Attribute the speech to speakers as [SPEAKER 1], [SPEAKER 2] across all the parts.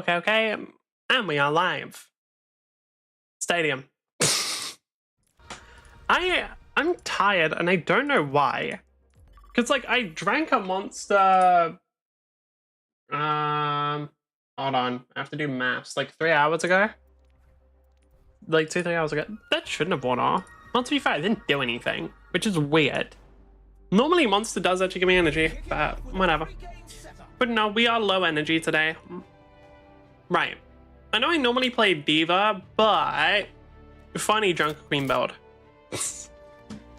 [SPEAKER 1] Okay. And we are live. Stadium. I'm tired and I don't know why. Cause like I drank a monster. Hold on. I have to do maths. Like 3 hours ago. Like 2-3 hours ago. That shouldn't have worn off. Well, to be fair, I didn't do anything, which is weird. Normally Monster does actually give me energy, but whatever. But no, we are low energy today. Right. I know I normally play Diva, but funny Drunker Queen build.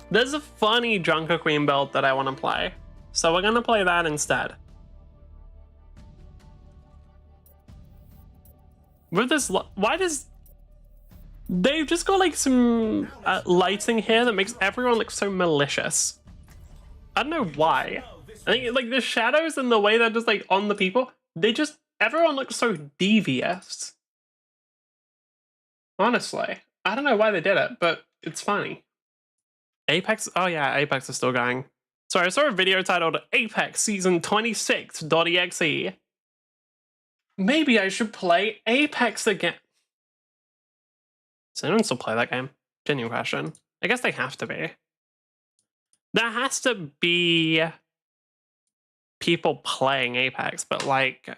[SPEAKER 1] There's a funny Drunker Queen build that I want to play. So we're going to play that instead. With this, why does... They've just got like some lighting here that makes everyone look so malicious. I don't know why. I think like the shadows and the way they're just like on the people, everyone looks so devious. Honestly, I don't know why they did it, but it's funny. Apex, oh yeah, Apex is still going. Sorry, I saw a video titled Apex Season 26.exe. Maybe I should play Apex again. Does anyone still play that game? Genuine question. I guess they have to be. There has to be people playing Apex, but like,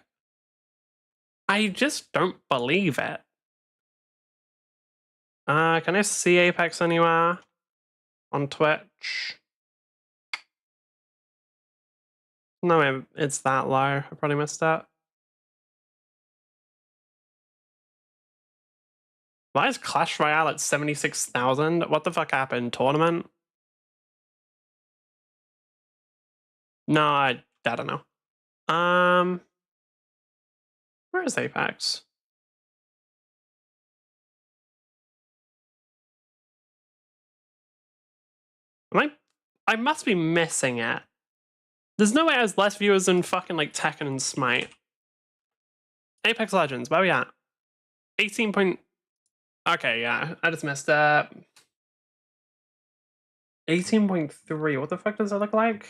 [SPEAKER 1] I just don't believe it. Can I see Apex anywhere? On Twitch? No, it's that low. I probably missed that. Why is Clash Royale at 76,000? What the fuck happened? Tournament? No, I don't know. Where is Apex? I must be missing it. There's no way it has less viewers than fucking like Tekken and Smite. Apex Legends, where we at? 18 point... Okay, yeah, I just missed it. 18.3, what the fuck does that look like?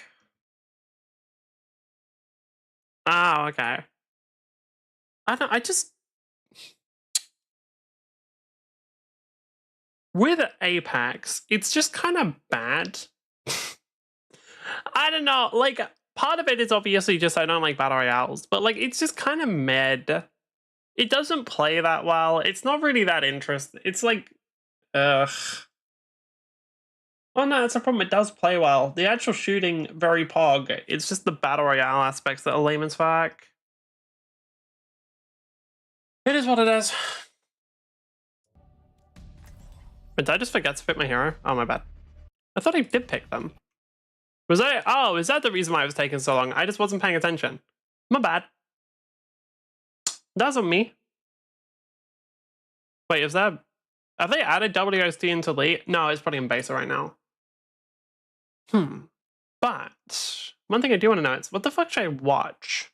[SPEAKER 1] Oh, okay. I just... With Apex, it's just kind of bad. I don't know, like, part of it is obviously just I don't like Battle Royales, but like, it's just kind of mid. It doesn't play that well. It's not really that interesting. It's like, ugh. Oh no, that's a problem. It does play well. The actual shooting, very pog. It's just the Battle Royale aspects that are lame as fuck. It is what it is. Did I just forget to pick my hero? Oh, my bad. I thought I did pick them. Was I? Oh, is that the reason why it was taking so long? I just wasn't paying attention. My bad. That's on me. Wait, is that... Have they added WSD into Elite? No, it's probably in beta right now. But one thing I do want to know is, what the fuck should I watch?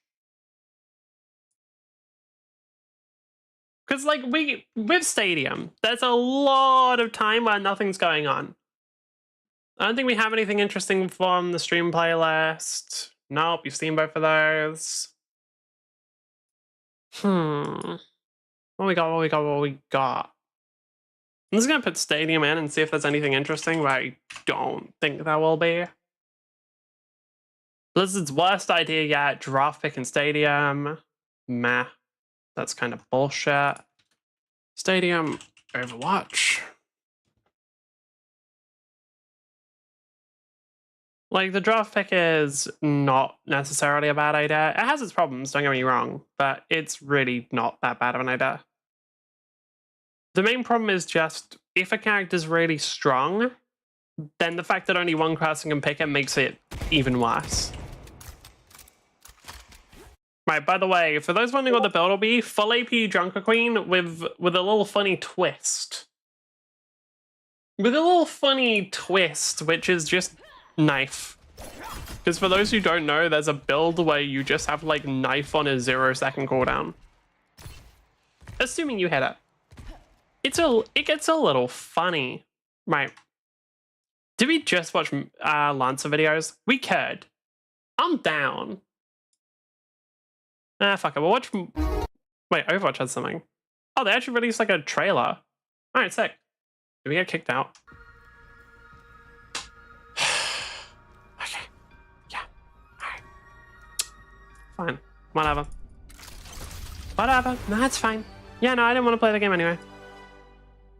[SPEAKER 1] Because, like, with Stadium, there's a lot of time where nothing's going on. I don't think we have anything interesting from the stream playlist. Nope, you've seen both of those. What we got? I'm just gonna put Stadium in and see if there's anything interesting, but I don't think there will be. Blizzard's worst idea yet, draft pick in Stadium. Meh. That's kind of bullshit. Stadium, Overwatch. Like, the draft pick is not necessarily a bad idea. It has its problems, don't get me wrong, but it's really not that bad of an idea. The main problem is just, if a character's really strong, then the fact that only one person can pick it makes it even worse. Right, by the way, for those wondering what the build will be, full AP Junker Queen with a little funny twist. With a little funny twist, which is just knife. Because for those who don't know, there's a build where you just have, like, knife on a 0-second cooldown. Assuming you hit it. It gets a little funny. Right. Did we just watch Lancer videos? We could. I'm down. Fuck it. We'll watch... Wait, Overwatch had something. Oh, they actually released, like, a trailer. Alright, sick. Did we get kicked out? Okay. Yeah. Alright. Fine. Whatever. Whatever. No, that's fine. Yeah, no, I didn't want to play the game anyway.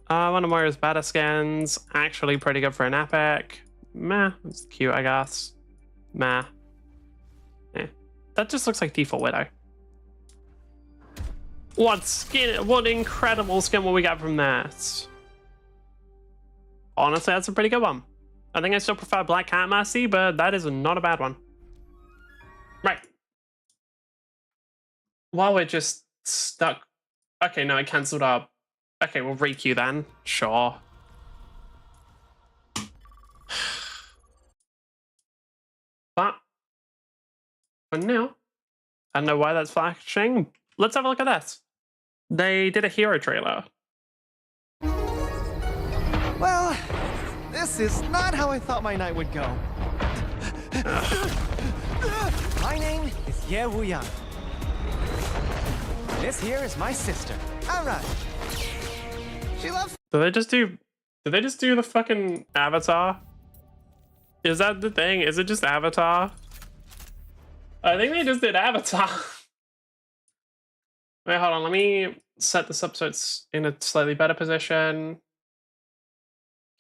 [SPEAKER 1] One of Moira's better skins. Actually pretty good for an epic. Meh. It's cute, I guess. Meh. Eh. That just looks like default Widow. What skin? What incredible skin will we get from that? Honestly, that's a pretty good one. I think I still prefer Black Cat Mercy, but that is not a bad one. Right. While we're just stuck... Okay, no, I cancelled our... Okay, we'll re-queue then. Sure. But for now, I don't know why that's flashing. Let's have a look at this. They did a hero trailer.
[SPEAKER 2] Well, this is not how I thought my night would go. My name is Ye Wuyang. This here is my sister, Ara. She loves...
[SPEAKER 1] Did they just do the fucking Avatar? Is that the thing? Is it just Avatar? I think they just did Avatar. Wait, hold on. Let me set this up so it's in a slightly better position.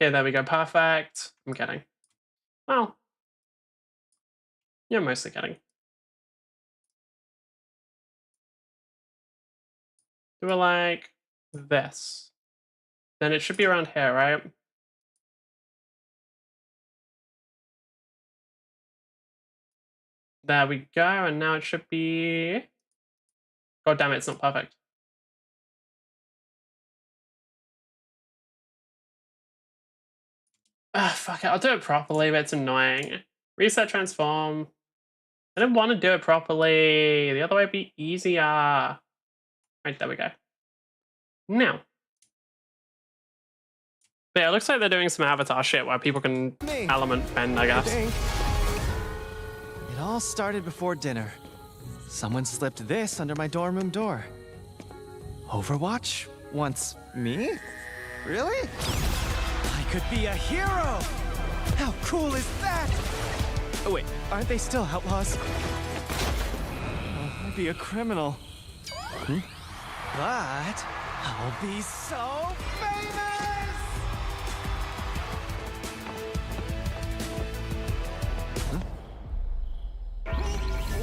[SPEAKER 1] Okay, there we go. Perfect. I'm kidding. Well, you're mostly kidding. Do it like this. Then it should be around here, right? There we go. And now it should be... God damn it, it's not perfect. Ah, fuck it. I'll do it properly, but it's annoying. Reset transform. I didn't want to do it properly. The other way would be easier. Right, there we go. Now. But yeah, it looks like they're doing some Avatar shit where people can element bend, I guess.
[SPEAKER 2] It all started before dinner. Someone slipped this under my dorm room door. Overwatch wants me? Really? I could be a hero! How cool is that? Oh wait, aren't they still outlaws? I'd be a criminal. But I'll be so famous!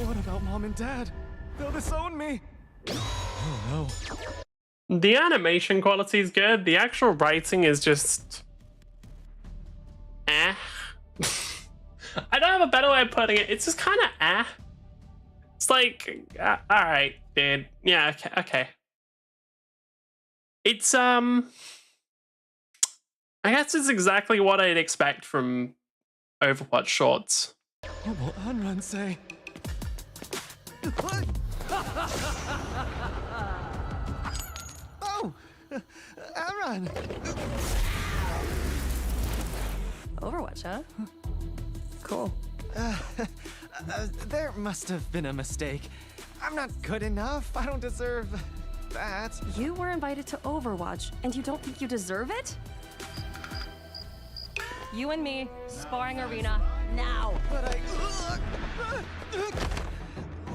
[SPEAKER 2] What about Mom and Dad? They'll disown me. Oh no.
[SPEAKER 1] The animation quality is good. The actual writing is just... eh. I don't have a better way of putting it. It's just kind of eh. It's like, all right, dude. Yeah, okay. It's I guess it's exactly what I'd expect from Overwatch shorts.
[SPEAKER 2] What will Unrun say? Oh, Unrun.
[SPEAKER 3] Overwatch, huh? Cool.
[SPEAKER 2] There must have been a mistake. I'm not good enough. I don't deserve that.
[SPEAKER 3] You were invited to Overwatch, and you don't think you deserve it? You and me, sparring arena, now.
[SPEAKER 2] But I...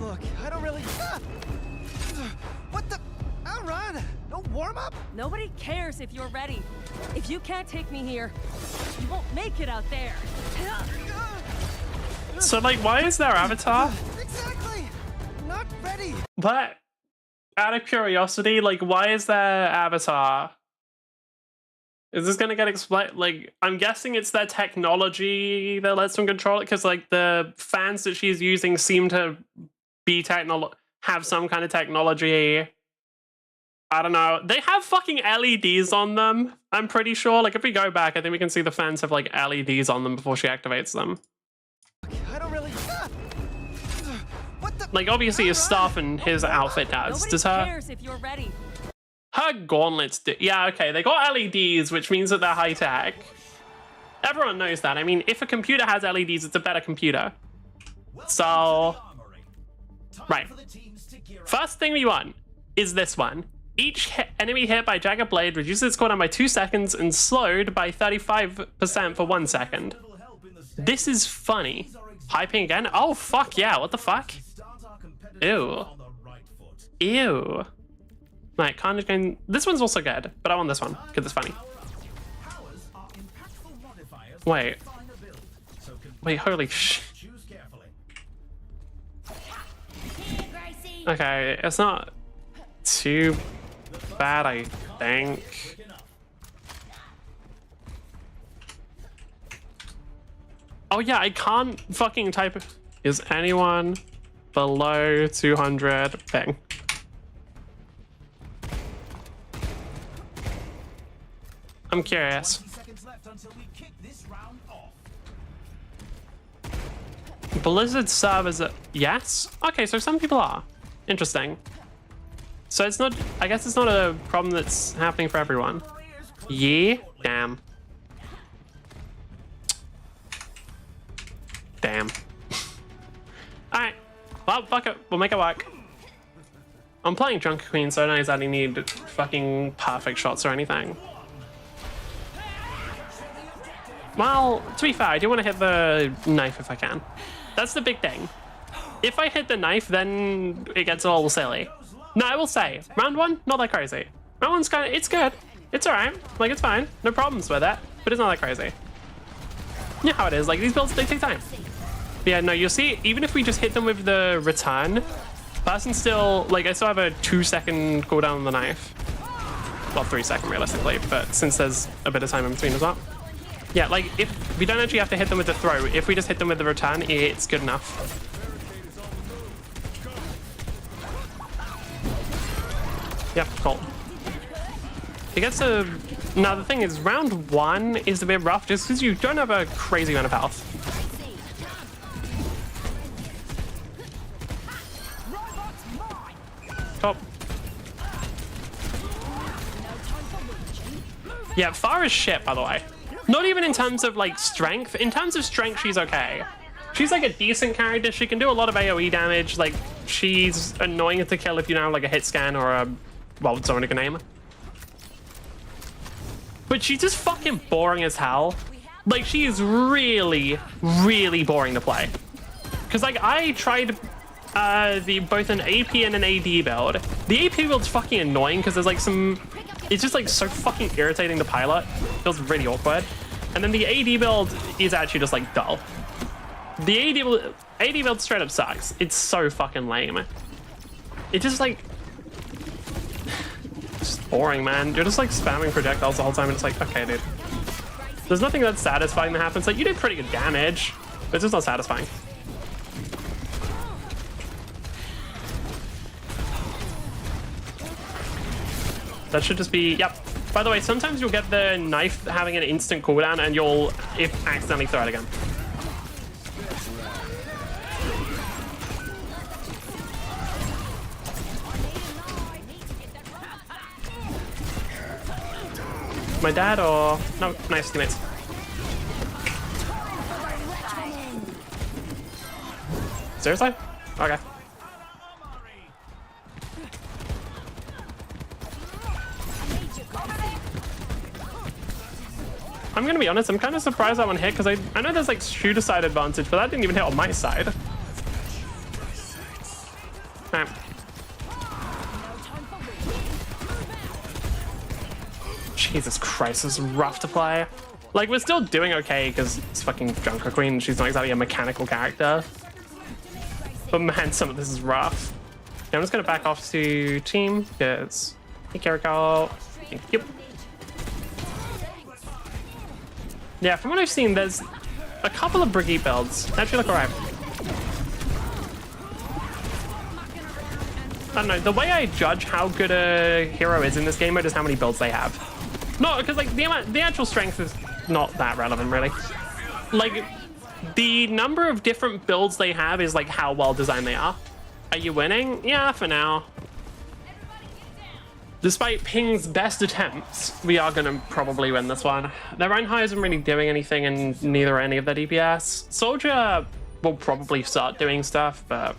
[SPEAKER 2] Look, I don't really... What the... I'll run. No warm-up?
[SPEAKER 3] Nobody cares if you're ready. If you can't take me here, you won't make it out there.
[SPEAKER 1] So, like, why is their avatar?
[SPEAKER 2] Exactly. Not ready.
[SPEAKER 1] But out of curiosity, like, why is their avatar? Is this gonna get explained? Like, I'm guessing it's their technology that lets them control it, because like the fans that she's using seem to be have some kind of technology. I don't know. They have fucking LEDs on them. I'm pretty sure. Like, if we go back, I think we can see the fans have like LEDs on them before she activates them.
[SPEAKER 2] I don't really... What the...
[SPEAKER 1] Like, obviously his stuff and his outfit does. Does
[SPEAKER 3] Nobody
[SPEAKER 1] her...
[SPEAKER 3] cares if you're ready.
[SPEAKER 1] Her gauntlets do. Yeah, okay, they got LEDs, which means that they're high tech. Everyone knows that. I mean, if a computer has LEDs, it's a better computer. So, right. First thing we want is this one. Each enemy hit by Jagged Blade reduces its cooldown by 2 seconds and slowed by 35% for 1 second. This is funny. Hyping again? Oh, fuck yeah, what the fuck? Ew. Ew. Right, Carnage game. This one's also good, but I want this one because it's funny. Wait. Wait, holy sh... Okay, it's not too bad, I think. Oh yeah, I can't fucking type... Is anyone below 200? Bang. I'm curious. Blizzard servers... Yes? Okay, so some people are. Interesting. So it's not... I guess it's not a problem that's happening for everyone. Yeah? Damn. Damn. Alright. Well, fuck it. We'll make it work. I'm playing Drunken Queen, so I don't exactly need fucking perfect shots or anything. Well, to be fair, I do want to hit the knife if I can. That's the big thing. If I hit the knife, then it gets all silly. No, I will say, round one, not that crazy. Round one's kind of, it's good. It's alright. Like, it's fine. No problems with it, but it's not that crazy. You know how it is. Like, these builds, they take time. But yeah, no, you'll see, even if we just hit them with the return, person still, like, I still have a 2-second cooldown on the knife. Well, 3-second realistically, but since there's a bit of time in between as well. Yeah, like, if we don't actually have to hit them with the throw, if we just hit them with the return, it's good enough. Yep, cool. It gets a... Now, the thing is, round one is a bit rough just because you don't have a crazy amount of health. Top. Yeah, Pharah's shit, by the way. Not even in terms of, like, strength. In terms of strength, she's okay. She's, like, a decent character. She can do a lot of AoE damage. Like, she's annoying to kill if you don't have, like, a hit scan or a... Well, someone who can aim. But she's just fucking boring as hell. Like, she is really, really boring to play. Because, like, I tried both an AP and an AD build. The AP build's fucking annoying because there's, like, some... It's just, like, so fucking irritating to pilot. It feels really awkward. And then the AD build is actually just, like, dull. The AD build straight up sucks. It's so fucking lame. It just, like... It's just boring, man. You're just, like, spamming projectiles the whole time, and it's like, okay, dude. There's nothing that's satisfying that happens. Like, you did pretty good damage, but it's just not satisfying. That should just be, yep. By the way, sometimes you'll get the knife having an instant cooldown and you'll accidentally throw it again. My dad or... No, nice teammates. Seriously? Okay. I'm gonna be honest, I'm kind of surprised that one hit because I know there's like shooter side advantage, but that didn't even hit on my side. Alright. Jesus Christ, this is rough to play. Like, we're still doing okay because it's fucking Junker Queen. She's not exactly a mechanical character. But man, some of this is rough. Okay, I'm just gonna back off to team because hey, Kiriko. Yep. Yeah, from what I've seen, there's a couple of Brigitte builds. They actually look alright. I don't know, the way I judge how good a hero is in this game mode is how many builds they have. No, because like the actual strength is not that relevant, really. Like, the number of different builds they have is like how well designed they are. Are you winning? Yeah, for now. Despite Ping's best attempts, we are going to probably win this one. Their Reinhardt isn't really doing anything, and neither are any of their DPS. Soldier will probably start doing stuff, but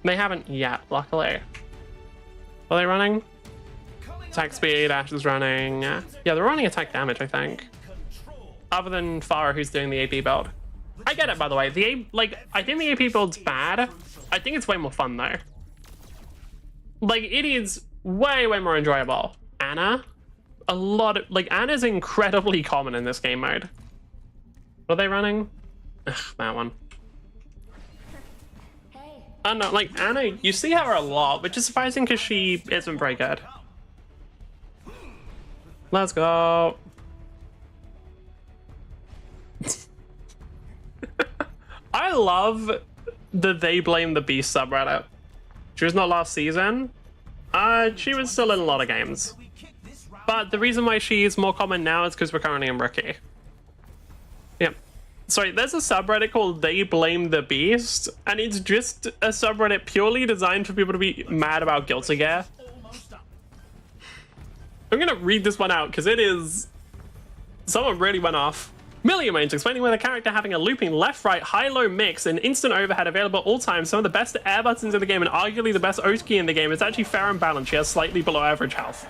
[SPEAKER 1] they haven't yet, luckily. Are they running? Attack speed, Ash is running. Yeah, they're running attack damage, I think. Other than Farah, who's doing the AP build. I get it, by the way. I think the AP build's bad. I think it's way more fun, though. Like, it is way more enjoyable. Anna? Anna's incredibly common in this game mode. What are they running? Ugh, that one. I don't know, like, Anna, you see her a lot, which is surprising because she isn't very good. Let's go. I love the They Blame the Beast subreddit. She was not last season. She was still in a lot of games. But the reason why she's more common now is because we're currently in Rookie. Yep. Sorry, there's a subreddit called They Blame the Beast, and it's just a subreddit purely designed for people to be mad about Guilty Gear. I'm gonna read this one out because it is... Someone really went off. Milliamage explaining why the character having a looping left-right high-low mix and instant overhead available at all times, some of the best air buttons in the game and arguably the best O key in the game. It's actually fair and balanced. She has slightly below average health.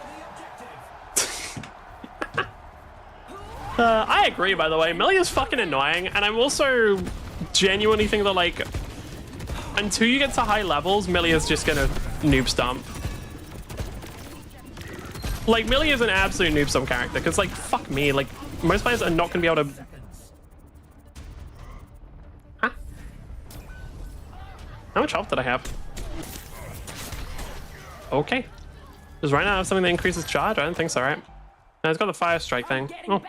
[SPEAKER 1] I agree, by the way. Millia's fucking annoying, and I'm also genuinely think that, like, until you get to high levels, Millia's just gonna noob stomp. Like, Millia's an absolute noob stomp character, because, like, fuck me, like, most players are not gonna be able to... Huh? How much health did I have? Okay. Does right now have something that increases charge? I don't think so, right? No, it's got the fire strike thing. Oh.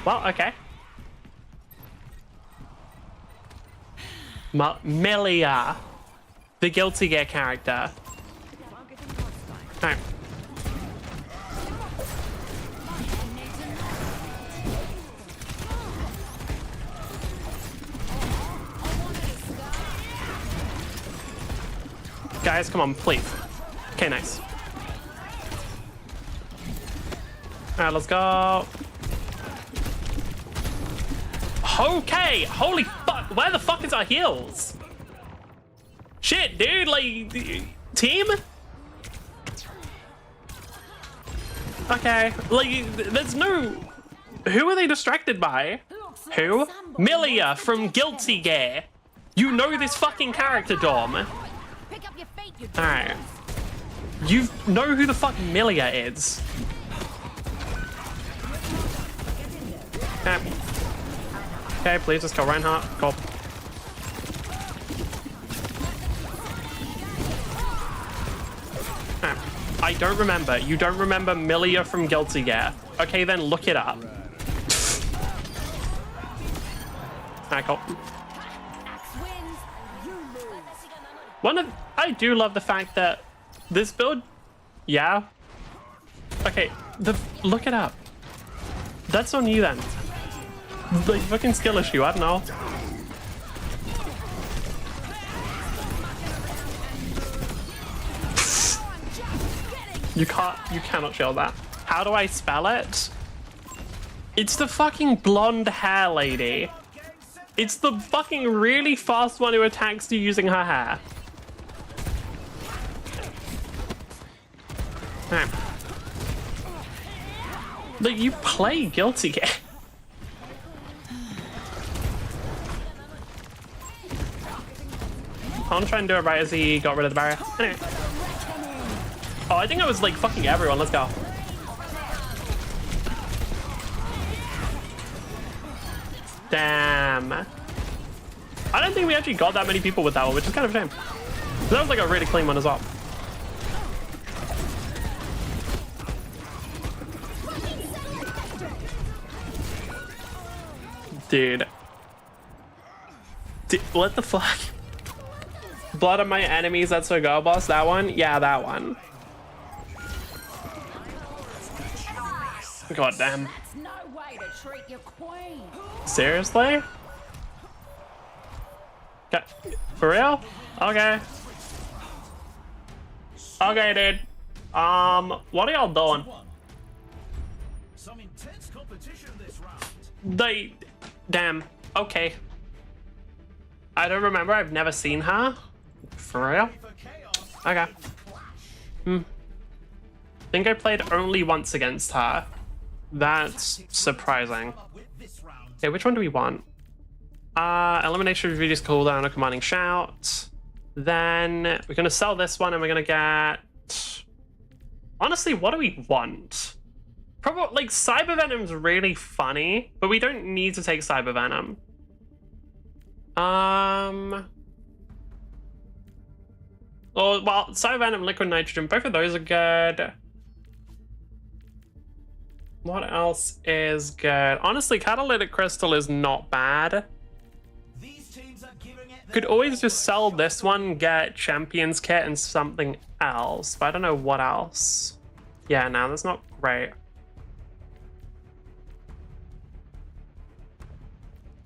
[SPEAKER 1] Well, okay. Melia, the Guilty Gear character. Alright. Guys, come on, please. Okay, nice. Alright, let's go. Okay, holy fuck, where the fuck is our heals? Shit, dude, like, team? Okay, like, there's no... Who are they distracted by? Who? Milia from Guilty Gear. You know this fucking character, Dom. Alright. You know who the fuck Milia is. Okay, please just kill Reinhardt. Cool. I don't remember. You don't remember Milia from Guilty Gear. Okay, then look it up. Alright, cool. I do love the fact that this build, yeah, Okay, look it up. That's on you then. Like fucking skill issue, I don't know. You cannot shield that. How do I spell it? It's the fucking blonde hair lady. It's the fucking really fast one who attacks you using her hair. Right. Look, you play Guilty Gear. I want to try and do it right as he got rid of the barrier. Anyway. Oh, I think I was like fucking everyone. Let's go. Damn. I don't think we actually got that many people with that one, which is kind of a shame. That was like a really clean one as well. Dude. What the fuck? Blood of my enemies, that's a go boss. That one? Yeah, that one. God damn. Seriously? For real? Okay. Okay, dude. What are y'all doing?
[SPEAKER 4] Some intense competition this round.
[SPEAKER 1] Damn. Okay. I don't remember. I've never seen her. For real? Okay. Think I played only once against her. That's surprising. Okay, which one do we want? Elimination reduce cooldown or commanding shout. Then we're gonna sell this one and we're gonna get... Honestly, what do we want? Probably, like, Cyber Venom's really funny, but we don't need to take Cyber Venom. Oh, well, Cyber Venom, Liquid Nitrogen, both of those are good. What else is good? Honestly, Catalytic Crystal is not bad. Could always just sell this one, get Champion's Kit and something else, but I don't know what else. Yeah, no, that's not great.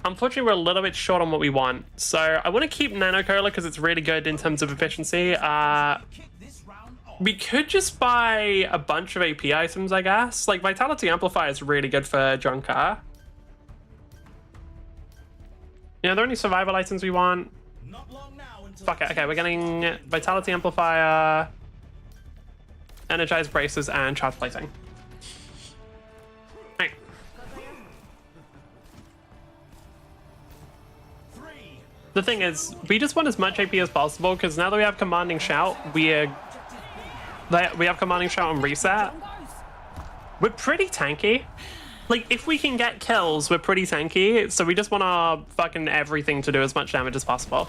[SPEAKER 1] Unfortunately, we're a little bit short on what we want. So I want to keep Nano Cola because it's really good in terms of efficiency. We could just buy a bunch of AP items, I guess. Like, Vitality Amplifier is really good for Junker. You know, are there any survival items we want? Fuck it. Okay, we're getting Vitality Amplifier, Energized Braces, and Charge Plating. Right. The thing is, we just want as much AP as possible because now that we have Commanding Shout, we have Commanding Shout and Reset. We're pretty tanky. Like, if we can get kills, we're pretty tanky, so we just want our fucking everything to do as much damage as possible.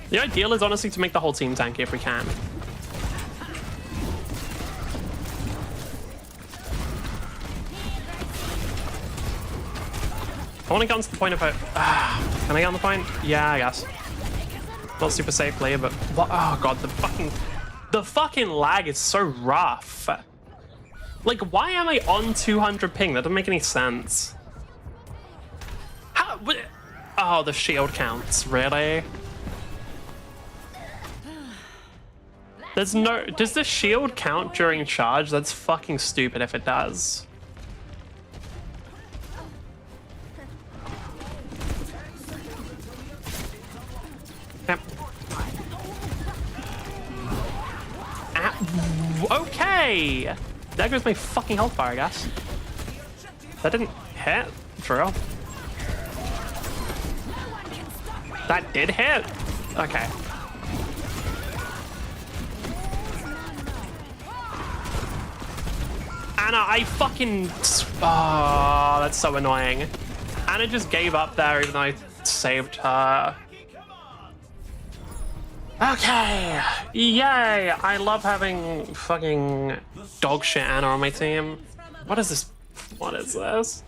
[SPEAKER 1] The ideal is honestly to make the whole team tanky if we can. I want to get on to the point of it. Can I get on the point? Yeah, I guess. Not super safely, but what? Oh god, the fucking lag is so rough. Like, why am I on 200 ping? That doesn't make any sense. How? Oh, the shield counts. Really? There's no... Does the shield count during charge? That's fucking stupid if it does. Yep. Okay! There goes my fucking health bar, I guess. That didn't hit, for real. That did hit? Okay. Anna, I fucking... Oh, that's so annoying. Anna just gave up there even though I saved her. Okay, yay! I love having fucking dog shit Anna on my team. What is this? What is this?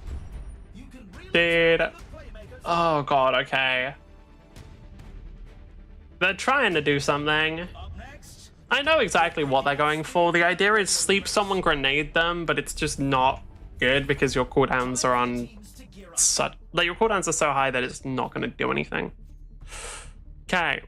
[SPEAKER 1] Dude. Oh god, okay. They're trying to do something.
[SPEAKER 4] Up next,
[SPEAKER 1] I know exactly what they're going for. The idea is sleep someone, grenade them, but it's just not good because your cooldowns are on
[SPEAKER 4] teams to gear up.
[SPEAKER 1] such, like, your cooldowns are so high that it's not going to do anything. Okay.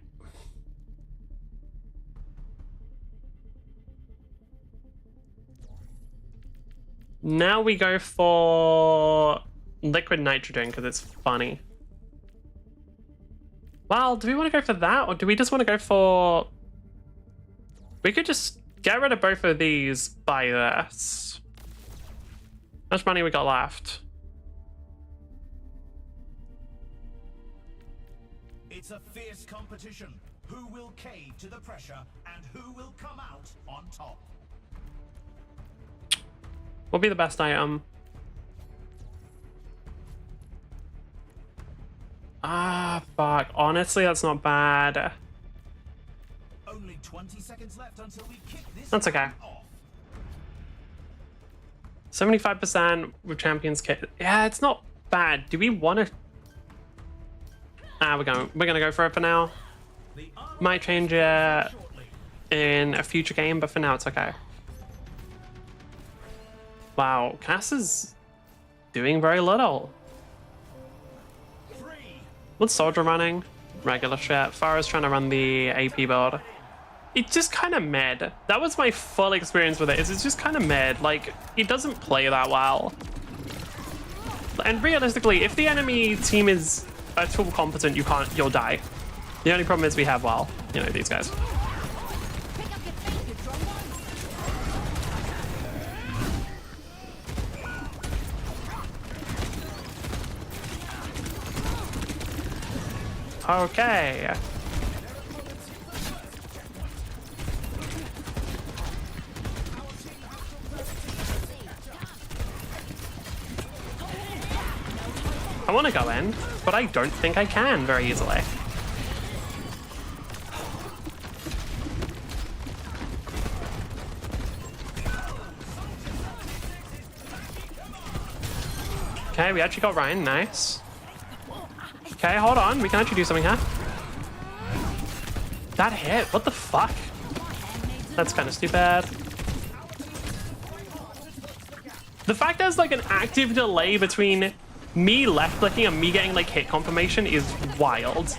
[SPEAKER 1] Now we go for liquid nitrogen because it's funny. Well, do we want to go for that, or do we just want to go for... We could just get rid of both of these by this. How much money we got left?
[SPEAKER 4] It's a fierce competition. Who will cave to the pressure and who will come out on top?
[SPEAKER 1] What'll be the best item? Ah, fuck. Honestly, that's not bad.
[SPEAKER 4] Only 20 seconds left until we kick this
[SPEAKER 1] That's okay.
[SPEAKER 4] round off.
[SPEAKER 1] 75% with Champions Kit. Yeah, it's not bad. Do we want to... Ah, we're gonna go for it for now.
[SPEAKER 4] The armor
[SPEAKER 1] Might change it
[SPEAKER 4] shortly.
[SPEAKER 1] in a future game, but for now it's okay. Wow, Cass is doing very little.
[SPEAKER 4] 3,
[SPEAKER 1] What's Soldier running? Regular shit. Farah's trying to run the AP build. It's just kind of mid. That was my full experience with it. It's just kind of mid. Like, it doesn't play that well. And realistically, if the enemy team is at all competent, you'll die. The only problem is we have, well, you know, these guys. Okay. I want to go in, but I don't think I can very easily. Okay, we actually got Ryan. Nice. Okay, hold on. We can actually do something here. That hit. What the fuck? That's kind of stupid. The fact there's like an active delay between me left clicking and me getting like hit confirmation is wild.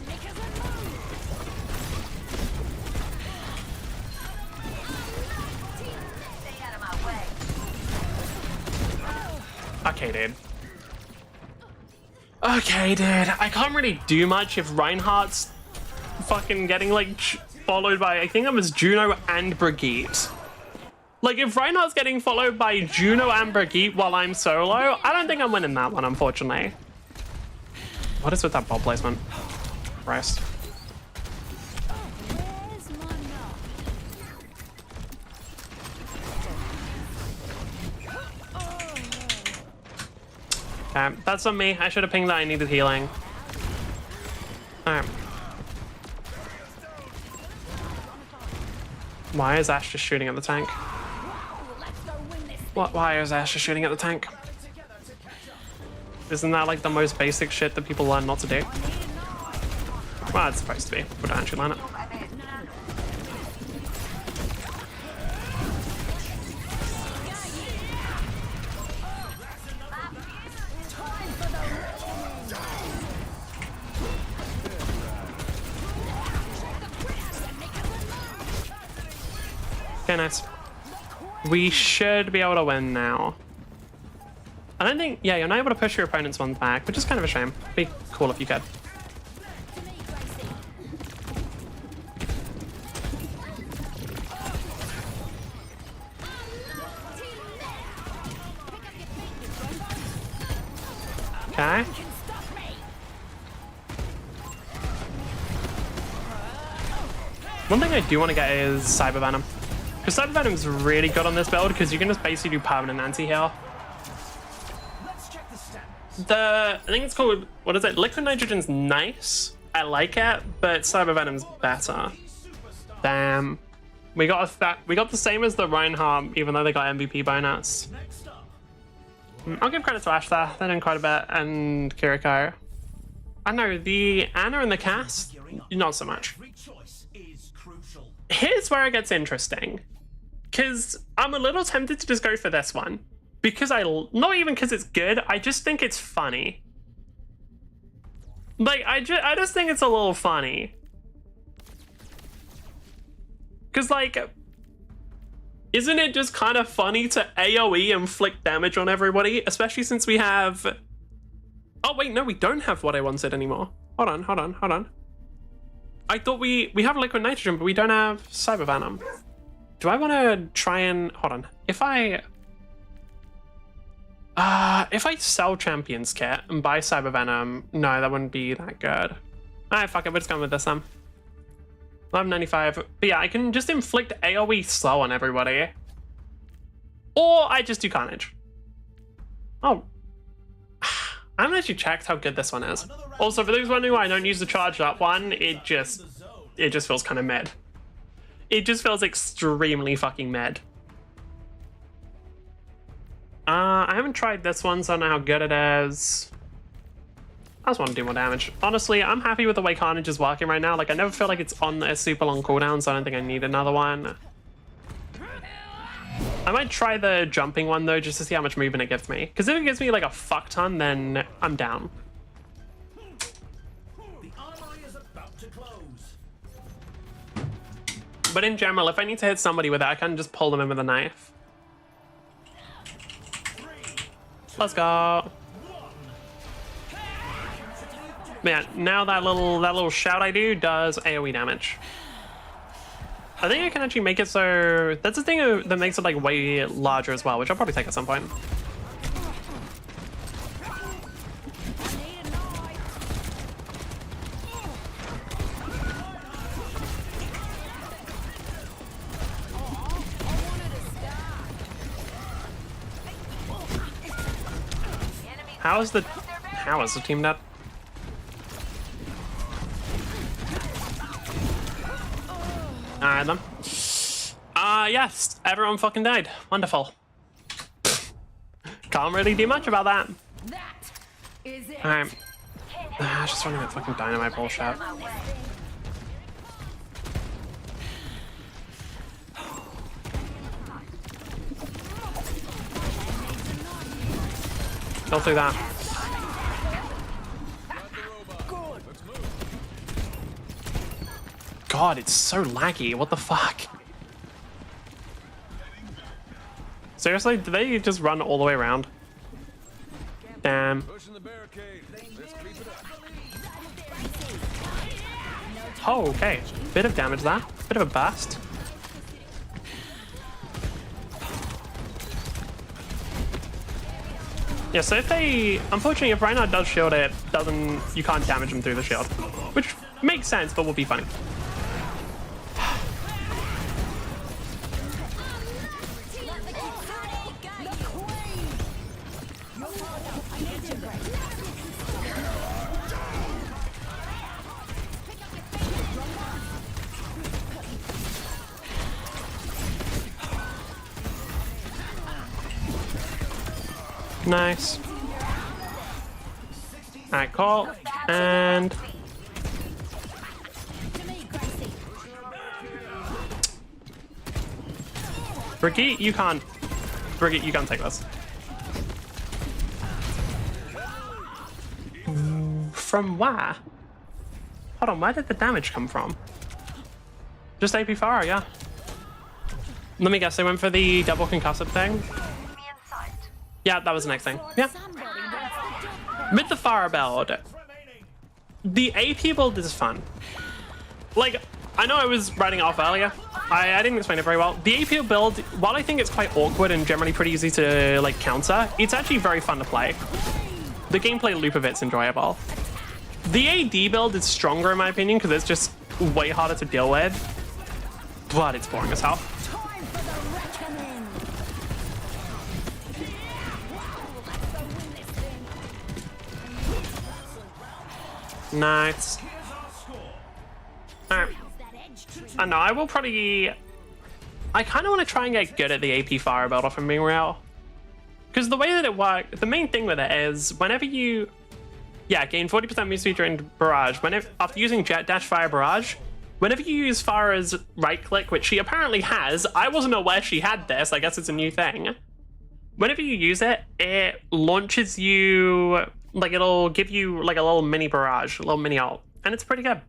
[SPEAKER 1] Okay, dude. Okay, dude. I can't really do much if Reinhardt's fucking getting like followed by, I think that was Juno and Brigitte. Like, if Reinhardt's getting followed by Juno and Brigitte while I'm solo, I don't think I'm winning that one, unfortunately. What is with that ball placement? Christ. Okay, that's on me. I should have pinged that I needed healing. Alright. Why is Ash just shooting at the tank? What? Why is Ash just shooting at the tank? Isn't that like the most basic shit that people learn not to do? Well, it's supposed to be. We don't actually learn it. Okay, nice. We should be able to win now. I don't think... Yeah, you're not able to push your opponent's ones back, which is kind of a shame. Be cool if you could. Okay. One thing I do want to get is Cyber Venom. Because Cyber Venom's really good on this build because you can just basically do permanent anti-heal.
[SPEAKER 4] let's check the stats.
[SPEAKER 1] I think it's called, what is it? Liquid Nitrogen's nice. I like it, but Cyber Venom's better. Damn. We got the same as the Reinhardt, even though they got MVP bonus.
[SPEAKER 4] Next up,
[SPEAKER 1] I'll give credit to Ash there. They're doing quite a bit. And Kiriko. I know, the Anna and the Cass, not so much.
[SPEAKER 4] Every choice is crucial.
[SPEAKER 1] Here's where it gets interesting. Because I'm a little tempted to just go for this one. Because not even because it's good, I just think it's funny. Like, I just think it's a little funny. Because, like, isn't it just kind of funny to AoE inflict damage on everybody? Especially since we have... Oh, wait, no, we don't have what I wanted anymore. Hold on. I thought we have liquid nitrogen, but we don't have cyber venom. Do I want to try and... Hold on. If I sell Champion's Kit and buy cyber venom, no, that wouldn't be that good. Alright, fuck it, we're just going with this then. 1195. But yeah, I can just inflict AoE slow on everybody. Or I just do Carnage. Oh. I haven't actually checked how good this one is. Also, for those wondering why I don't use the charged up one, it just feels kind of mid. It just feels extremely fucking mid. I haven't tried this one, so I don't know how good it is. I just want to do more damage. Honestly, I'm happy with the way Carnage is working right now. Like, I never feel like it's on a super long cooldown, so I don't think I need another one. I might try the jumping one, though, just to see how much movement it gives me. Because if it gives me, like, a fuck ton, then I'm down.
[SPEAKER 4] The armory is about to close.
[SPEAKER 1] But in general, if I need to hit somebody with it, I can just pull them in with a knife. Let's go. Man, now that little shout I do does AoE damage. I think I can actually make it so... That's the thing that makes it, like, way larger as well, which I'll probably take at some point. How is the team dead? Alright then. Yes, everyone fucking died. Wonderful. Can't really do much about that. Alright. Just running that fucking dynamite bullshit. Go through that. God, it's so laggy. What the fuck? Seriously, did they just run all the way around? Damn. Oh, okay. Bit of damage there. Bit of a burst. Yeah, so if they... Unfortunately, if Reinhardt does shield it, you can't damage him through the shield. Which makes sense, but will be funny. Nice. Alright, call. And... Brigitte, you can't take this. From where? Hold on, where did the damage come from? Just AP Farah, yeah. Let me guess, they went for the double concussive thing? Yeah, that was the next thing. Yeah. With the Farah build, the AP build is fun. Like, I know I was writing off earlier. I didn't explain it very well. The AP build, while I think it's quite awkward and generally pretty easy to, like, counter, it's actually very fun to play. The gameplay loop of it's enjoyable. The AD build is stronger in my opinion because it's just way harder to deal with. But it's boring as hell. Nice. Alright. I know, I will probably... I kind of want to try and get good at the AP Fire build, if I'm being real. Because the way that it works, the main thing with it is whenever you, gain 40% move speed during barrage. After using jet dash fire barrage, whenever you use Farah's right click, which she apparently has, I wasn't aware she had this. I guess it's a new thing. Whenever you use it, it launches you, like it'll give you like a little mini barrage, a little mini ult, and it's pretty good.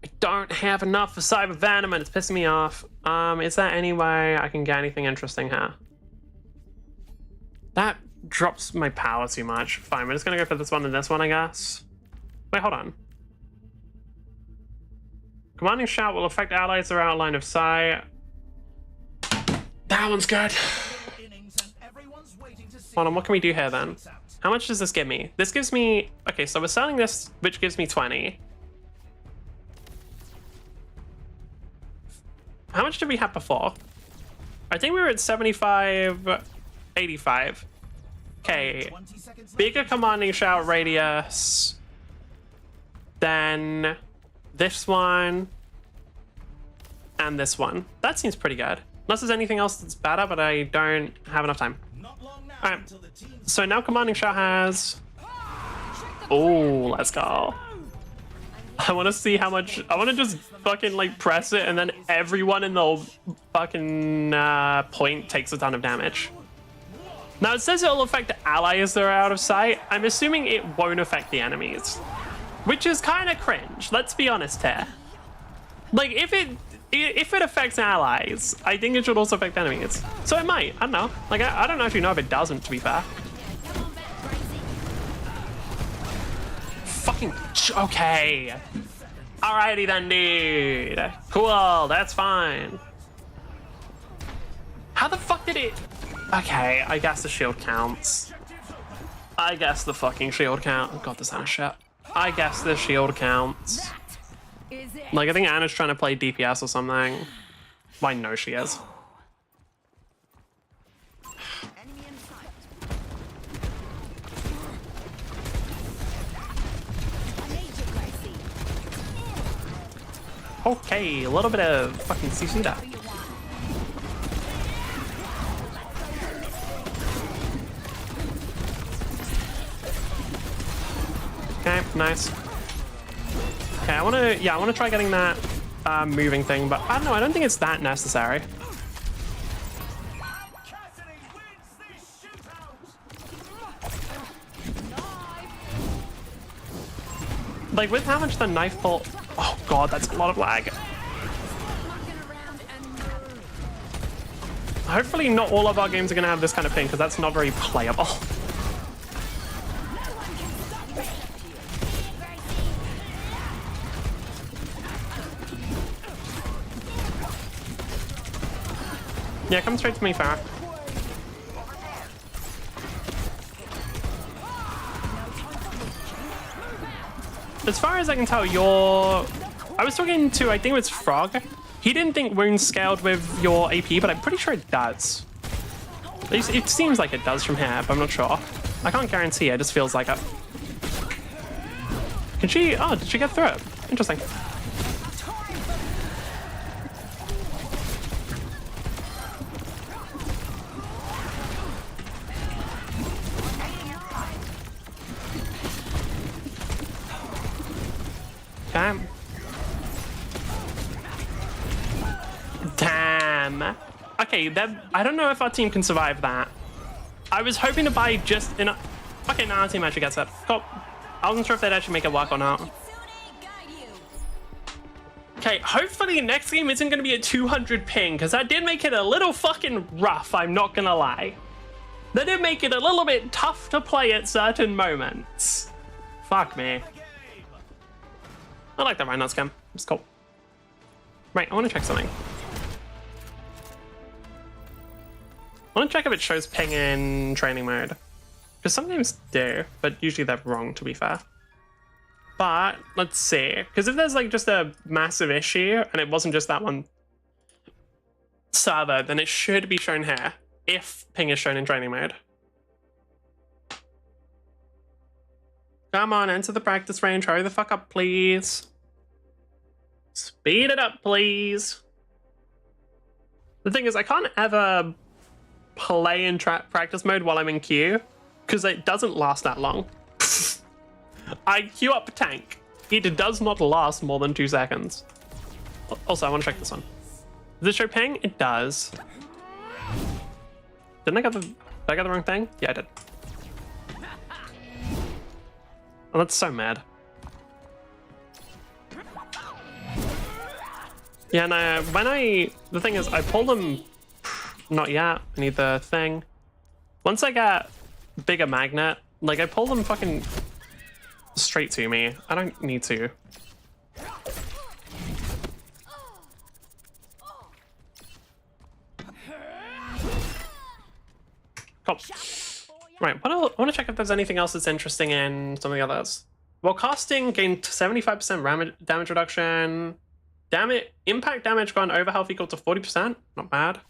[SPEAKER 1] I don't have enough for Cyber Venom and it's pissing me off. Is there any way I can get anything interesting here? That drops my power too much. Fine, we're just gonna go for this one and this one, I guess. Wait, hold on. Commanding Shout will affect allies that are out of line of sight. That one's good. Hold on, what can we do here then? How much does this give me? This gives me... Okay, so we're selling this, which gives me 20. How much did we have before? I think we were at 75, 85. Okay, bigger commanding shout radius than this one and this one. That seems pretty good. Unless there's anything else that's better, but I don't have enough time. Alright, so now commanding shout has... Oh, let's go. I want to see how much... I want to just fucking like press it and then everyone in the fucking point takes a ton of damage. Now it says it'll affect allies that are out of sight. I'm assuming it won't affect the enemies, which is kind of cringe. Let's be honest here. Like if it affects allies, I think it should also affect enemies. So it might. I don't know. Like I don't actually know if it doesn't. To be fair. Fucking okay. Alrighty then, dude. Cool. That's fine. How the fuck did it? Okay, I guess the shield counts. I guess the fucking shield count. Oh god, this Anna shit. I guess the shield counts. Like, I think Anna's trying to play DPS or something. Well, I know she is. Okay, a little bit of fucking CC that. Okay, nice. Okay, I wanna try getting that moving thing, but I don't know, I don't think it's that necessary. Like with how much the knife pull, oh god, that's a lot of lag. Hopefully not all of our games are gonna have this kind of thing, because that's not very playable. Yeah, come straight to me, Farah. As far as I can tell, I was talking to, I think it was Frog. He didn't think wounds scaled with your AP, but I'm pretty sure it does. At least it seems like it does from here, but I'm not sure. I can't guarantee it, just feels like it. Can she, oh, did she get through it? Interesting. Damn. Damn. Okay, I don't know if our team can survive that. I was hoping to buy just enough. Okay, now our team actually gets it. Cool. I wasn't sure if they'd actually make it work or not. Okay, hopefully next game isn't going to be a 200 ping, because that did make it a little fucking rough, I'm not going to lie. That did make it a little bit tough to play at certain moments. Fuck me. I like that Rhino scam. It's cool. Right, I want to check something. I want to check if it shows ping in training mode. Because some games do, but usually they're wrong, to be fair. But, let's see. Because if there's like just a massive issue, and it wasn't just that one server, then it should be shown here, if ping is shown in training mode. Come on, enter the practice range. Hurry the fuck up, please. Speed it up, please. The thing is, I can't ever play in practice mode while I'm in queue, because it doesn't last that long. I queue up tank. It does not last more than 2 seconds. Also, I want to check this one. Does it show ping? It does. Did I get the wrong thing? Yeah, I did. Oh, that's so mad. Yeah, no, the thing is, I pull them, not yet, I need the thing. Once I get bigger magnet, like I pull them fucking straight to me. I don't need to. Cool. Right, I want to check if there's anything else that's interesting in some of the others. While casting, gained 75% damage reduction. Impact damage gone over health equal to 40%. Not bad.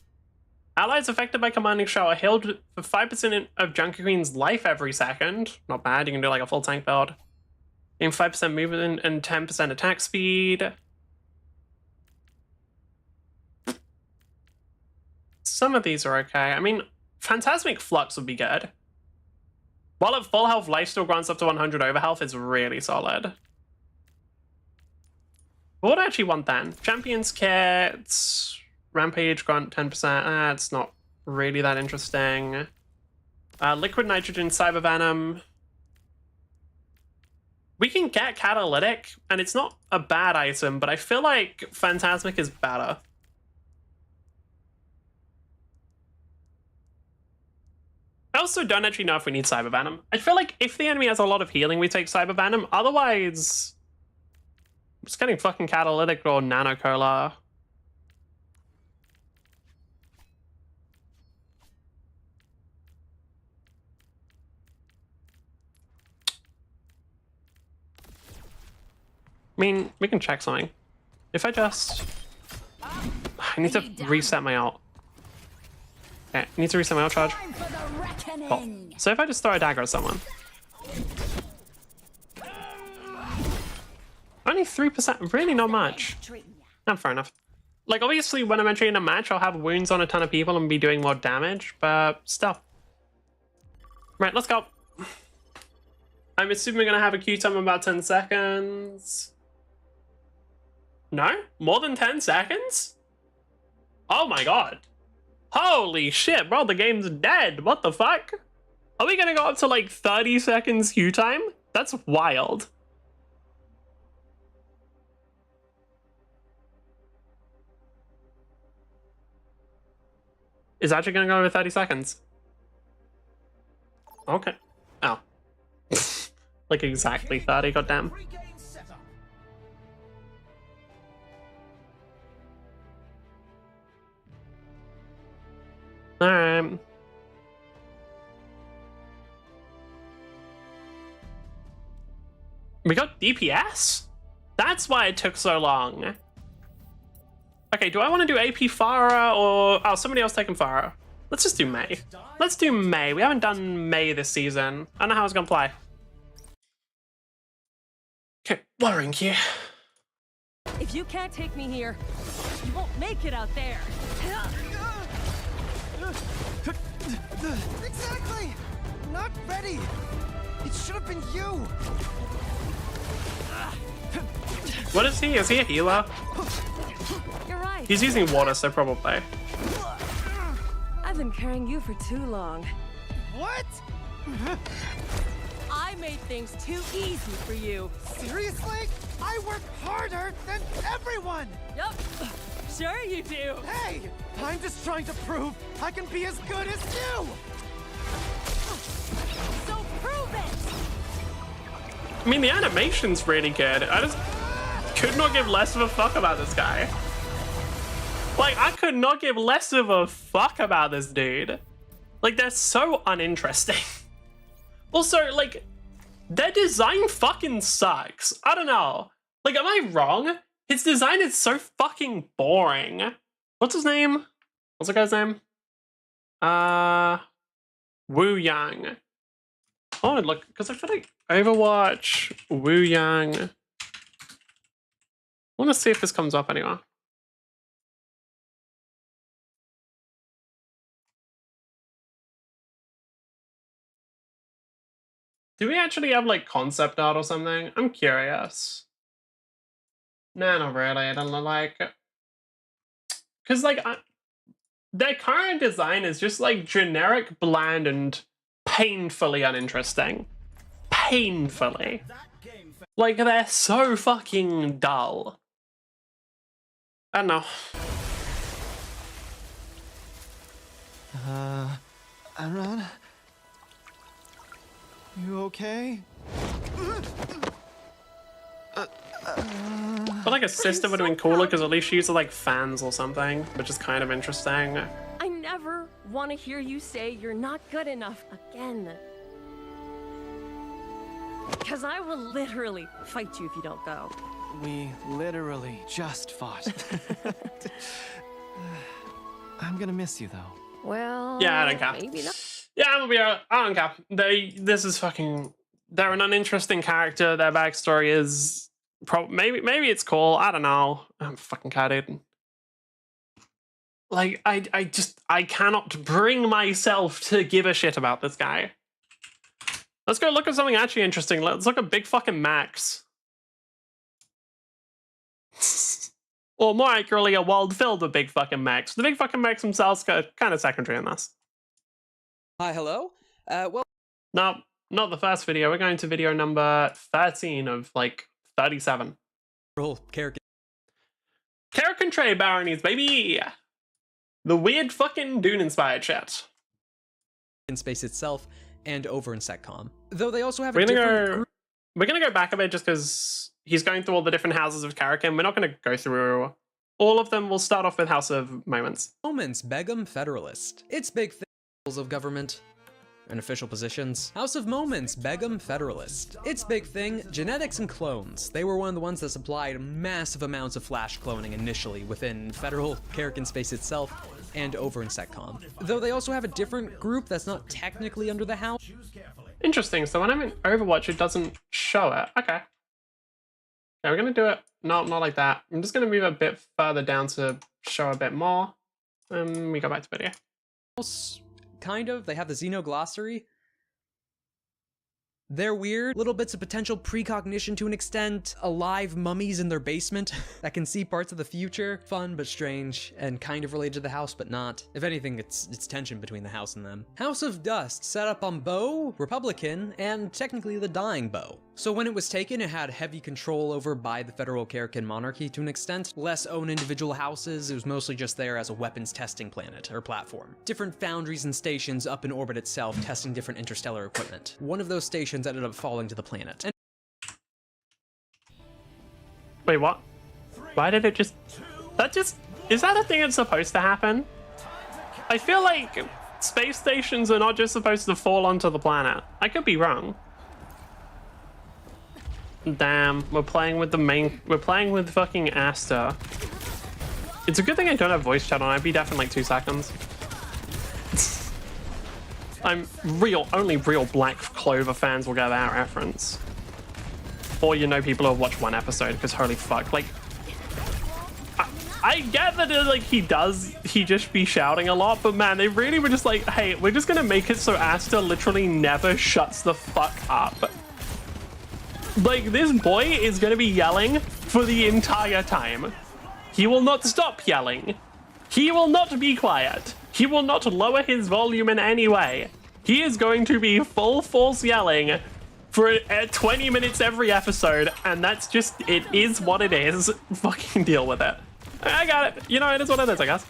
[SPEAKER 1] Allies affected by commanding shot are healed for 5% of Junker Queen's life every second. Not bad. You can do like a full tank build. Gain 5% movement and 10% attack speed. Some of these are okay. I mean, Phantasmic Flux would be good. While at full health, lifesteal grants up to 100 over health is really solid. What would I actually want then? Champions Kit, Rampage grant 10%. That's not really that interesting. Liquid Nitrogen, Cyber Venom. We can get Catalytic, and it's not a bad item, but I feel like Phantasmic is better. I also don't actually know if we need Cyber Venom. I feel like if the enemy has a lot of healing, we take Cyber Venom. Otherwise, I'm just getting fucking Catalytic or Nano Cola. I mean, we can check something. If I just... I need to reset my ult. Okay, I need to reset my ult charge. Cool. So if I just throw a dagger at someone. Only 3%, really not much. Fair enough. Like, obviously, when I'm entering in a match, I'll have wounds on a ton of people and be doing more damage, but still. Right, let's go. I'm assuming we're gonna have a queue time of about 10 seconds. No? More than 10 seconds? Oh my god. Holy shit, bro, the game's dead. What the fuck? Are we gonna go up to like 30 seconds queue time? That's wild. Is actually gonna go over 30 seconds? Okay. Oh. Like exactly 30, goddamn. Alright. We got DPS? That's why it took so long. Okay, do I want to do AP Farah or... Oh, somebody else taking Farah. Let's just do May. Let's do May. We haven't done May this season. I don't know how it's going to play. Okay, worrying here.
[SPEAKER 3] If you can't take me here, you won't make it out there.
[SPEAKER 2] Exactly! Not ready! It should have been you!
[SPEAKER 1] What is he? Is he a healer?
[SPEAKER 3] You're right.
[SPEAKER 1] He's using water, so probably.
[SPEAKER 3] I've been carrying you for too long.
[SPEAKER 2] What?
[SPEAKER 3] I made things too easy for you.
[SPEAKER 2] Seriously? I work harder than everyone!
[SPEAKER 3] Yup. Sure you do.
[SPEAKER 2] Hey! I'm just trying to prove I can be as good as you!
[SPEAKER 3] So prove it!
[SPEAKER 1] I mean, the animation's really good. I just could not give less of a fuck about this guy. Like, I could not give less of a fuck about this dude. Like, they're so uninteresting. Also, like, their design fucking sucks. I don't know. Like, am I wrong? His design is so fucking boring. What's his name? What's the guy's name? Wu Yang. Oh, look, because I feel like Overwatch, Wu Yang. I want to see if this comes up anywhere. Do we actually have like concept art or something? I'm curious. Nah, not really. I don't like it. Because like their current design is just like generic, bland, and painfully uninteresting. Painfully. Like they're so fucking dull. I don't know.
[SPEAKER 2] Amran? You okay?
[SPEAKER 1] But like a sister would have been cooler because at least she uses like fans or something, which is kind of interesting.
[SPEAKER 3] I never want to hear you say you're not good enough again. Because I will literally fight you if you don't go.
[SPEAKER 2] We literally just fought. I'm gonna miss you though.
[SPEAKER 3] Well,
[SPEAKER 1] Yeah, I don't care.
[SPEAKER 3] maybe not.
[SPEAKER 1] Yeah, I'm gonna be I don't care. This is fucking. They're an uninteresting character. Their backstory is maybe it's cool. I don't know. I'm fucking dude. Like I cannot bring myself to give a shit about this guy. Let's go look at something actually interesting. Let's look at Big fucking Max. Or more accurately, a world filled with Big fucking Max. The Big fucking Max themselves are kind of secondary in this.
[SPEAKER 5] Hi, hello? Well,
[SPEAKER 1] No, not the first video. We're going to video number 13 of like 37.
[SPEAKER 5] character
[SPEAKER 1] Carrick Trade Baronies, baby! The weird fucking Dune-inspired shit.
[SPEAKER 5] in space itself and over in SecCom. Though they also have
[SPEAKER 1] We're
[SPEAKER 5] a different
[SPEAKER 1] gonna
[SPEAKER 5] group.
[SPEAKER 1] go back a bit just because he's going through all the different houses of Carrick, and we're not going to go through all of them. We'll start off with House of Moments.
[SPEAKER 5] Moments, Begum Federalist. It's big things of government and official positions. House of Moments, Begum Federalist. Its big thing, genetics and clones. They were one of the ones that supplied massive amounts of flash cloning initially within Federal, Carrick in space itself, and over in SecCom. Though they also have a different group that's not technically under the house.
[SPEAKER 1] Interesting. So when I'm in Overwatch, it doesn't show it. Okay. Yeah, we're going to do it not like that. I'm just going to move a bit further down to show a bit more. And we go back to video.
[SPEAKER 5] Kind of. They have the Xenoglossary. They're weird. Little bits of potential precognition to an extent. Alive mummies in their basement that can see parts of the future. Fun but strange, and kind of related to the house but not. If anything, it's tension between the house and them. House of Dust, set up on Bow, Republican, and technically the dying Bow. So when it was taken, it had heavy control over by the Federal Carrican monarchy to an extent. Less own individual houses, it was mostly just there as a weapons testing planet, or platform. Different foundries and stations up in orbit itself, testing different interstellar equipment. One of those stations ended up falling to the planet. And
[SPEAKER 1] Wait, what? Why did it just... Is that a thing that's supposed to happen? I feel like space stations are not just supposed to fall onto the planet. I could be wrong. Damn, we're playing with fucking Asta. It's a good thing I don't have voice chat on. I'd be deaf in like 2 seconds. Only real Black Clover fans will get that reference. Or you know people who watch one episode, because holy fuck, like... I get that like he just be shouting a lot, but man, they really were just like, hey, we're just gonna make it so Asta literally never shuts the fuck up. Like, this boy is gonna be yelling for the entire time. He will not stop yelling. He will not be quiet. He will not lower his volume in any way. He is going to be full force yelling for 20 minutes every episode, and that's just, it is what it is. Fucking deal with it. I got it. You know, it is what it is, I guess.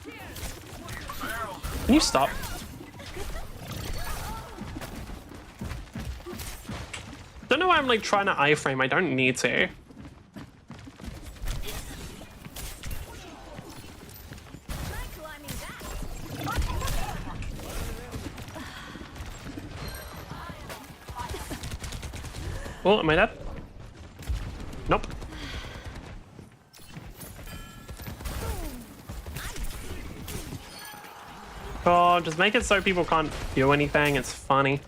[SPEAKER 1] Can you stop? Don't know why I'm like trying to iframe. I don't need to. Oh, am I dead? Nope. Oh, just make it so people can't do anything. It's funny.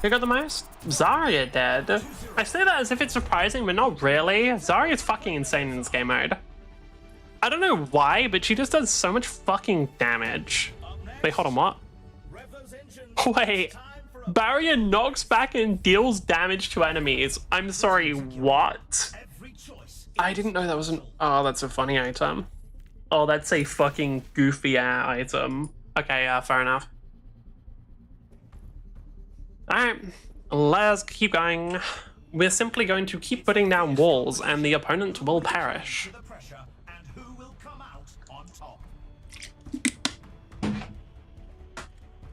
[SPEAKER 1] Who got the most? Zarya did. I say that as if it's surprising, but not really. Zarya's fucking insane in this game mode. I don't know why, but she just does so much fucking damage. Wait, hold on, what? Wait, barrier knocks back and deals damage to enemies. I'm sorry, what? I didn't know that was an... Oh, that's a funny item. Oh, that's a fucking goofy item. Okay, fair enough. Alright, let's keep going. We're simply going to keep putting down walls and the opponent will perish.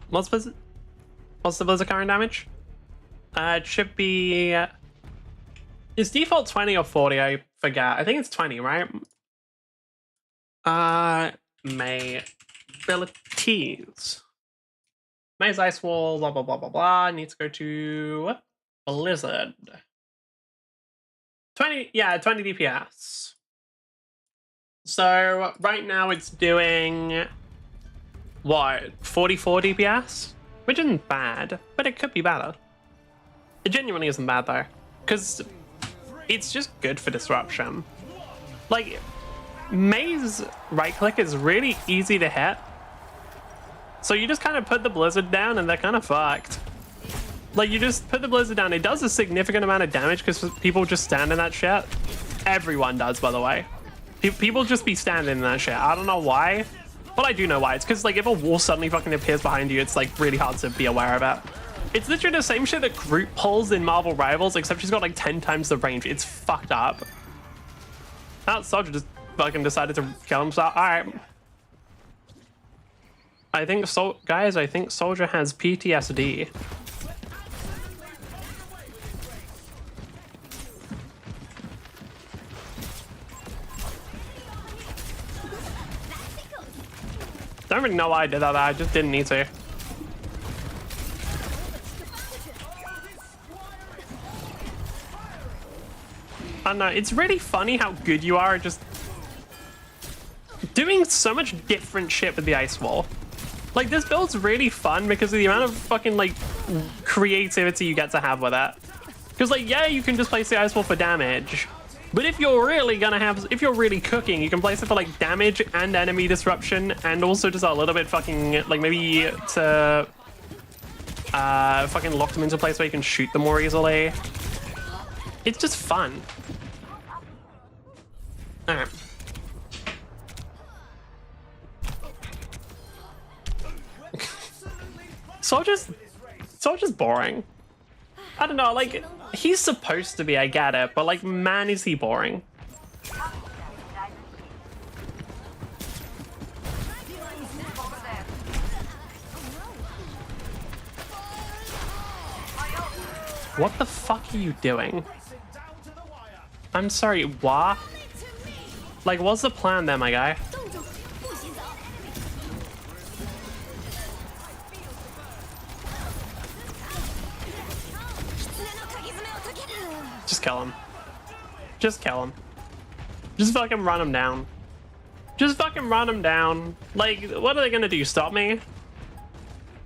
[SPEAKER 1] What's the Blizzard current damage? It should be... Is default 20 or 40? I forget. I think it's 20, right? May abilities. Maze Ice Wall, blah, blah, blah, blah, blah. I need to go to Blizzard. 20 DPS. So right now it's doing, what, 44 DPS? Which isn't bad, but it could be better. It genuinely isn't bad though, because it's just good for disruption. Like, Maze right click is really easy to hit. So you just kind of put the Blizzard down and they're kind of fucked. Like, you just put the Blizzard down. It does a significant amount of damage because people just stand in that shit. Everyone does, by the way. People just be standing in that shit. I don't know why. Well, I do know why. It's because, like, if a wall suddenly fucking appears behind you, it's, like, really hard to be aware of it. It's literally the same shit that Groot pulls in Marvel Rivals, except she's got, like, 10 times the range. It's fucked up. That Soldier just fucking decided to kill himself. All right. I think guys, I think Soldier has PTSD. Don't really know why I did that. I just didn't need to. I don't know. It's really funny how good you are at just doing so much different shit with the Ice Wall. Like, this build's really fun because of the amount of fucking, like, creativity you get to have with it. Because, like, yeah, you can just place the Ice Wall for damage. But if you're really gonna have, if you're really cooking, you can place it for, like, damage and enemy disruption. And also just a little bit fucking, like, maybe to fucking lock them into a place where you can shoot them more easily. It's just fun. Alright. Soldier's boring. I don't know, like, he's supposed to be, I get it, but, like, man, is he boring. What the fuck are you doing? I'm sorry, what? Like, what's the plan there, my guy? Just kill him. Just kill him. Just fucking run him down. Just fucking run him down. Like, what are they gonna do? Stop me?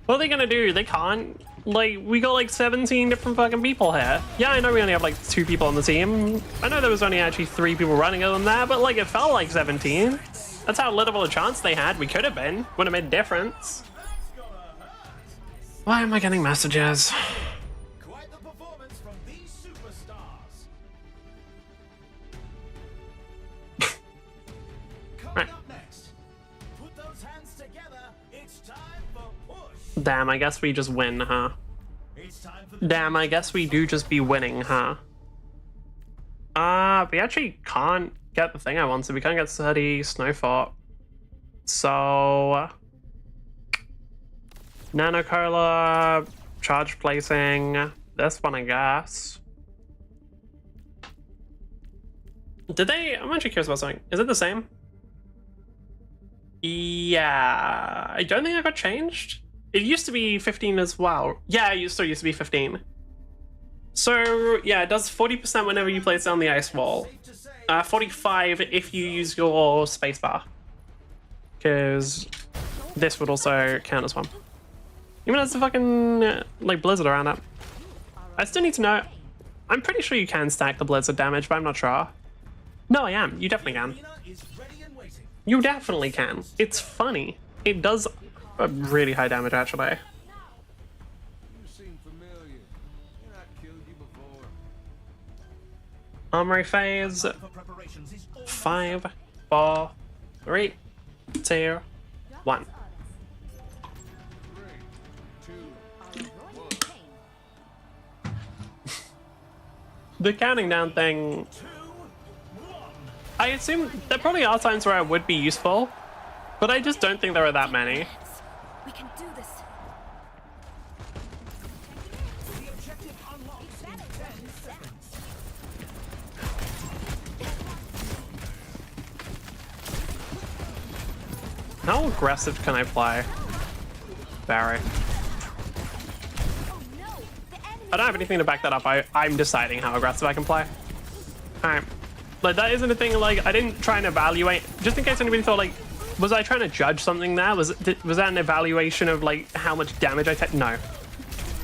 [SPEAKER 1] What are they gonna do? They can't. Like, we got like 17 different fucking people here. Yeah, I know we only have like 2 people on the team. I know there was only actually 3 people running other than that, but like it felt like 17. That's how little of a chance they had. We could have been. Would have made a difference. Why am I getting messages?
[SPEAKER 4] Quite the performance from these superstars. Coming up next, put those hands together. It's time for push.
[SPEAKER 1] Damn, I guess we just win, huh?
[SPEAKER 4] It's time for the
[SPEAKER 1] Damn, I guess we do just be winning, huh? We actually can't get the thing I wanted. We can't get 30 Snowfort. So... Nano Cola, charge placing, this one, I guess. Did they... I'm actually curious about something. Is it the same? Yeah... I don't think it got changed. It used to be 15 as well. Yeah, it still used to be 15. So, yeah, it does 40% whenever you place down the ice wall. 45 if you use your spacebar. Because this would also count as one. Even has the fucking, like, blizzard around it. I still need to know. I'm pretty sure you can stack the blizzard damage, but I'm not sure. No, I am. You definitely can. You definitely can. It's funny. It does a really high damage, actually. Armory phase. 5, 4, 3, 2, 1. The counting down thing, I assume there probably are times where it would be useful, but I just don't think there are that many.
[SPEAKER 3] We can do this.
[SPEAKER 1] How aggressive can I play? Barry. I don't have anything to back that up. I'm deciding how aggressive I can play. Alright. Like, that isn't a thing, like, I didn't try and evaluate, just in case anybody thought, like, was I trying to judge something there? Was that an evaluation of, like, how much damage I take? No.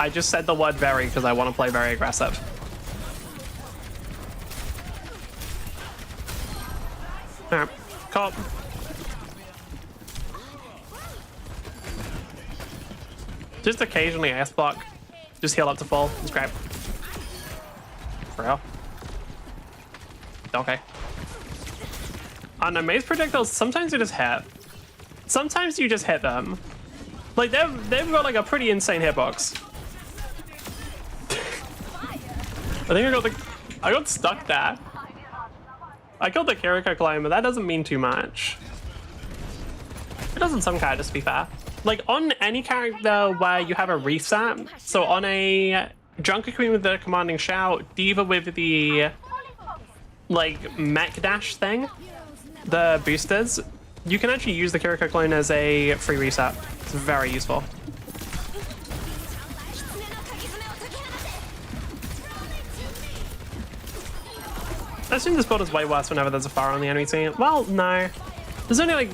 [SPEAKER 1] I just said the word very because I want to play very aggressive. Alright. Cop. Just occasionally ass block. Just heal up to full. It's great. For real. Okay. I don't know, maze projectiles, sometimes you just hit. Sometimes you just hit them. Like, they've got, like, a pretty insane hitbox. I think I got stuck there. I killed the Kiriko clone, but that doesn't mean too much. It does in some characters, to be fair. Like, on any character where you have a reset, so on a Junker Queen with the Commanding Shout, Diva with the, like, mech dash thing, the boosters, you can actually use the Kiriko clone as a free reset. It's very useful. I assume this build is way worse whenever there's a fire on the enemy team. Well, no. There's only, like,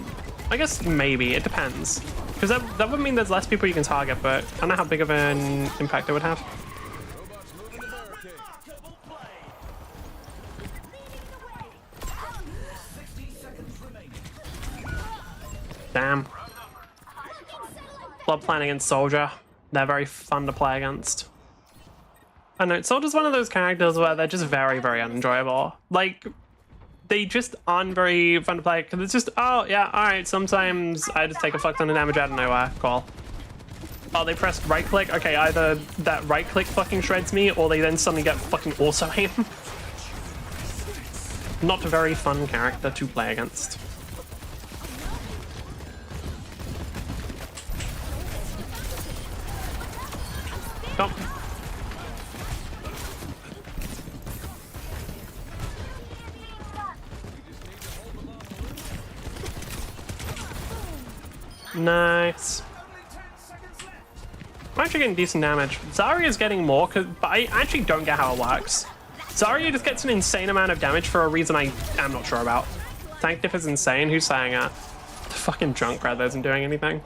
[SPEAKER 1] I guess maybe. It depends. Because that would mean there's less people you can target, but I don't know how big of an impact it would have. Damn. Blood Plan against Soldier. They're very fun to play against. I know, Soldier's one of those characters where they're just very, very unenjoyable. Like, they just aren't very fun to play because it's just, oh yeah, alright, sometimes I just take a fuck ton of damage out of nowhere. Cool. Oh, they pressed right click? Okay, either that right click fucking shreds me or they then suddenly get fucking also aim. Not a very fun character to play against. Oh. Nice. I'm actually getting decent damage. Zarya's getting more, but I actually don't get how it works. Zarya just gets an insane amount of damage for a reason I am not sure about. Tank diff is insane. Who's saying it? The fucking Junkrat that isn't doing anything.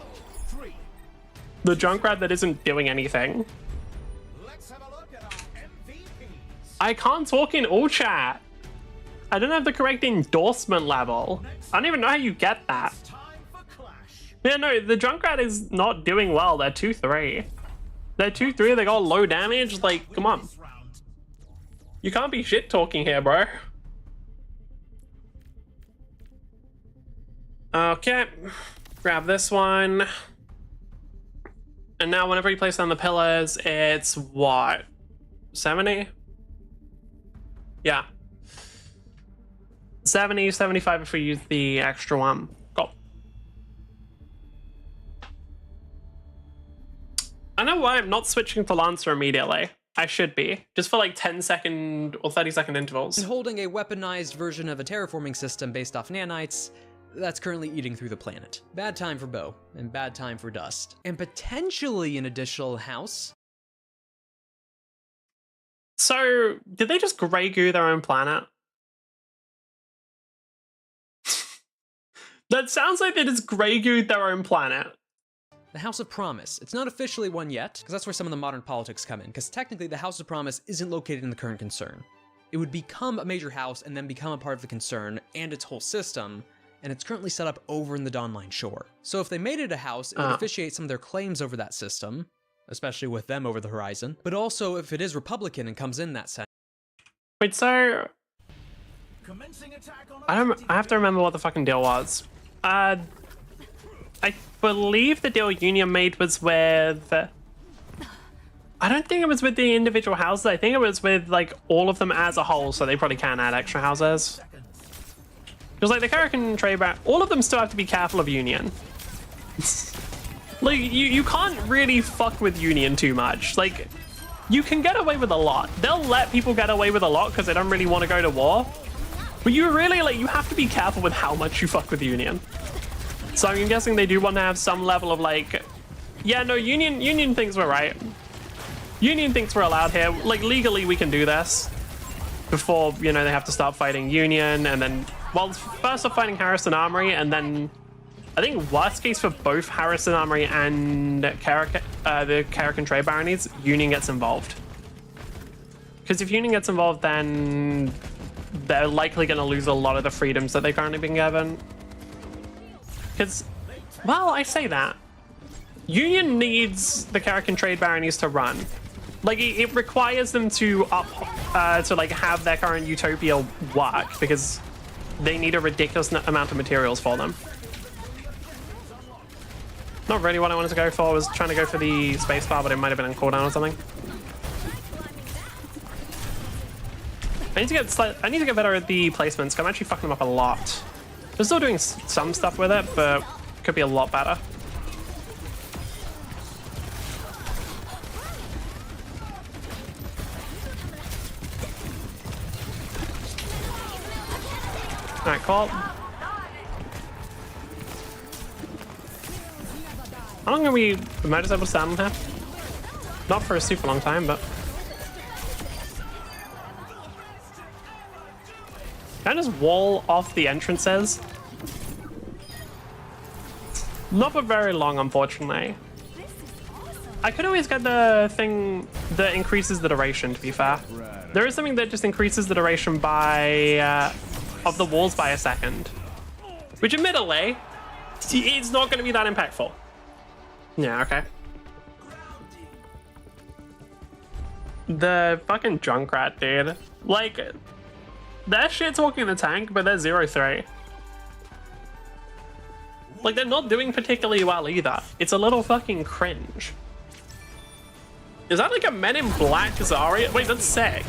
[SPEAKER 1] The Junkrat that isn't doing anything. I can't talk in all chat. I don't have the correct endorsement level. I don't even know how you get that. Yeah, no, the Junkrat is not doing well. They're 2-3. They're 2-3, they got low damage. Like, come on. You can't be shit talking here, bro. Okay. Grab this one. And now whenever you place down the pillars, it's what? 70? Yeah. 70, 75 if we use the extra one. Go. I know why I'm not switching to Lancer immediately. I should be. Just for like 10-second or 30-second intervals.
[SPEAKER 5] And holding a weaponized version of a terraforming system based off nanites that's currently eating through the planet. Bad time for Bo, and bad time for Dust. And potentially an additional house.
[SPEAKER 1] So, did they just Grey Goo their own planet? That sounds like they just Grey Gooed their own planet.
[SPEAKER 5] the House of Promise. It's not officially one yet, because that's where some of the modern politics come in, because technically the House of Promise isn't located in the current concern. It would become a major house and then become a part of the concern and its whole system, and it's currently set up over in the Dawnline Shore. So if they made it a house, it would officiate some of their claims over that system, especially with them over the horizon, but also if it is Republican and comes in that sense.
[SPEAKER 1] Wait, so
[SPEAKER 4] Commencing attack on
[SPEAKER 1] I have to remember what the fucking deal was. I believe the deal Union made was with... I don't think it was with the individual houses. I think it was with, like, all of them as a whole, so they probably can add extra houses. Because, like, the Karrakin trade back, all of them still have to be careful of Union. Like, you can't really fuck with Union too much. Like, you can get away with a lot. They'll let people get away with a lot because they don't really want to go to war. But you really, like, you have to be careful with how much you fuck with Union. So I'm guessing they do want to have some level of, like, yeah, no, Union thinks we're right. Union thinks we're allowed here. Like, legally, we can do this before, you know, they have to start fighting Union. And then, well, first they're fighting Harrison Armory. And then, I think worst case for both Harrison Armory and the Karrakin Trade Baronies, Union gets involved. Because if Union gets involved, then they're likely going to lose a lot of the freedoms that they've currently been given. Because, well, I say that. Union needs the Karrakin Trade Baronies to run. Like, it requires them to like have their current utopia work because they need a ridiculous amount of materials for them. Not really what I wanted to go for. I was trying to go for the spacebar, but it might have been on cooldown or something. I need to get better at the placements. I'm actually fucking them up a lot. I'm still doing some stuff with it, but could be a lot better. Alright, cool. How long are we just able to stand on here? Not for a super long time, but... Can I just wall off the entrances? Not for very long, unfortunately. I could always get the thing that increases the duration, to be fair. There is something that just increases the duration by... of the walls by a second. Which, admittedly, it's not going to be that impactful. Yeah, okay. The fucking Junkrat, dude. Like, that shit's walking in the tank, but they're 0-3. Like, they're not doing particularly well either. It's a little fucking cringe. Is that like a Men in Black Zarya? Wait, that's sick.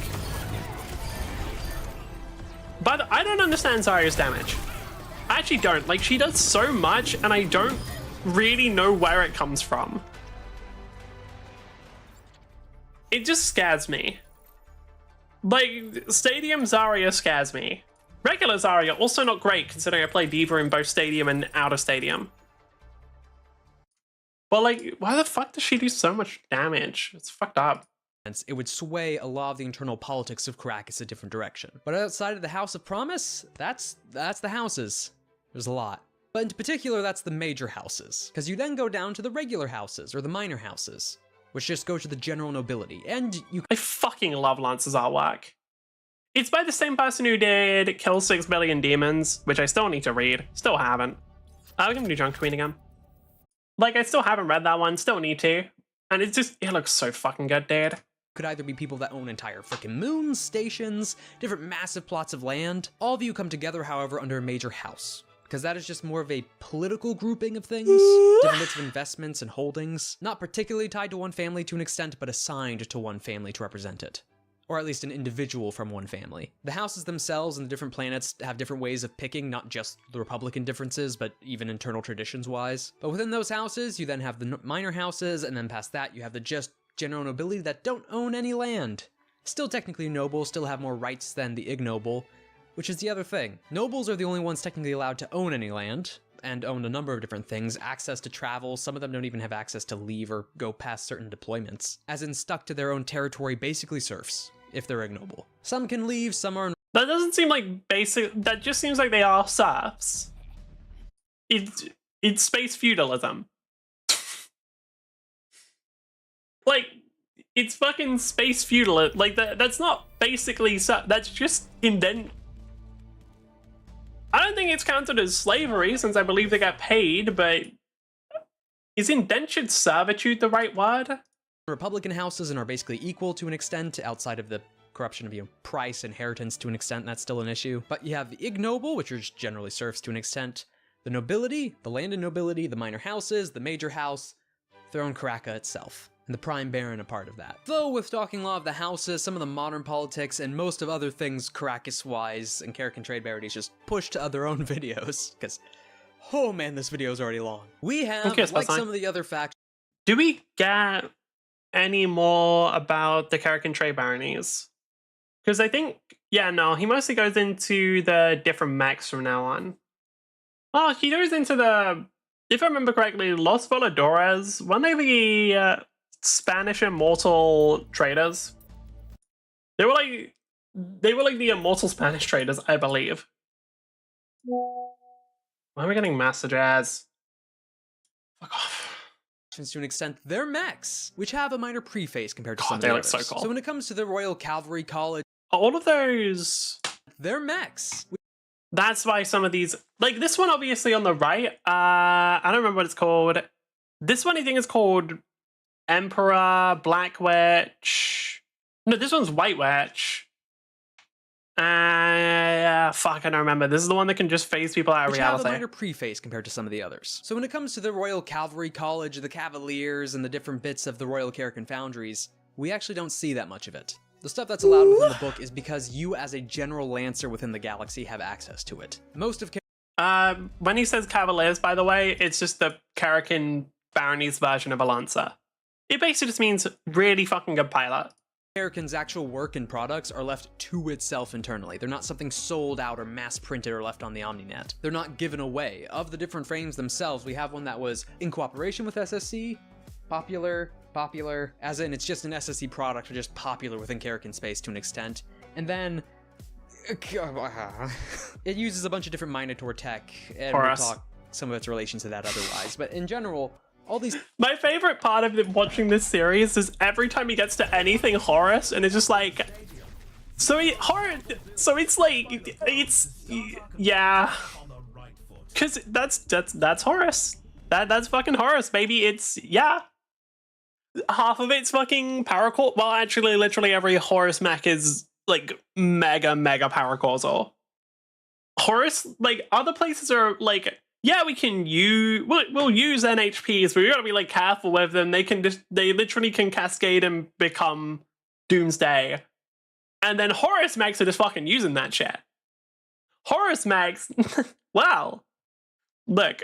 [SPEAKER 1] But I don't understand Zarya's damage. I actually don't. Like, she does so much, and I don't really know where it comes from. It just scares me. Like, Stadium Zarya scares me. Regular Zarya, also not great, considering I play D.Va in both Stadium and out of Stadium. But, like, why the fuck does she do so much damage? It's fucked up.
[SPEAKER 5] It would sway a lot of the internal politics of Caracas a different direction. But outside of the House of Promise, that's the houses. There's a lot. But in particular, that's the major houses. Because you then go down to the regular houses, or the minor houses, which just go to the general nobility. And you...
[SPEAKER 1] I fucking love Lance's artwork. It's by the same person who did Kill 6 Billion Demons, which I still need to read. Still haven't. I'm gonna do Junk Queen again. Like, I still haven't read that one, still need to. And it's just, it looks so fucking good, dude.
[SPEAKER 5] Could either be people that own entire freaking moons, stations, different massive plots of land. All of you come together, however, under a major house. Because that is just more of a political grouping of things, different bits of investments and holdings, not particularly tied to one family to an extent, but assigned to one family to represent it. Or at least an individual from one family. The houses themselves and the different planets have different ways of picking, not just the Republican differences, but even internal traditions-wise. But within those houses, you then have the minor houses, and then past that, you have the just general nobility that don't own any land. Still technically noble, still have more rights than the ignoble, which is the other thing. Nobles are the only ones technically allowed to own any land, and own a number of different things, access to travel, some of them don't even have access to leave or go past certain deployments. As in stuck to their own territory, basically serfs, if they're ignoble. Some can leave, some are...
[SPEAKER 1] That doesn't seem like basic, that just seems like they are serfs. It's space feudalism. Like, it's fucking space feudal. Like, that's not basically... That's just indent... I don't think it's counted as slavery, since I believe they get paid, but... Is indentured servitude the right word?
[SPEAKER 5] Republican houses and are basically equal to an extent outside of the corruption of price, inheritance to an extent, that's still an issue. But you have the ignoble, which are just generally serfs to an extent, the nobility, the landed nobility, the minor houses, the major house, Throne Karaka itself, and the prime baron a part of that. Though with talking law of the houses, some of the modern politics, and most of other things Caracas-wise and Karakan trade baronies just push to other own videos, because, oh man, this video is already long. We have, like some of the other factions...
[SPEAKER 1] Do we get any more about the Karakan trade baronies? Because I think, yeah, no, he mostly goes into the different mechs from now on. Oh, he goes into the, if I remember correctly, Los Voladores. Weren't they the Spanish immortal traders? They were like the immortal Spanish traders, I believe. Why am I getting messages? Fuck off.
[SPEAKER 5] To an extent, they're mechs, which have a minor preface compared to some of
[SPEAKER 1] they
[SPEAKER 5] the
[SPEAKER 1] look
[SPEAKER 5] others.
[SPEAKER 1] so cool.
[SPEAKER 5] So when it comes to the Royal Cavalry College,
[SPEAKER 1] all of those,
[SPEAKER 5] they're mechs.
[SPEAKER 1] That's why some of these, like this one obviously on the right, I don't remember what it's called. This one I think is called Emperor, Black Witch. No, this one's White Witch. Fuck, I don't remember. This is the one that can just phase people out of reality.
[SPEAKER 5] Have a minor preface compared to some of the others. So when it comes to the Royal Cavalry College, the Cavaliers, and the different bits of the Royal Karakan Foundries, we actually don't see that much of it. The stuff that's allowed within the book is because you as a general lancer within the galaxy have access to it. Most of
[SPEAKER 1] when he says Cavaliers, by the way, it's just the Karakan Barony's version of a lancer. It basically just means really fucking good pilot.
[SPEAKER 5] Karakan's actual work and products are left to itself internally. They're not something sold out or mass printed or left on the Omninet. They're not given away. Of the different frames themselves, we have one that was in cooperation with SSC, popular, as in it's just an SSC product, or just popular within Karakan space to an extent. And then it uses a bunch of different Minotaur tech, and we'll talk some of its relation to that otherwise. But in general, all these...
[SPEAKER 1] My favorite part of watching this series is every time he gets to anything Horus, and it's just like... So it's like... It's... Yeah. Because that's Horus. That's fucking Horus, baby. It's... Yeah. Half of it's fucking power core. Well, actually, literally every Horus mech is, like, mega power causal. Horus, like, other places are, like... Yeah, we can use, we'll use NHPs, but we gotta be like careful with them. They literally can cascade and become Doomsday. And then Horus mechs are just fucking using that shit. Horus mechs, wow. Look,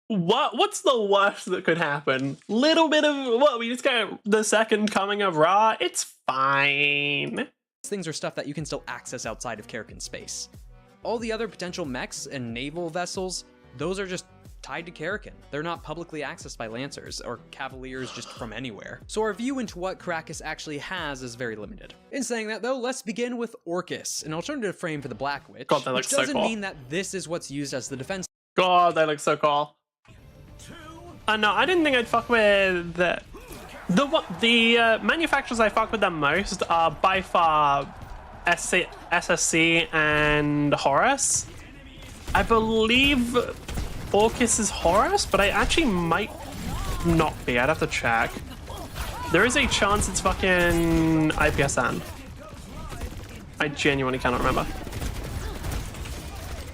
[SPEAKER 1] what's the worst that could happen? Little bit of, what, we just got the second coming of Ra? It's fine.
[SPEAKER 5] Things are stuff that you can still access outside of Karakan space. All the other potential mechs and naval vessels, those are just tied to Karakan. They're not publicly accessed by Lancers or Cavaliers just from anywhere. So our view into what Caracas actually has is very limited. In saying that though, let's begin with Orcus, an alternative frame for the Black Witch,
[SPEAKER 1] God, that
[SPEAKER 5] which
[SPEAKER 1] looks
[SPEAKER 5] doesn't
[SPEAKER 1] so cool.
[SPEAKER 5] mean that this is what's used as the defense.
[SPEAKER 1] God, that looks so cool. No, I didn't think I'd fuck with the manufacturers I fuck with the most are by far SSC and Horus. I believe Orcus is Horus, but I actually might not be. I'd have to check. There is a chance it's fucking IPSN. I genuinely cannot remember.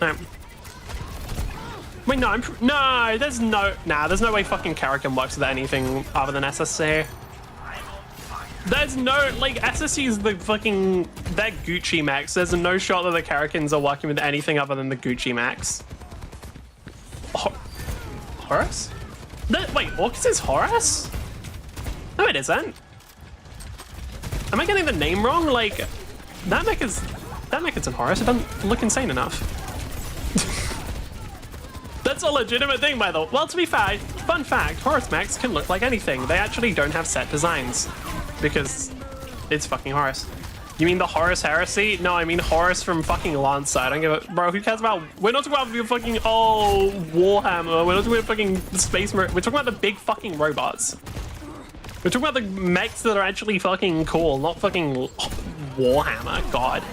[SPEAKER 1] No. Wait, no, there's no way fucking Karakan works with anything other than SSC. There's no, like, SSC is the fucking, they're Gucci mechs. There's no shot that the Karakans are working with anything other than the Gucci mechs. Horus? Wait, Orcus is Horus? No, it isn't. Am I getting the name wrong? Like, that mech isn't Horus. It doesn't look insane enough. That's a legitimate thing, by the way. Well, to be fair, fun fact, Horus mechs can look like anything. They actually don't have set designs. Because it's fucking Horus. You mean the Horus Heresy? No, I mean Horus from fucking Lancer. I don't give a... Bro, who cares about... We're not talking about your fucking... Oh, Warhammer. We're not talking about fucking Space Marine. We're talking about the big fucking robots. We're talking about the mechs that are actually fucking cool, not fucking Warhammer. God.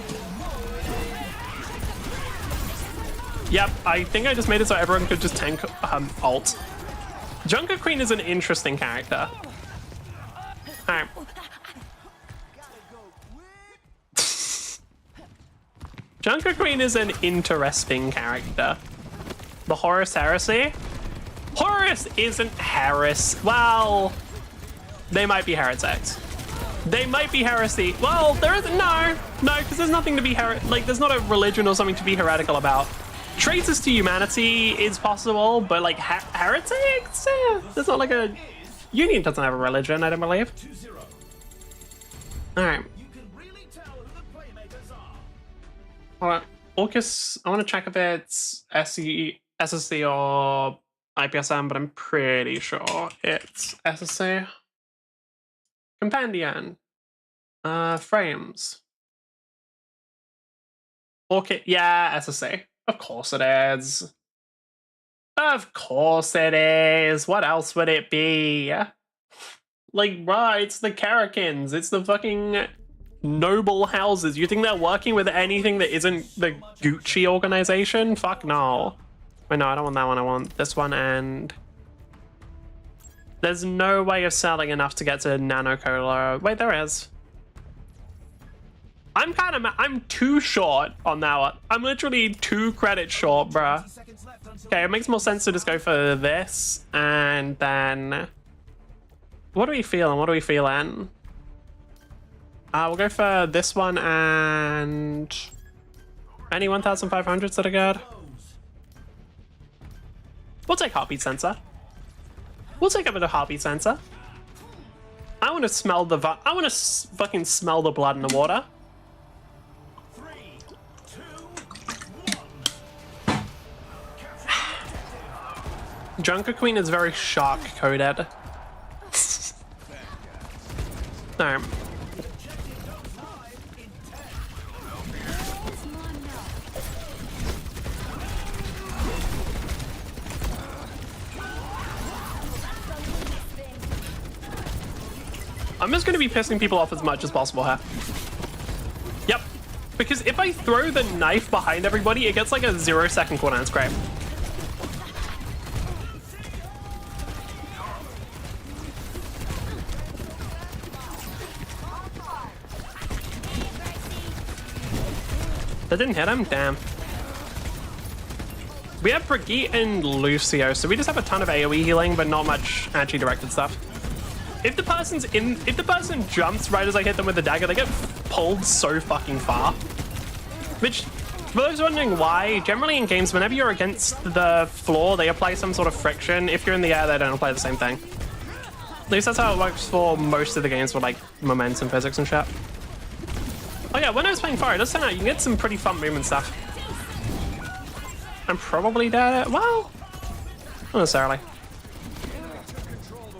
[SPEAKER 1] Yep, I think I just made it so everyone could just tank ult. Junker Queen is an interesting character. Alright. Junker Queen is an interesting character. The Horus Heresy? Horus isn't Heresy. Well, they might be heretics. They might be heresy. Well, there isn't. No, because there's nothing to be like. There's not a religion or something to be heretical about. Traitors to humanity is possible, but like heretics, there's not like a. Union doesn't have a religion, I don't believe. All right. All right. Orcus. I want to check if it's SSC or IPSM, but I'm pretty sure it's SSC. Companion. Frames. Okay, yeah, SSC. Of course it is. Of course it is. What else would it be? Like, right, it's the Karakins. It's the fucking noble houses. You think they're working with anything that isn't the Gucci organization? Fuck no. Wait, no, I don't want that one. I want this one, and there's no way of selling enough to get to Nano Cola. Wait, there is. I'm too short on that one. I'm literally 2 credits short, bruh. Okay, it makes more sense to just go for this, and then what are we feeling? What are we feeling? We'll go for this one and any 1,500s that are good. We'll take heartbeat sensor. We'll take a bit of heartbeat sensor. I want to smell the fucking smell the blood in the water.
[SPEAKER 4] 3, 2, 1.
[SPEAKER 1] Junker Queen is very shark coded. No. I'm just going to be pissing people off as much as possible here. Yep. Because if I throw the knife behind everybody, it gets like a 0-second cooldown. It's great. That didn't hit him? Damn. We have Brigitte and Lucio, so we just have a ton of AoE healing, but not much actually directed stuff. If the person jumps right as I hit them with the dagger, they get pulled so fucking far. Which, for those wondering why, generally in games, whenever you're against the floor, they apply some sort of friction. If you're in the air, they don't apply the same thing. At least that's how it works for most of the games with like momentum physics and shit. Oh yeah, when I was playing Fire, it does turn out you can get some pretty fun movement stuff. I'm probably dead. Well, not necessarily.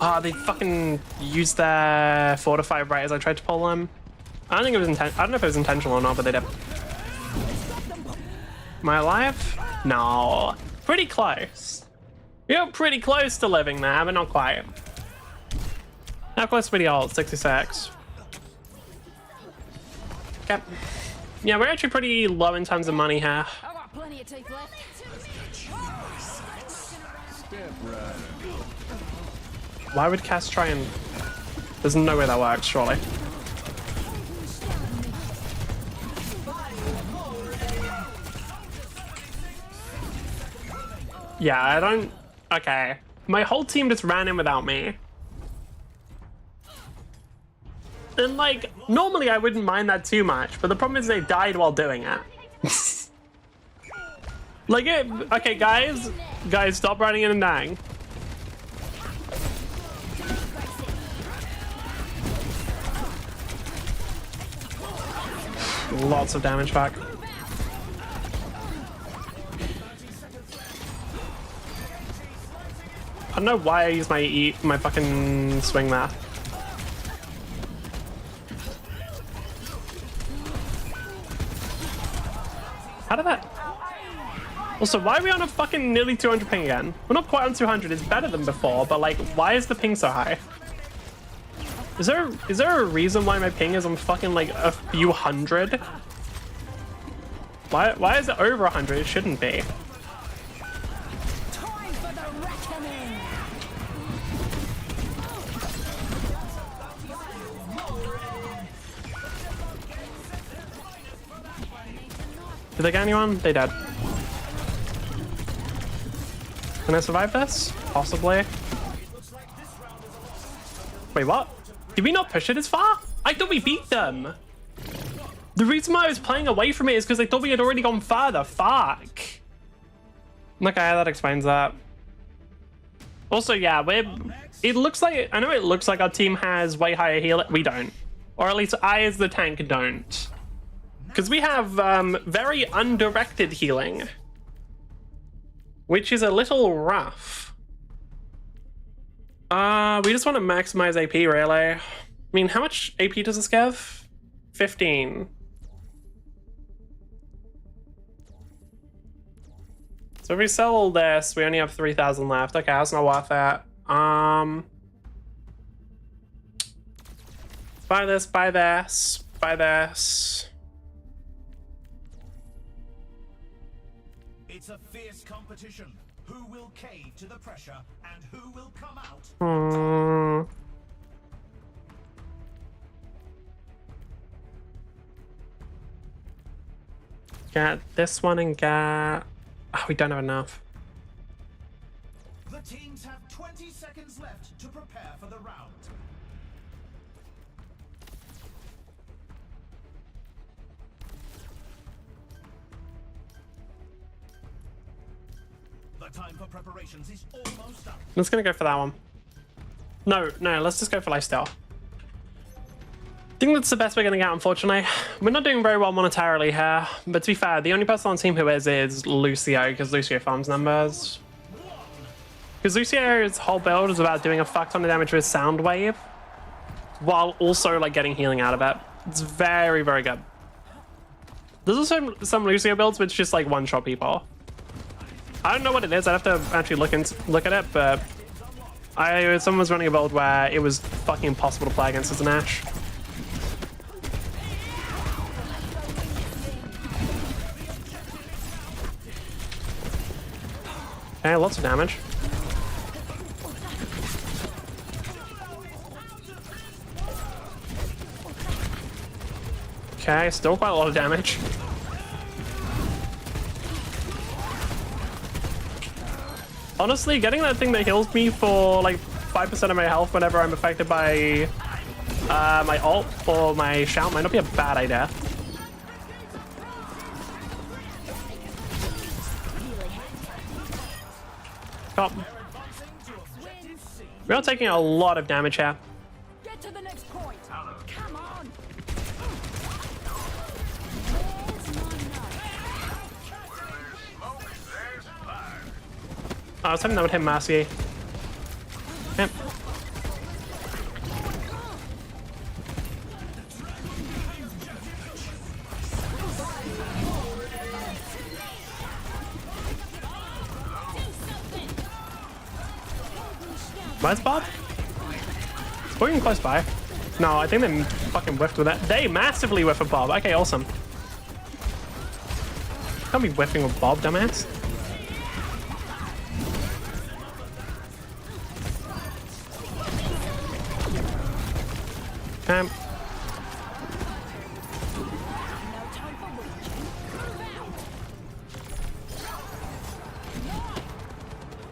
[SPEAKER 1] Ah, they fucking used their Fortify right as I tried to pull them. I don't think it was I don't know if it was intentional or not, but they did. Am I alive? No. Pretty close. You're pretty close to living there, but not quite. How close were the ult? 66. Okay. Yeah, we're actually pretty low in terms of money here.
[SPEAKER 3] I got plenty of tape left.
[SPEAKER 1] Why would Cass try and... There's no way that works, surely. Yeah, I don't... Okay. My whole team just ran in without me. And, like, normally I wouldn't mind that too much, but the problem is they died while doing it. Like, okay, guys, stop running in and dying. Lots of damage back. I don't know why I use my fucking swing there. How did that? Also, why are we on a fucking nearly 200 ping again? We're not quite on 200. It's better than before, but like, why is the ping so high? Is there a reason why my ping is on fucking like a few hundred? Why is it over 100? It shouldn't be.
[SPEAKER 3] Time for the reckoning.
[SPEAKER 1] Did they get anyone? They did. Can I survive this? Possibly. Wait, what? Did we not push it as far? I thought we beat them. The reason why I was playing away from it is because I thought we had already gone further. Fuck. Okay, that explains that. Also, yeah, it looks like, I know it looks like our team has way higher heal. We don't. Or at least I as the tank don't. Because we have very undirected healing. Which is a little rough. We just want to maximize AP, really. I mean, how much AP does this give? 15. So if we sell all this, we only have 3,000 left. Okay, that's not worth it. Buy this, buy this, buy this.
[SPEAKER 4] It's a fierce competition. Who will cave to the pressure and who will come out?
[SPEAKER 1] Get this one and get... Oh, we don't have enough.
[SPEAKER 4] The teams have 20 seconds left to prepare for the round. The time for preparations is almost up.
[SPEAKER 1] I'm just gonna go for that one. No, let's just go for lifestyle. I think that's the best we're gonna get, unfortunately. We're not doing very well monetarily here, but to be fair, the only person on the team who is Lucio, because Lucio farms numbers. Because Lucio's whole build is about doing a fuck ton of damage with Sound Wave, while also like getting healing out of it. It's very, very good. There's also some Lucio builds which just like one-shot people. I don't know what it is. I'd have to actually look at it, but someone was running a build where it was fucking impossible to play against as an Ashe. Okay, lots of damage. Okay, still quite a lot of damage. Honestly, getting that thing that heals me for like 5% of my health whenever I'm affected by my ult or my shout might not be a bad idea. Oh. We are taking a lot of damage here.
[SPEAKER 3] Get to the next point. Come on.
[SPEAKER 1] I was hoping that would hit Mercy. Yep. Where's Bob? It's working close by. No, I think they fucking whiffed with that. They massively whiffed with Bob. Okay, awesome. Can't be whiffing with Bob, dumbass. Okay.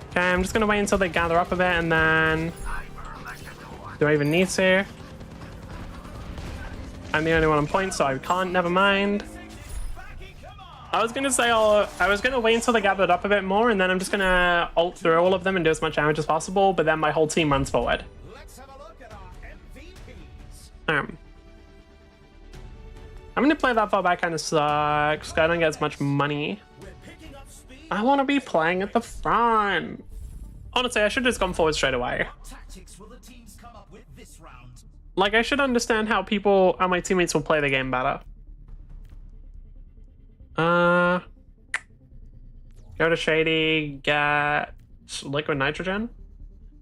[SPEAKER 1] Okay, I'm just gonna wait until they gather up a bit and then... Do I even need to? I'm the only one on point, so I can't, never mind. I was gonna say, I was gonna wait until they gathered up a bit more and then I'm just gonna ult through all of them and do as much damage as possible, but then my whole team runs forward.
[SPEAKER 4] Let's have a look at our MVPs.
[SPEAKER 1] I'm gonna play that far back, kind of sucks, 'cause I don't get as much money.
[SPEAKER 4] We're picking up speed.
[SPEAKER 1] I want to be playing at the front. Honestly, I should have just gone forward straight away.
[SPEAKER 4] What tactics will the teams come up with this round?
[SPEAKER 1] Like, I should understand how my teammates will play the game better. Go to Shady, get Liquid Nitrogen,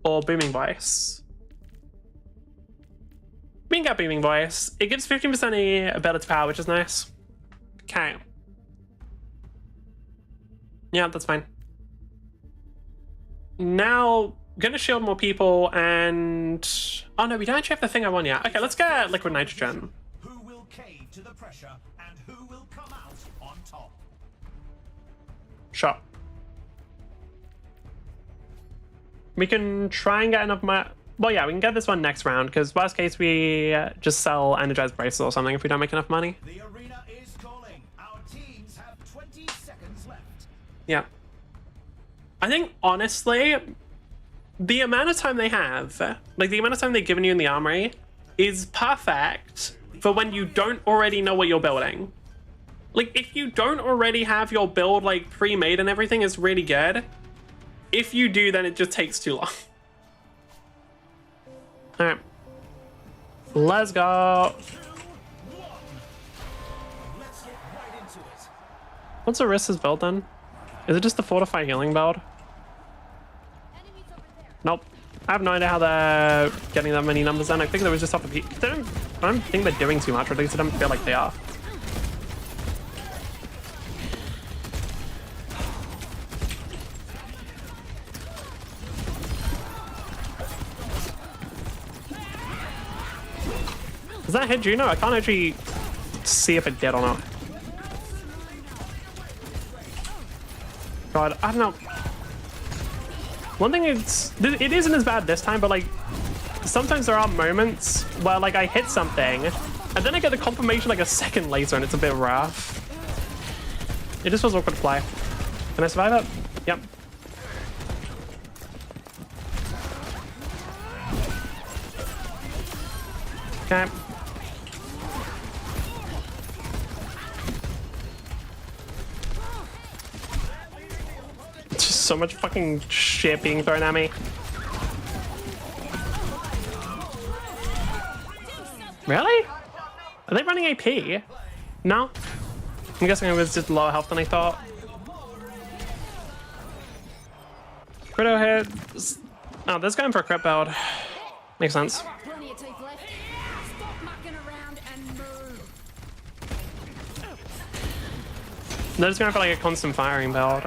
[SPEAKER 1] or Booming Vice. We can get Beaming Voice. It gives 15% ability power, which is nice. Okay. Yeah, that's fine. Now, gonna shield more people and... Oh no, we don't actually have the thing I want yet. Okay, let's get Liquid Nitrogen.
[SPEAKER 4] Who will cave to the pressure and who will come out on top?
[SPEAKER 1] Sure. We can try and get enough well, yeah, we can get this one next round, because worst case, we just sell Energized Bracelets or something if we don't make enough money.
[SPEAKER 4] The arena is calling. Our teams have 20 seconds left.
[SPEAKER 1] Yeah. I think, honestly, the amount of time they have, like the amount of time they've given you in the armory, is perfect for when you don't already know what you're building. Like, if you don't already have your build, like, pre-made and everything, is really good. If you do, then it just takes too long. Alright. Let's go.
[SPEAKER 4] Let's get right into it.
[SPEAKER 1] What's Orissa's build then? Is it just the Fortify Healing build? Nope. I have no idea how they're getting that many numbers in. I think that was just off the peak. I don't think they're doing too much, or at least I don't feel like they are. Does that hit Juno? I can't actually see if it did or not. God, I don't know. One thing is, it isn't as bad this time, but like, sometimes there are moments where like I hit something, and then I get the confirmation like a second later, and it's a bit rough. It just was awkward to play. Can I survive it? Yep. Okay. Just so much fucking shit being thrown at me. Really? Are they running AP? No? I'm guessing it was just lower health than I thought. Crito hits. Oh, this going for a crit build. Makes sense.
[SPEAKER 6] Plenty of teeth left. Stop mucking around and move.
[SPEAKER 1] They're just going for like a constant firing build.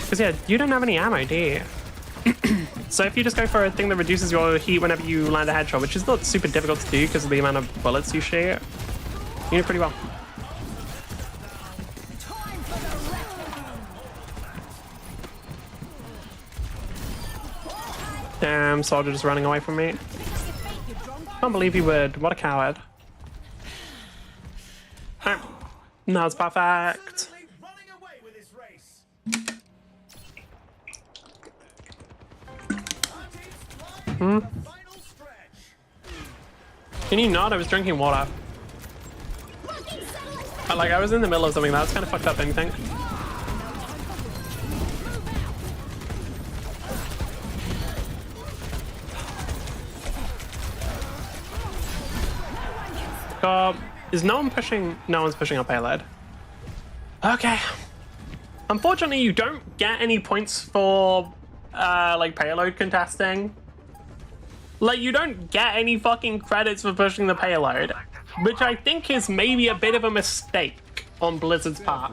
[SPEAKER 1] Because yeah, you don't have any ammo, do you? So if you just go for a thing that reduces your heat whenever you land a headshot, which is not super difficult to do because of the amount of bullets you shoot, you do pretty well. Damn, soldier just running away from me. Can't believe he would. What a coward. Alright. No, it's perfect.
[SPEAKER 4] Running away with this race.
[SPEAKER 1] Hmm?
[SPEAKER 4] Final stretch.
[SPEAKER 1] Can you not? I was drinking water. I was in the middle of something. That was kind of fucked up, don't you think? Is no one pushing? No one's pushing up payload. Okay. Unfortunately, you don't get any points for like payload contesting. Like, you don't get any fucking credits for pushing the payload, which I think is maybe a bit of a mistake on Blizzard's part.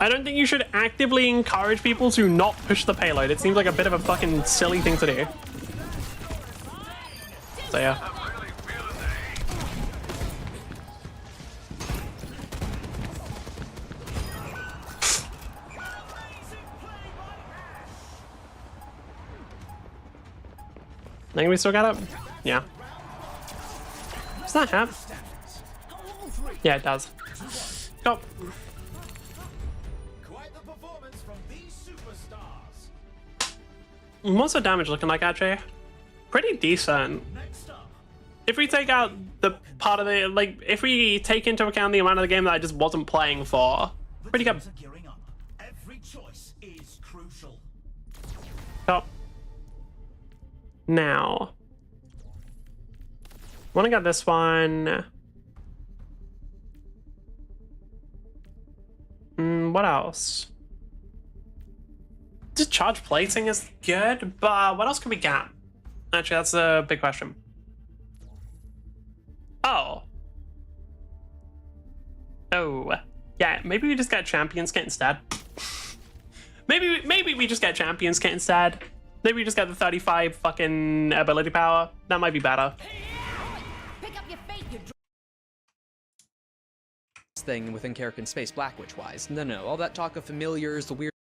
[SPEAKER 1] I don't think you should actively encourage people to not push the payload. It seems like a bit of a fucking silly thing to do. So yeah. Think we still got it? Yeah. Does that have? Yeah, it does. Go.
[SPEAKER 4] Quite the performance from these superstars.
[SPEAKER 1] What's the damage looking like, actually? Pretty decent.
[SPEAKER 4] Next up,
[SPEAKER 1] If we take out the part of the, like, if we take into account the amount of the game that I just wasn't playing for, pretty good.
[SPEAKER 4] teams are gearing up. Every choice is crucial.
[SPEAKER 1] Top. Now. Want to get this one. What else? Just charge plating is good, but what else can we get? Actually, that's a big question. Yeah, maybe we just get Champions Kit instead. Maybe we just get Champions Kit instead. Maybe we just get the 35 fucking ability power. That might be better.
[SPEAKER 6] Pick up your fate, you
[SPEAKER 5] thing within character in space, Black Witch wise. No, all that talk of familiars, the weird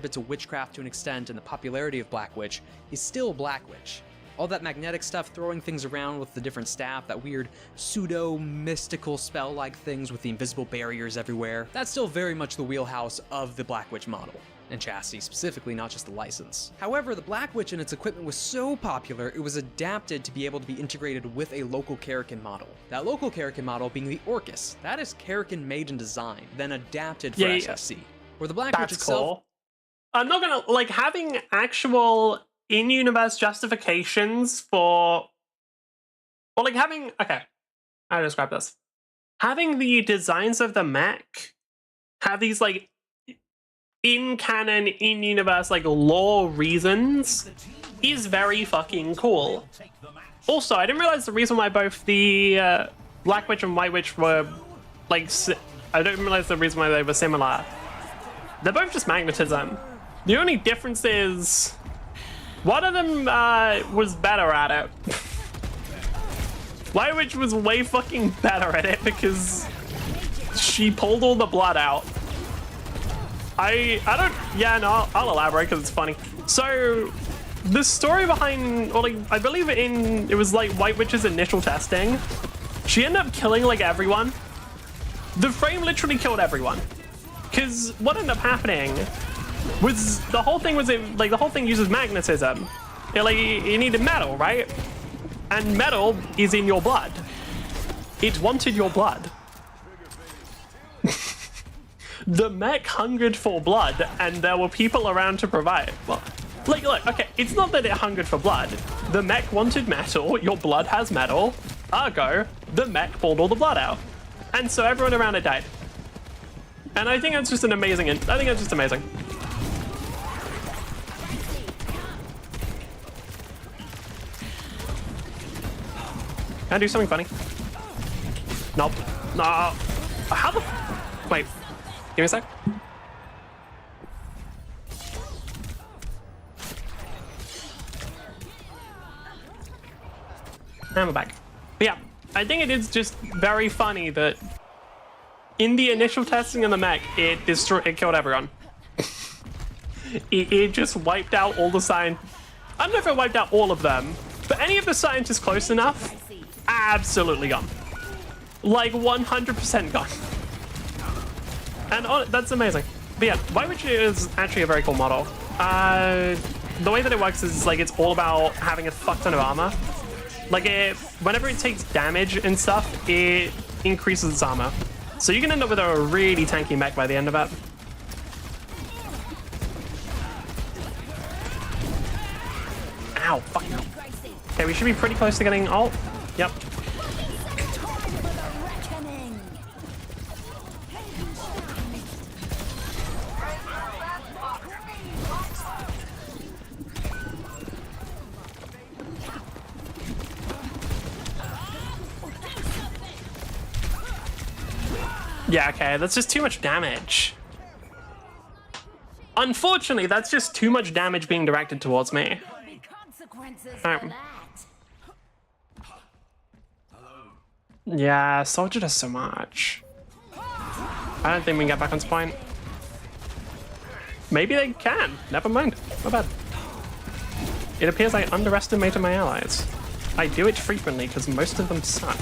[SPEAKER 5] bits of witchcraft to an extent, and the popularity of Black Witch is still Black Witch. All that magnetic stuff, throwing things around with the different staff, that weird pseudo-mystical spell-like things with the invisible barriers everywhere, that's still very much the wheelhouse of the Black Witch model. And chassis specifically, not just the license. However, the Black Witch and its equipment was so popular, it was adapted to be able to be integrated with a local Karakin model. That local Karakin model being the Orcus. That is Karakin made and designed, then adapted for SFC. Where the Black Witch itself...
[SPEAKER 1] Cool. I'm not gonna, like, having actual in-universe justifications for... Or, like, having... Okay, how to describe this? Having the designs of the mech have these, like, in-canon, in-universe, like, lore reasons is very fucking cool. Also, I didn't realize the reason why both the Black Witch and White Witch were, like, I didn't realize the reason why they were similar. They're both just magnetism. The only difference is one of them was better at it. White Witch was way fucking better at it because she pulled all the blood out. I don't, yeah, no, I'll elaborate because it's funny. So, the story behind, or like, I believe it was like White Witch's initial testing. She ended up killing like everyone. The frame literally killed everyone. Because what ended up happening was the whole thing uses magnetism. You needed metal, right? And metal is in your blood. It wanted your blood. The mech hungered for blood, and there were people around to provide. Well, like, look, okay, it's not that it hungered for blood. The mech wanted metal, your blood has metal, ergo, the mech pulled all the blood out. And so everyone around it died. And I think that's just amazing. Can I do something funny? Nope. No. How the... Wait. Give me a sec. And we're back. But yeah, I think it is just very funny that in the initial testing of the mech, it killed everyone. it just wiped out all the science. I don't know if it wiped out all of them, but any of the scientists close enough, absolutely gone. Like 100% gone. And that's amazing. But yeah, White Witch is actually a very cool model. The way that it works is like it's all about having a fuck ton of armor. Like whenever it takes damage and stuff, it increases its armor. So you can end up with a really tanky mech by the end of it. Ow, fuck no. Okay, we should be pretty close to getting ult. Yep. Yeah, okay, that's just too much damage. Unfortunately, that's just too much damage being directed towards me. Yeah, Soldier does so much. I don't think we can get back on spine. Maybe they can. Never mind. Not bad. It appears I underestimated my allies. I do it frequently because most of them suck.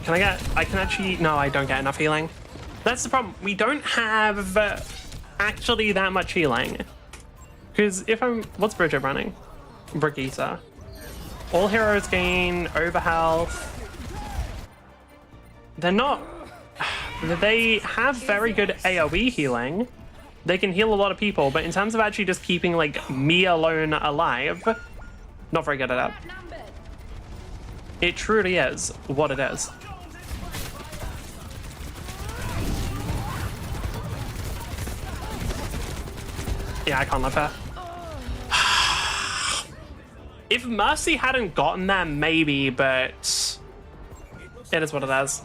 [SPEAKER 1] I can actually, no, I don't get enough healing. That's the problem. We don't have actually that much healing. Because what's Bridget running? Brigitte. All heroes gain overhealth. They have very good AoE healing. They can heal a lot of people, but in terms of actually just keeping like me alone alive, not very good at that. It truly is what it is. Yeah, I can't live her. If Mercy hadn't gotten there, maybe, but it is what it is.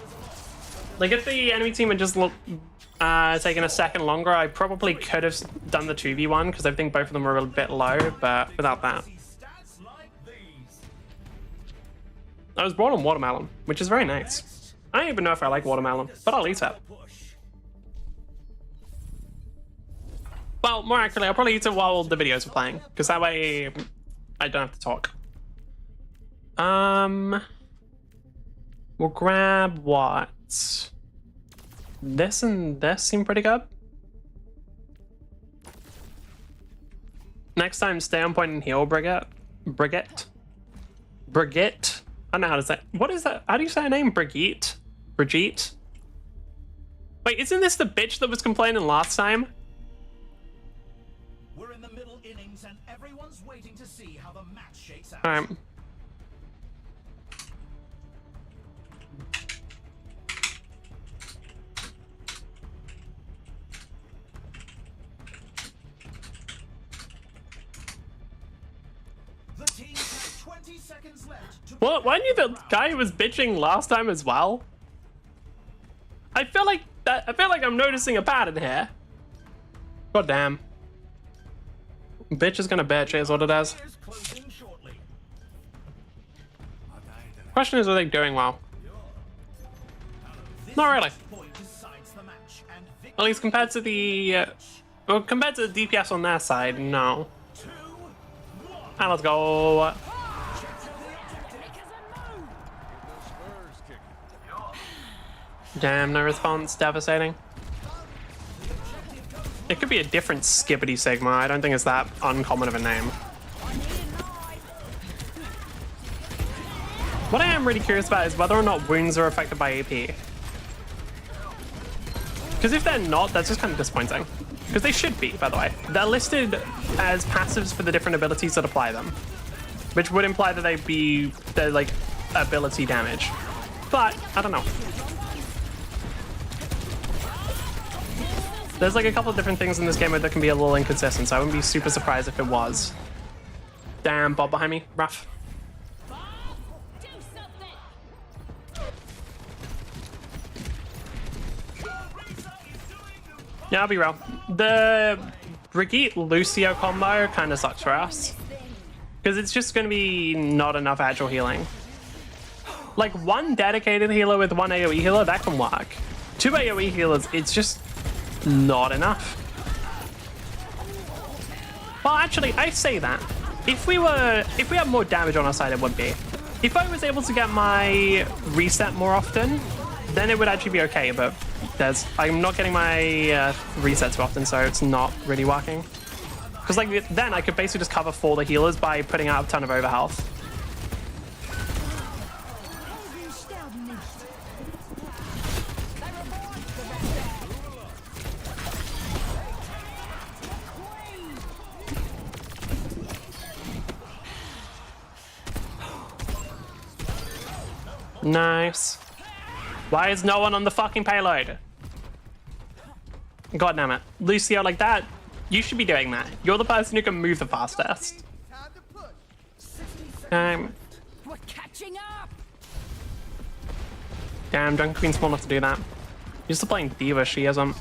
[SPEAKER 1] Like, if the enemy team had just taken a second longer, I probably could have done the 2v1 because I think both of them were a bit low, but without that.
[SPEAKER 4] Stats like these.
[SPEAKER 1] I was brought on watermelon, which is very nice. I don't even know if I like watermelon, but I'll eat it. Well, more accurately, I'll probably eat it while the videos are playing, because that way I don't have to talk. We'll grab what? This and this seem pretty good. Next time, stay on point and heal, Brigitte. Brigitte? Brigitte? I don't know how to say it. What is that? How do you say her name? Brigitte? Brigitte? Wait, isn't this the bitch that was complaining last time?
[SPEAKER 4] We're in the middle innings and everyone's waiting to see how the match shakes out.
[SPEAKER 1] Alright.
[SPEAKER 4] The teams have 20 seconds left to
[SPEAKER 1] Well, weren't you the guy who was bitching last time as well? I feel like I'm noticing a pattern here. God damn. Bitch is gonna bitch, is what it is.
[SPEAKER 4] Players closing shortly.
[SPEAKER 1] Question is, are they doing well?
[SPEAKER 4] This
[SPEAKER 1] Not really.
[SPEAKER 4] point decides the match and victory
[SPEAKER 1] At least compared to the well, compared to the DPS on their side, no.
[SPEAKER 4] 2-1.
[SPEAKER 1] And let's go. Damn, no response. Devastating. It could be a different Skibbity Sigma. I don't think it's that uncommon of a name. What I am really curious about is whether or not wounds are affected by AP. Because if they're not, that's just kind of disappointing. Because they should be, by the way. They're listed as passives for the different abilities that apply them. Which would imply that they're like ability damage. But, I don't know. There's like a couple of different things in this game that can be a little inconsistent, so I wouldn't be super surprised if it was. Damn, Bob behind me. Rough. Yeah, I'll be real. The Brigitte Lucio combo kind of sucks for us. Because it's just going to be not enough actual healing. Like, one dedicated healer with one AoE healer, that can work. 2 AoE healers, it's just not enough. Well, actually, I say that. If we had more damage on our side, it would be. If I was able to get my reset more often, then it would actually be okay, but I'm not getting my resets too often, so it's not really working. Because like then I could basically just cover for the healers by putting out a ton of overhealth. Nice. Why is no one on the fucking payload? God damn it. Lucio, like that, you should be doing that. You're the person who can move the fastest.
[SPEAKER 6] We're catching up.
[SPEAKER 1] Damn, Jungle Queen's small enough to do that. Used to playing Diva, she isn't.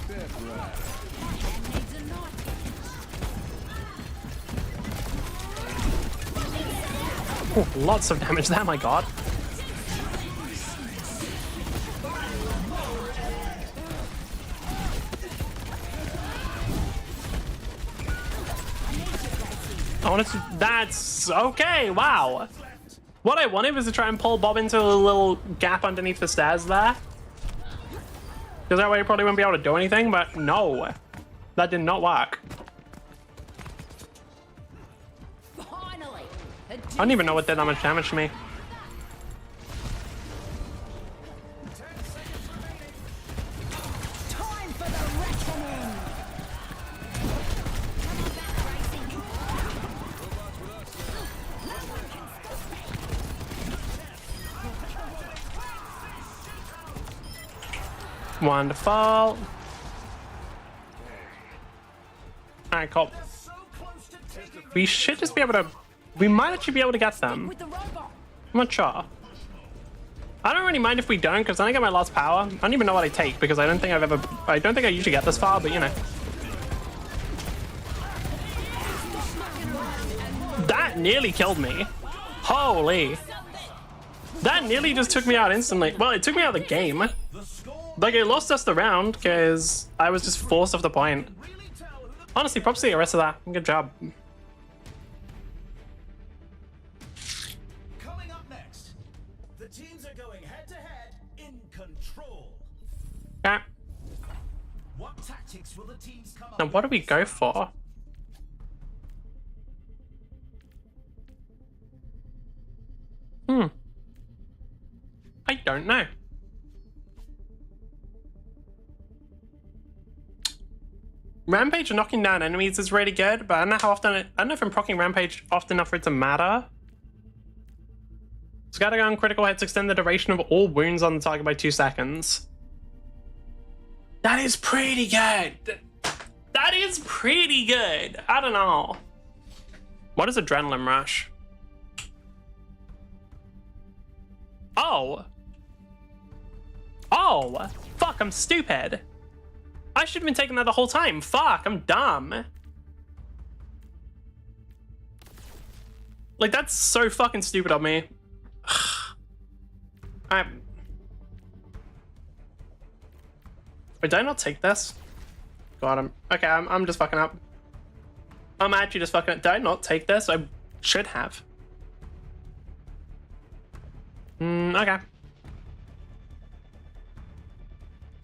[SPEAKER 1] Ooh, lots of damage there, my god. I wanted to, that's okay, wow. What I wanted was to try and pull Bob into a little gap underneath the stairs there. Because that way he probably wouldn't be able to do anything, but no. That did not work.
[SPEAKER 6] Finally.
[SPEAKER 1] I don't even know what did that much damage to me.
[SPEAKER 6] Time for the reckoning.
[SPEAKER 1] Wonderful. Alright, cool. We should just be able to... We might actually be able to get them.
[SPEAKER 6] With the robot.
[SPEAKER 1] I'm not sure. I don't really mind if we don't, because I get my last power. I don't even know what I take, because I don't think I usually get this far, but you know. That nearly killed me. Holy. That nearly just took me out instantly. Well, it took me out of the game. Like, it lost us the round, because I was just forced off the point. Honestly, props to the rest of that. Good job.
[SPEAKER 4] Coming up next, the teams are going head-to-head in control.
[SPEAKER 1] Okay.
[SPEAKER 4] What tactics will the teams come up
[SPEAKER 1] Now, what do we
[SPEAKER 4] with?
[SPEAKER 1] go for? I don't know. Rampage knocking down enemies is really good, but I don't know how often I don't know if I'm proccing Rampage often enough for it to matter. Scattergun critical hits extend the duration of all wounds on the target by 2 seconds. That is pretty good. That is pretty good. I don't know. What is Adrenaline Rush? Oh. Oh. Fuck, I'm stupid. I should have been taking that the whole time. Fuck, I'm dumb. Like, that's so fucking stupid of me. Wait, did I not take this? Got him. Okay, I'm just fucking up. I'm actually just fucking up. Did I not take this? I should have. Okay.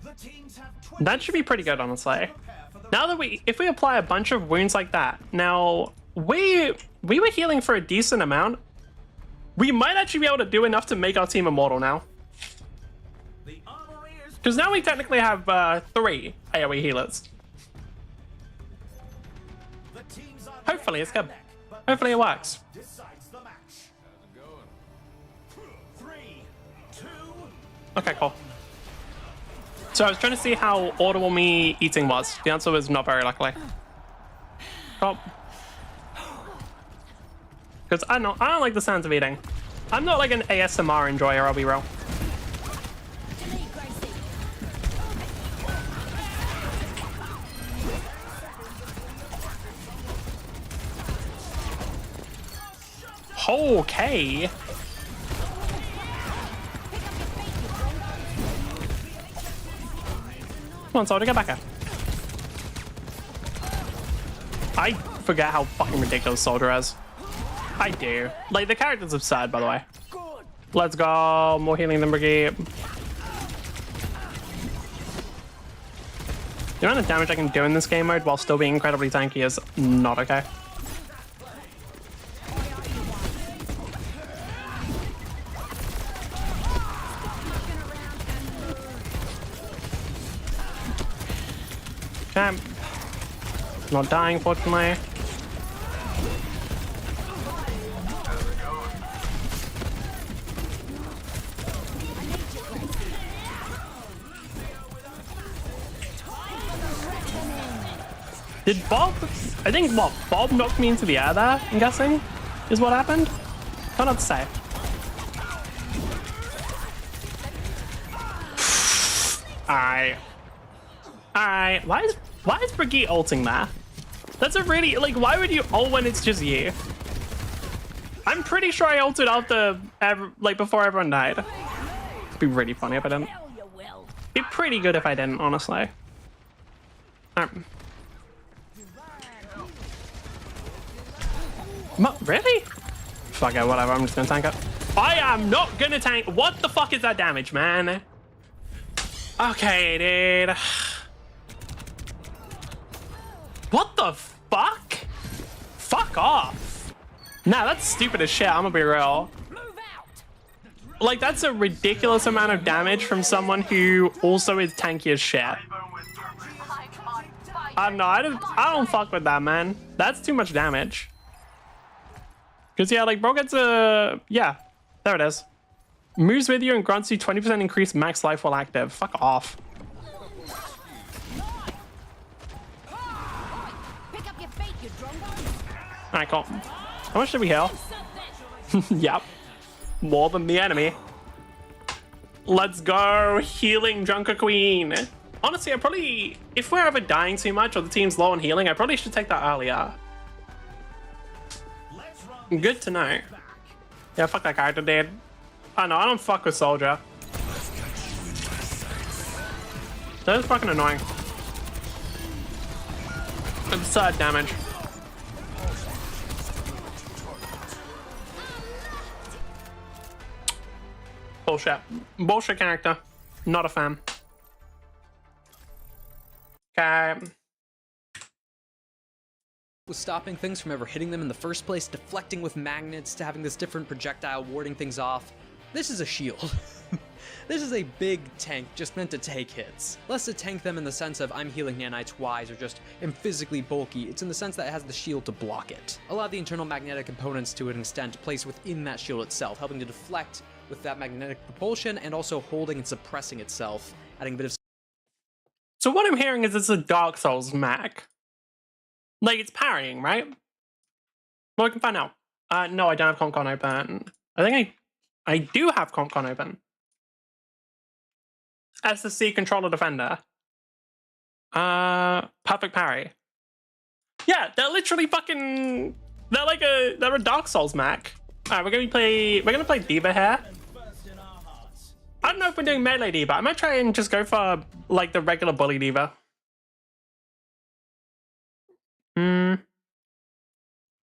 [SPEAKER 4] The teams have 20
[SPEAKER 1] That should be pretty good, honestly.
[SPEAKER 4] prepare for the
[SPEAKER 1] Now that if we apply a bunch of wounds like that, now we were healing for a decent amount. We might actually be able to do enough to make our team immortal now.
[SPEAKER 4] The armory is
[SPEAKER 1] Because now we technically have 3 AoE healers.
[SPEAKER 4] the teams are
[SPEAKER 1] Hopefully it's good.
[SPEAKER 4] neck, but
[SPEAKER 1] Hopefully it works.
[SPEAKER 4] decides the match. 3, 2,
[SPEAKER 1] Okay, cool. So I was trying to see how audible me eating was. The answer was not very luckily. Cool. Because I don't like the sounds of eating. I'm not like an ASMR enjoyer, I'll be real. Okay. Come on, Soldier, get back here. I forget how fucking ridiculous Soldier is. I do. Like, the character's absurd, by the way. Let's go. More healing than Brigitte. The amount of damage I can do in this game mode while still being incredibly tanky is not okay. Okay. Not dying, fortunately. Did Bob... I think, what, Bob knocked me into the air there, I'm guessing, is what happened? Hard not to say. Alright. Alright, why is Brigitte ulting there? That's a really, like, why would you ult when it's just you? I'm pretty sure I ulted after, like, before everyone died. It'd be really funny if I didn't. Be pretty good if I didn't, honestly. Alright. Really? Fuck it, whatever, I'm just gonna tank it. I am not gonna tank. What the fuck is that damage, man? Okay, dude. What the fuck? Fuck off. Nah, that's stupid as shit, I'm gonna be real. Like, that's a ridiculous amount of damage from someone who also is tanky as shit. I don't know, I don't fuck with that, man. That's too much damage. Because, yeah, like, bro gets a... Yeah, there it is. Moves with you and grants you 20% increased max life while active. Fuck off. Alright, cool. How much did we heal? Yep. More than the enemy. Let's go, healing Junker Queen. Honestly, I probably, if we're ever dying too much or the team's low on healing, I probably should take that earlier. Good to know. Yeah, fuck that character, dude. Oh no, I don't fuck with Soldier. That is fucking annoying. Absurd damage. Bullshit. Bullshit character. Not a fan. Okay.
[SPEAKER 5] Was stopping things from ever hitting them in the first place, deflecting with magnets, to having this different projectile warding things off. This is a shield. This is a big tank just meant to take hits. Less to tank them in the sense of I'm healing nanites twice or just am physically bulky. It's in the sense that it has the shield to block it. A lot of the internal magnetic components to an extent placed within that shield itself, helping to deflect with that magnetic propulsion and also holding and suppressing itself, adding a bit of...
[SPEAKER 1] So what I'm hearing is it's a Dark Souls mech. Like, it's parrying, right? Well, I can find out. No, I don't have CompCon open. I think I do have CompCon open. SSC Controller Defender. Perfect parry. Yeah, they're literally fucking... They're a Dark Souls mech. Alright, we're gonna play D.Va here. I don't know if we're doing melee D.Va. I might try and just go for, like, the regular bully D.Va.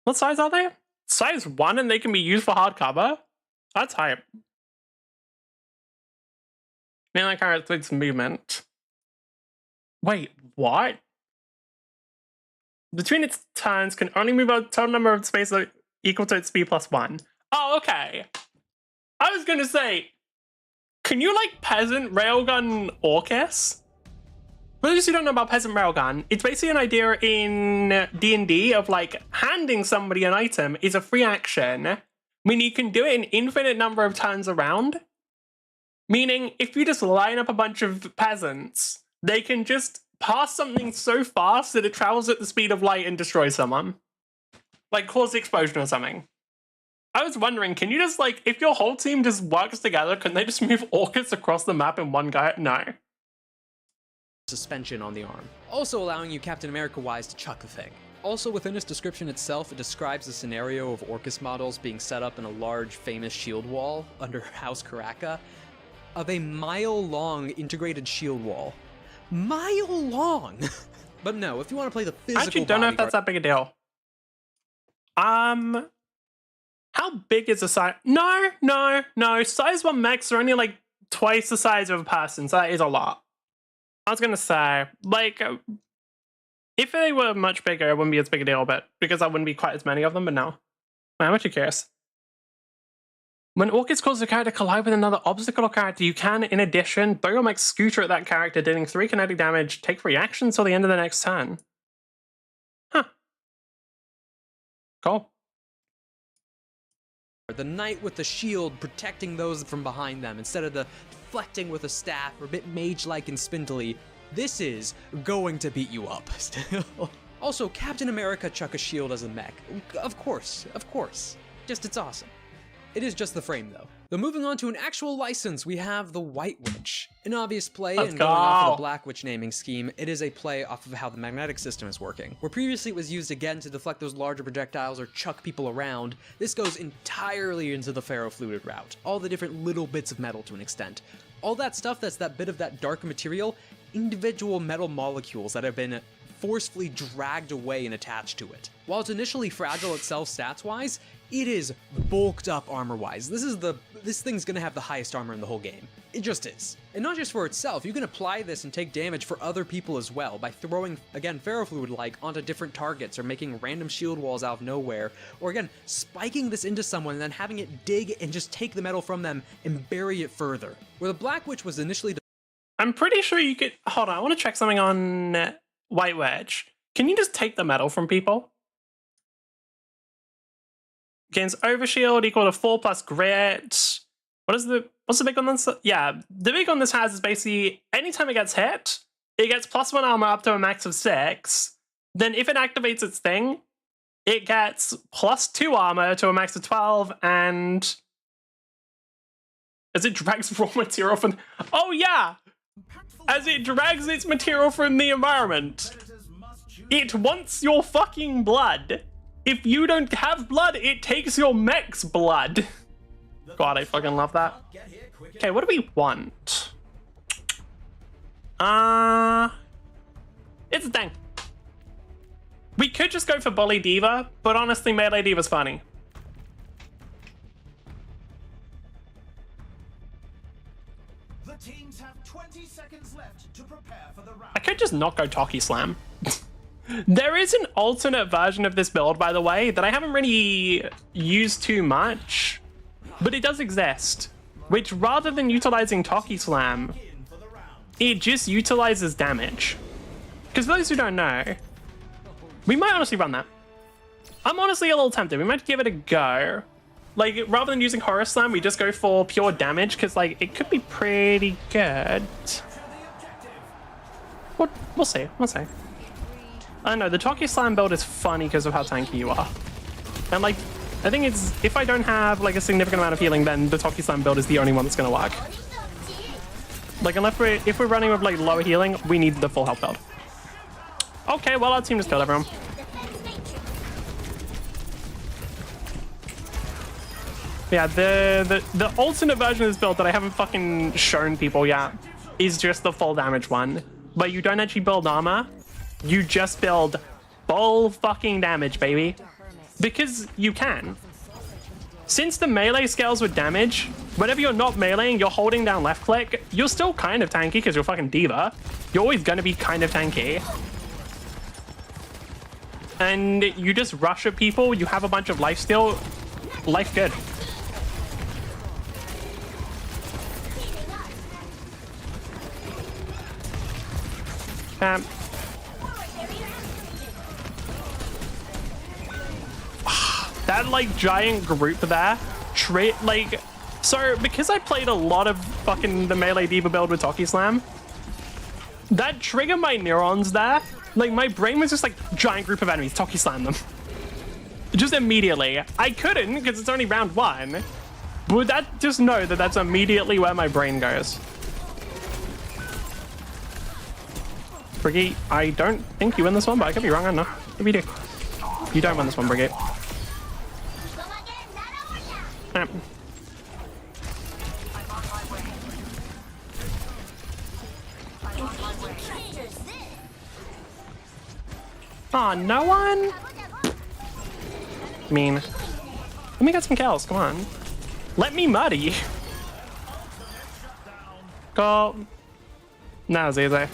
[SPEAKER 1] What size are they? Size 1 and they can be used for hardcover? That's hype. Melee character with movement. Wait, what? Between its turns can only move a total number of spaces equal to its speed plus 1. Oh, okay. I was gonna say, can you like peasant railgun Orcus? For those who don't know about peasant railgun, it's basically an idea in D&D of like handing somebody an item is a free action. Meaning you can do it an infinite number of turns around. Meaning if you just line up a bunch of peasants, they can just pass something so fast that it travels at the speed of light and destroys someone. Like cause the explosion or something. I was wondering, can you just like, if your whole team just works together, can they just move Orcus across the map in one guy? No.
[SPEAKER 5] Suspension on the arm, also allowing you Captain America-wise to chuck the thing. Also within its description itself, it describes the scenario of Orcus models being set up in a large famous shield wall under House Karaka, of a mile-long integrated shield wall. Mile-long! But no, if you want to play the physical...
[SPEAKER 1] I actually don't know if that's that big a deal. How big is the size? No. Size 1 mechs are only like twice the size of a person, so that is a lot. I was gonna say, like, if they were much bigger, it wouldn't be as big a deal, but because there wouldn't be quite as many of them, but no. I'm actually curious. When Orcus causes a character collide with another obstacle or character, you can, in addition, throw your mech scooter at that character, dealing 3 kinetic damage, take reactions till the end of the next turn. Huh. Cool.
[SPEAKER 5] The knight with the shield protecting those from behind them instead of the deflecting with a staff or a bit mage-like and spindly. This is going to beat you up still. Also, Captain America chuck a shield as a mech. Of course. Just it's awesome. It is just the frame though. But moving on to an actual license, we have the White Witch. An obvious play,
[SPEAKER 1] Let's
[SPEAKER 5] and
[SPEAKER 1] go.
[SPEAKER 5] going off of the Black Witch naming scheme, it is a play off of how the magnetic system is working. Where previously it was used again to deflect those larger projectiles or chuck people around, this goes entirely into the ferrofluid route. All the different little bits of metal to an extent. All that stuff that's that bit of that dark material, individual metal molecules that have been forcefully dragged away and attached to it. While it's initially fragile itself stats-wise, it is bulked up armor-wise. This thing's gonna have the highest armor in the whole game. It just is. And not just for itself, you can apply this and take damage for other people as well by throwing, again, ferrofluid-like onto different targets or making random shield walls out of nowhere, or again, spiking this into someone and then having it dig and just take the metal from them and bury it further. Where the Black Witch was initially...
[SPEAKER 1] I'm pretty sure you could... Hold on, I want to check something on White Wedge. Can you just take the metal from people? Gains overshield equal to 4+ grit. What's the big one on this? Yeah, the big one this has is basically anytime it gets hit, it gets +1 armor up to a max of 6. Then if it activates its thing, it gets +2 armor to a max of 12 and as it drags raw material from... Oh yeah! As it drags its material from the environment. It wants your fucking blood. If you don't have blood, it takes your mech's blood. God, I fucking love that. Okay, what do we want? It's a thing. We could just go for Bully Diva, but honestly, Melee Diva's funny.
[SPEAKER 4] The teams have 20 seconds left to prepare for the round.
[SPEAKER 1] I could just not go Toki Slam. There is an alternate version of this build, by the way, that I haven't really used too much, but it does exist, which rather than utilizing Toki Slam, it just utilizes damage. Because for those who don't know, we might honestly run that. I'm honestly a little tempted. We might give it a go. Like, rather than using Horror Slam, we just go for pure damage, because, like, it could be pretty good. We'll see. We'll see. I don't know, the Toki Slam build is funny because of how tanky you are. And, like, I think it's... If I don't have, like, a significant amount of healing, then the Toki Slam build is the only one that's going to work. Like, if we're running with, like, lower healing, we need the full health build. Okay, well, our team just killed everyone. Yeah, the alternate version of this build that I haven't fucking shown people yet is just the full damage one. But you don't actually build armor. You just build full fucking damage, baby. Because you can. Since the melee scales with damage, whenever you're not meleeing, you're holding down left click, you're still kind of tanky because you're fucking Diva. You're always gonna be kind of tanky. And you just rush at people, you have a bunch of life steal, life good. That like giant group there, like, so because I played a lot of fucking the Melee Diva build with Toki Slam, that triggered my neurons there. Like my brain was just like, giant group of enemies, Toki Slam them. Just immediately. I couldn't because it's only round one, but that just know that that's immediately where my brain goes. Brigitte, I don't think you win this one, but I could be wrong, I don't know. Maybe you do. You don't win this one, Brigitte. Aw, no one? Mean. Let me get some kills, come on. Let me muddy. Go. That was easy.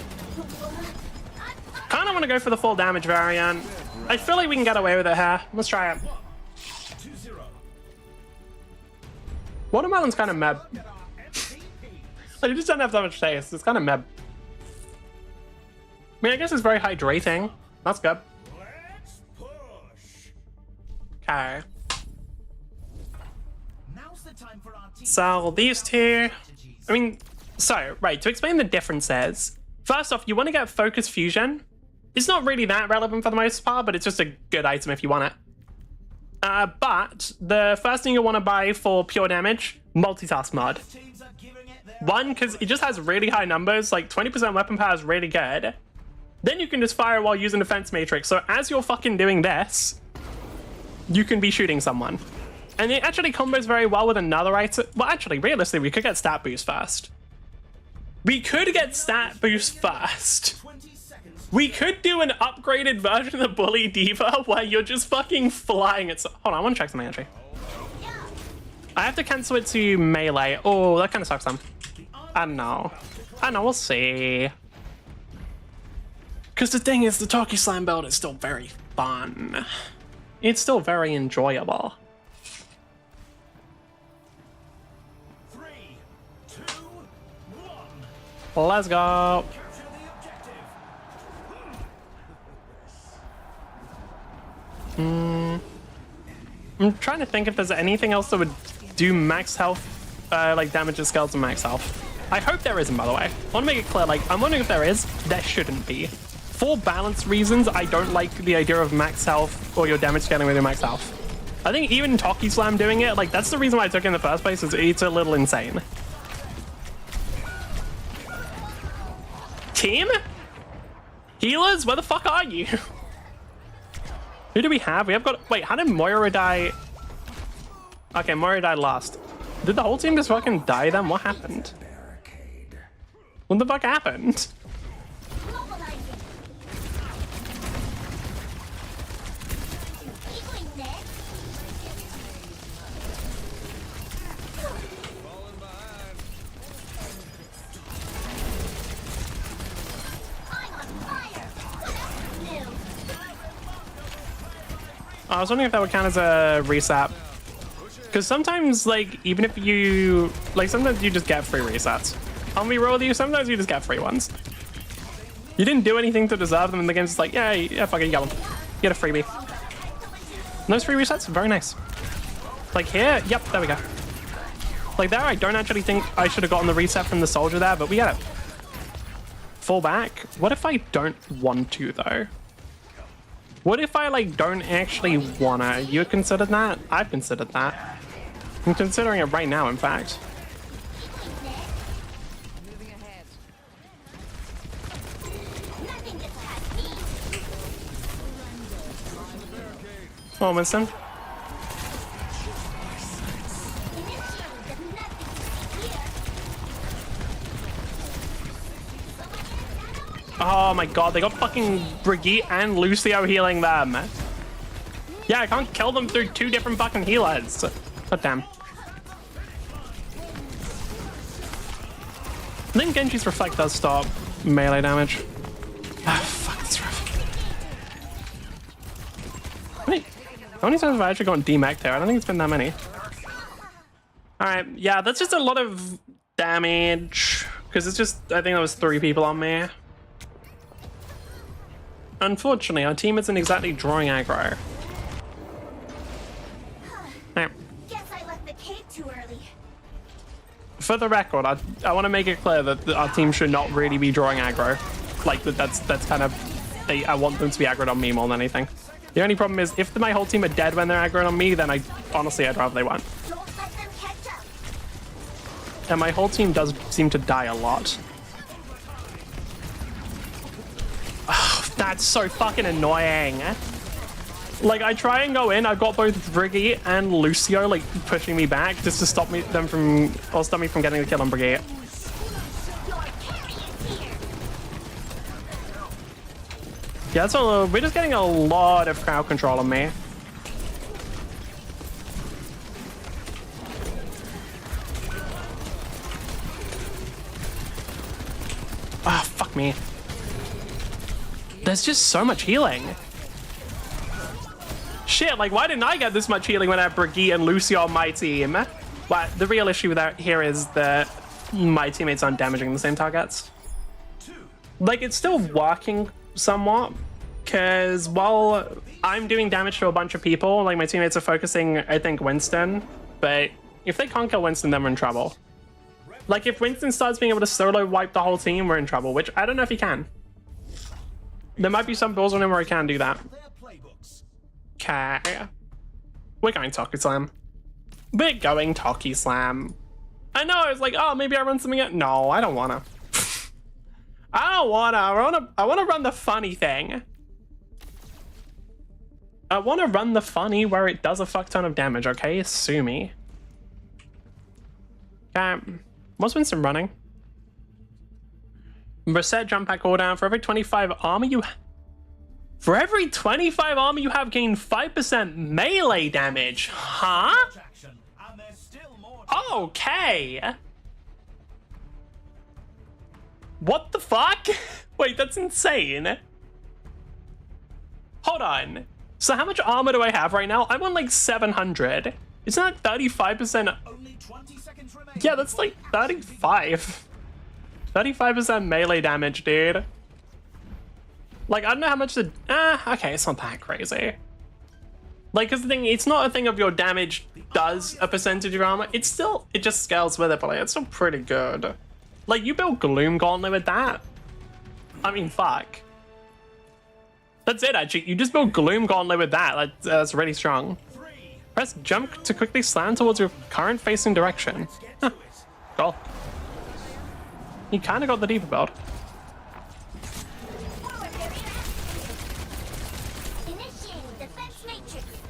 [SPEAKER 1] Kinda wanna go for the full damage variant. I feel like we can get away with it here. Let's try it. Watermelon's kind of meb. Like, it just doesn't have that much taste. It's kind of meb. I mean, I guess it's very hydrating. That's good. Okay. So these two, I mean, so, right, to explain the differences, first off, you want to get Focus Fusion. It's not really that relevant for the most part, but it's just a good item if you want it. But the first thing you'll want to buy for pure damage, Multitask Mod. One, because it just has really high numbers, like 20% weapon power is really good. Then you can just fire while using Defense Matrix. So as you're fucking doing this, you can be shooting someone. And it actually combos very well with another item. Well, actually, realistically, we could get Stat Boost first. We could get Stat Boost first. We could do an upgraded version of Bully Diva where you're just fucking flying at... Hold on, I want to check something actually. I have to cancel it to melee. Oh, that kind of sucks then. I don't know. We'll see. Because the thing is, the Toki Slam build is still very fun. It's still very enjoyable.
[SPEAKER 4] 3, 2, 1.
[SPEAKER 1] Let's go. I'm trying to think if there's anything else that would do max health, like damage to skeleton max health. I hope there isn't, by the way. I want to make it clear, like, I'm wondering if there is. There shouldn't be. For balance reasons, I don't like the idea of max health or your damage scaling with your max health. I think even Toki Slam doing it, like, that's the reason why I took it in the first place, is it's a little insane. Team? Healers? Where the fuck are you? Who do we have? We have got... Wait, how did Moira die? Okay, Moira died last. Did the whole team just fucking die then? What happened? What the fuck happened? I was wondering if that would count as a reset. Because sometimes, like, even if you... Like, sometimes you just get free resets. I'll be real with you, sometimes you just get free ones. You didn't do anything to deserve them, and the game's just like, yeah, fuck it, you got them. You get a freebie. And those free resets, very nice. Like here, yep, there we go. Like there, I don't actually think I should have gotten the reset from the soldier there, but we get it. Fall back. What if I don't want to, though? What if I, like, don't actually wanna? You considered that? I've considered that. I'm considering it right now, in fact. Oh, Winston. Oh my god, they got fucking Brigitte and Lucio healing them. Yeah, I can't kill them through two different fucking healers. God damn. I think Genji's Reflect does stop melee damage. Ah, fuck, that's rough. How many times have I actually gotten demech there? I don't think it's been that many. Alright, yeah, that's just a lot of damage. Because it's just, I think there was 3 people on me. Unfortunately, our team isn't exactly drawing aggro. Now,
[SPEAKER 6] Guess I left the cave too early.
[SPEAKER 1] for the record, I want to make it clear that our team should not really be drawing aggro. Like, that's kind of... I want them to be aggroed on me more than anything. The only problem is, if my whole team are dead when they're aggroed on me, then honestly, I'd rather they weren't.
[SPEAKER 6] Don't let them catch up.
[SPEAKER 1] And my whole team does seem to die a lot. Oh, that's so fucking annoying. Like, I try and go in, I've got both Brigitte and Lucio, like, pushing me back just to stop me from getting the kill on Brigitte. Yeah, so we're just getting a lot of crowd control on me. Ah, oh, fuck me. There's just so much healing. Shit, like, why didn't I get this much healing when I have Brigitte and Lucio on my team? But the real issue with that here is that my teammates aren't damaging the same targets. Like, it's still working somewhat, because while I'm doing damage to a bunch of people, like, my teammates are focusing, I think, Winston, but if they can't kill Winston, then we're in trouble. Like, if Winston starts being able to solo wipe the whole team, we're in trouble, which I don't know if he can. There might be some balls on him where he can do that. Okay. We're going Toki Slam. We're going Toki Slam. I know, I was like, oh, maybe I run something out. No, I don't wanna. I don't wanna. I wanna run the funny thing. I wanna run the funny where it does a fuck ton of damage, okay? Sue me. Okay. What's Winston running? Reset jump pack cooldown. For every 25 armor you... For every 25 armor you have, gain 5% melee damage. Huh? Okay. What the fuck? Wait, that's insane. Hold on. So how much armor do I have right now? I'm on like 700. Isn't that 35%?
[SPEAKER 4] Only 20 seconds remain.
[SPEAKER 1] Yeah, that's like 35. 35% melee damage, dude. Like, I don't know how much the... okay, it's not that crazy. Like, because the thing, it's not a thing of your damage does a percentage of your armor. It's still... It just scales with it, but like, it's still pretty good. Like, you build Gloom Gauntlet with that? I mean, fuck. That's it, actually. You just build Gloom Gauntlet with that. That's really strong. Press jump to quickly slam towards your current facing direction. Huh. Cool. You kind of got the deeper build.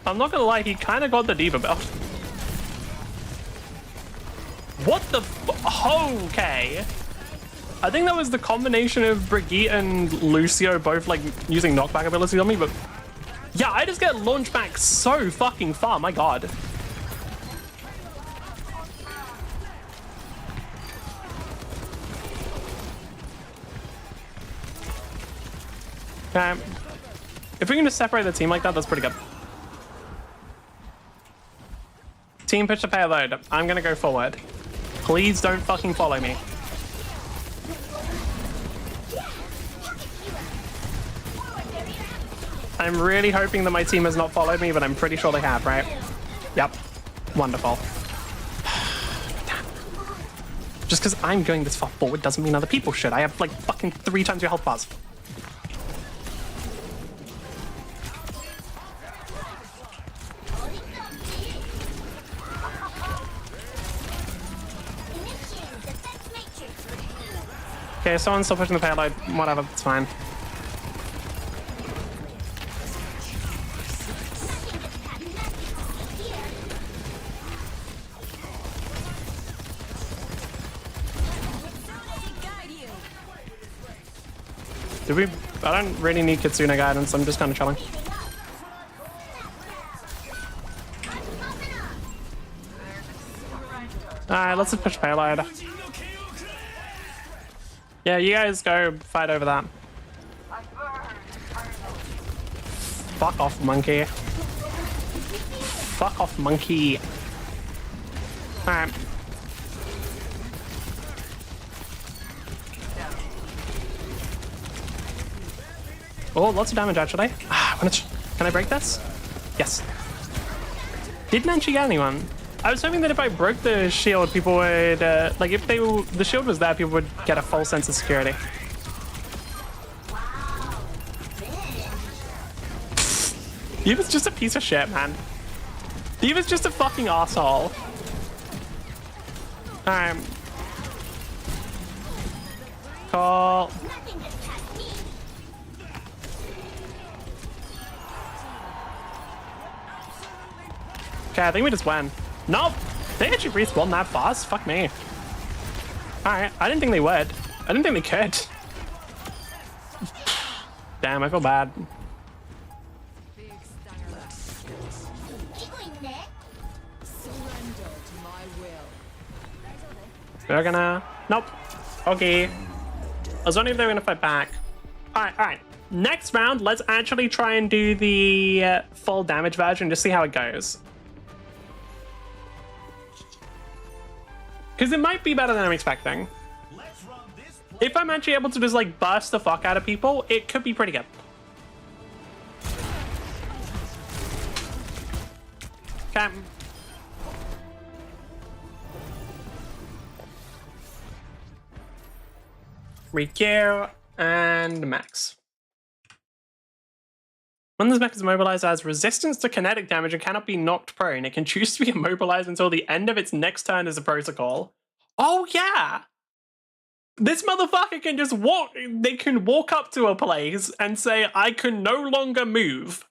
[SPEAKER 1] I'm not gonna lie, he kind of got the diva belt. What the okay. I think that was the combination of Brigitte and Lucio both like using knockback ability on me, but yeah, I just get launched back so fucking far, my god. Okay. If we can just separate the team like that, that's pretty good. Team push the payload. I'm gonna go forward. Please don't fucking follow me. I'm really hoping that my team has not followed me, but I'm pretty sure they have, right? Yep. Wonderful. Just because I'm going this far forward doesn't mean other people should. I have like fucking 3 times your health bars. Okay, someone's still pushing the payload. Whatever, it's fine. Do we? I don't really need Kitsune guidance. I'm just kind of chilling. Alright, let's just push payload. Yeah, you guys go fight over that. Fuck off, monkey. Fuck off, monkey. Alright. Oh, lots of damage actually. Can I break this? Yes. Didn't actually get anyone. I was hoping that if I broke the shield, people would, like, if the shield was there, people would get a full sense of security. D.Va's just a piece of shit, man. D.Va's just a fucking asshole. Alright. Call. Okay, I think we just win. Nope! They actually respawn that fast? Fuck me. Alright, I didn't think they would. I didn't think they could. Damn, I feel bad. They're gonna... Nope. Okay. I was wondering if they were gonna fight back. Alright. Next round, let's actually try and do the full damage version, just see how it goes. Because it might be better than I'm expecting. If I'm actually able to just like burst the fuck out of people, it could be pretty good. Okay. Riku and Max. When this mech is immobilized, it has resistance to kinetic damage and cannot be knocked prone. It can choose to be immobilized until the end of its next turn as a protocol. Oh yeah! This motherfucker can just walk. They can walk up to a place and say, I can no longer move.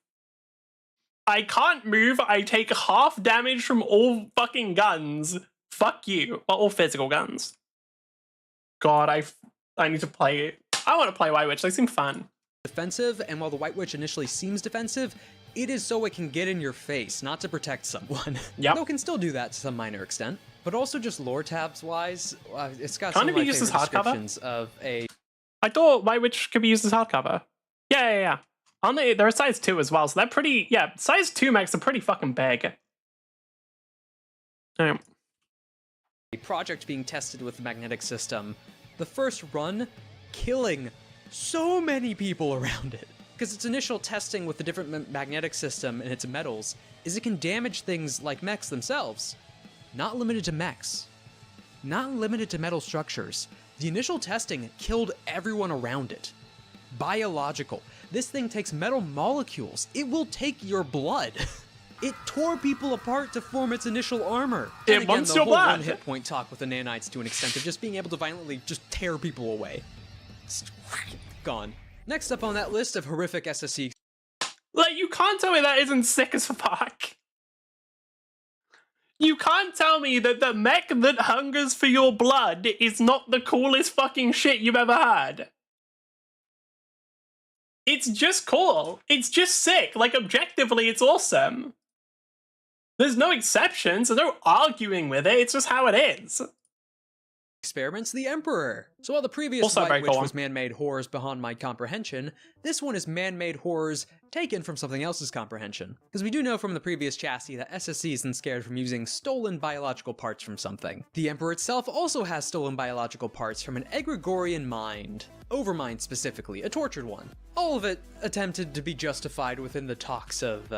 [SPEAKER 1] I can't move. I take half damage from all fucking guns. Fuck you. Or all physical guns. God, I need to play it. I want to play White Witch. They seem fun.
[SPEAKER 5] Defensive, and while the White Witch initially seems defensive, it is so it can get in your face, not to protect someone.
[SPEAKER 1] Yep.
[SPEAKER 5] Though it can still do that to some minor extent. But also just lore tabs wise, it's got
[SPEAKER 1] Can't
[SPEAKER 5] some
[SPEAKER 1] it
[SPEAKER 5] of
[SPEAKER 1] be
[SPEAKER 5] my
[SPEAKER 1] used as
[SPEAKER 5] favorite
[SPEAKER 1] hardcover?
[SPEAKER 5] descriptions of a...
[SPEAKER 1] I thought White Witch could be used as hardcover. Yeah. They're size 2 as well, so they're pretty... Yeah, size 2 mechs are pretty fucking big. Alright.
[SPEAKER 5] A project being tested with the magnetic system. The first run, killing so many people around it. Because its initial testing with the different magnetic system and its metals is it can damage things like mechs themselves. Not limited to mechs. Not limited to metal structures. The initial testing killed everyone around it. Biological. This thing takes metal molecules. It will take your blood. It tore people apart to form its initial armor.
[SPEAKER 1] It
[SPEAKER 5] And again,
[SPEAKER 1] wants
[SPEAKER 5] the
[SPEAKER 1] your
[SPEAKER 5] whole
[SPEAKER 1] blood.
[SPEAKER 5] one hit point talk with the nanites to an extent of just being able to violently just tear people away. Just gone. Next up on that list of horrific SSC
[SPEAKER 1] Like, you can't tell me that isn't sick as fuck. You can't tell me that the mech that hungers for your blood is not the coolest fucking shit you've ever had. It's just cool. It's just sick. Like, objectively, it's awesome. There's no exceptions. There's no arguing with it. It's just how it is.
[SPEAKER 5] Experiments the Emperor. So while the previous
[SPEAKER 1] Also
[SPEAKER 5] White
[SPEAKER 1] very
[SPEAKER 5] Witch
[SPEAKER 1] cool.
[SPEAKER 5] was man-made horrors beyond my comprehension, this one is man-made horrors taken from something else's comprehension. Because we do know from the previous chassis that SSC isn't scared from using stolen biological parts from something. The Emperor itself also has stolen biological parts from an egregorian mind. Overmind specifically, a tortured one. All of it attempted to be justified within the talks of,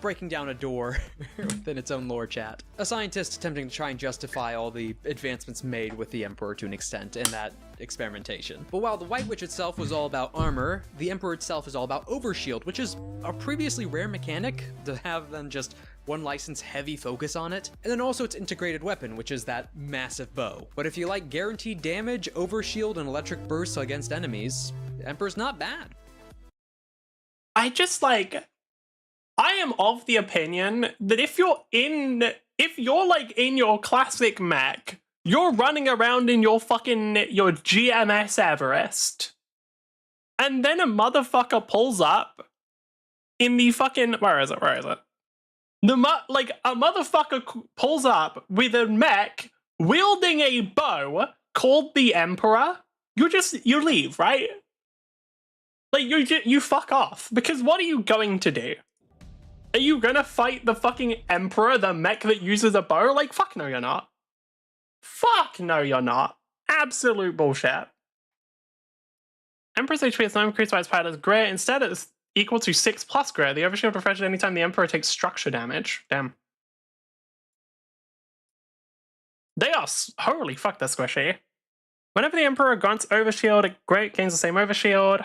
[SPEAKER 5] breaking down a door within its own lore chat. A scientist attempting to try and justify all the advancements made with the Emperor to an extent in that experimentation. But while the White Witch itself was all about armor, the Emperor itself is all about overshield, which is a previously rare mechanic to have then just one license heavy focus on it. And then also its integrated weapon, which is that massive bow. But if you like guaranteed damage, overshield, and electric bursts against enemies, the Emperor's not bad.
[SPEAKER 1] I just like... I am of the opinion that if you're like in your classic mech, you're running around in your GMS Everest, and then a motherfucker pulls up in the fucking, where is it? A motherfucker pulls up with a mech wielding a bow called the Emperor, you leave, right? Like, you fuck off, because what are you going to do? Are you gonna fight the fucking Emperor, the mech that uses a bow? Like, fuck no, you're not. Fuck no, you're not. Absolute bullshit. Emperor's HP is not increased by its pilot's grit. Instead, it's equal to 6+ grit. The overshield refreshes anytime the Emperor takes structure damage. Damn. They are... Holy fuck, they're squishy. Whenever the Emperor grunts overshield, it gains the same overshield.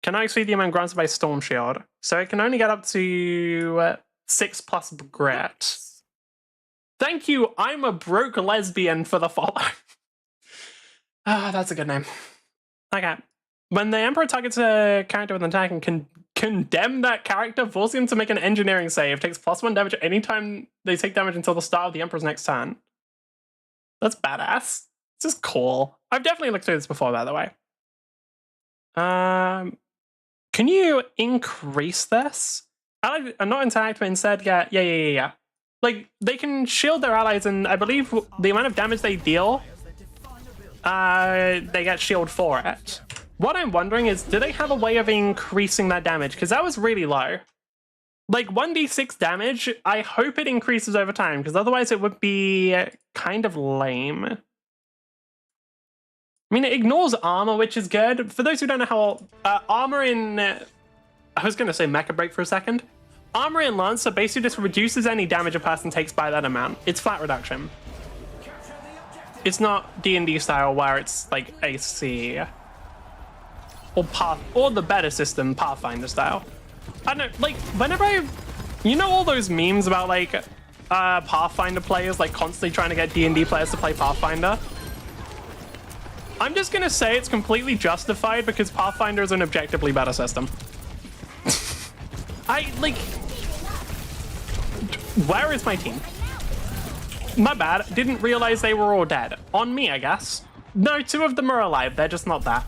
[SPEAKER 1] Cannot exceed the amount granted by Storm Shield. So it can only get up to 6+ grit. Thank you, I'm a broke lesbian for the follow. That's a good name. Okay. When the Emperor targets a character with an attack and can condemn that character, forcing him to make an engineering save, takes +1 damage anytime they take damage until the start of the Emperor's next turn. That's badass. It's just cool. I've definitely looked through this before, by the way. Can you increase this? Allies are not interact, but instead get... Yeah. Like, they can shield their allies, and I believe the amount of damage they deal, they get shield for it. What I'm wondering is, do they have a way of increasing that damage? Because that was really low. Like, 1d6 damage, I hope it increases over time, because otherwise it would be kind of lame. I mean, it ignores armor, which is good. For those who don't know how... armor in... I was going to say Mecha Break for a second. Armor in Lancer basically just reduces any damage a person takes by that amount. It's flat reduction. It's not D&D style where it's like AC. Or the better system, Pathfinder style. I don't know, like, whenever I... You know all those memes about, like, Pathfinder players, like, constantly trying to get D&D players to play Pathfinder? I'm just gonna say it's completely justified because Pathfinder is an objectively better system. Where is my team? My bad, didn't realize they were all dead. On me, I guess. No, 2 of them are alive, they're just not that.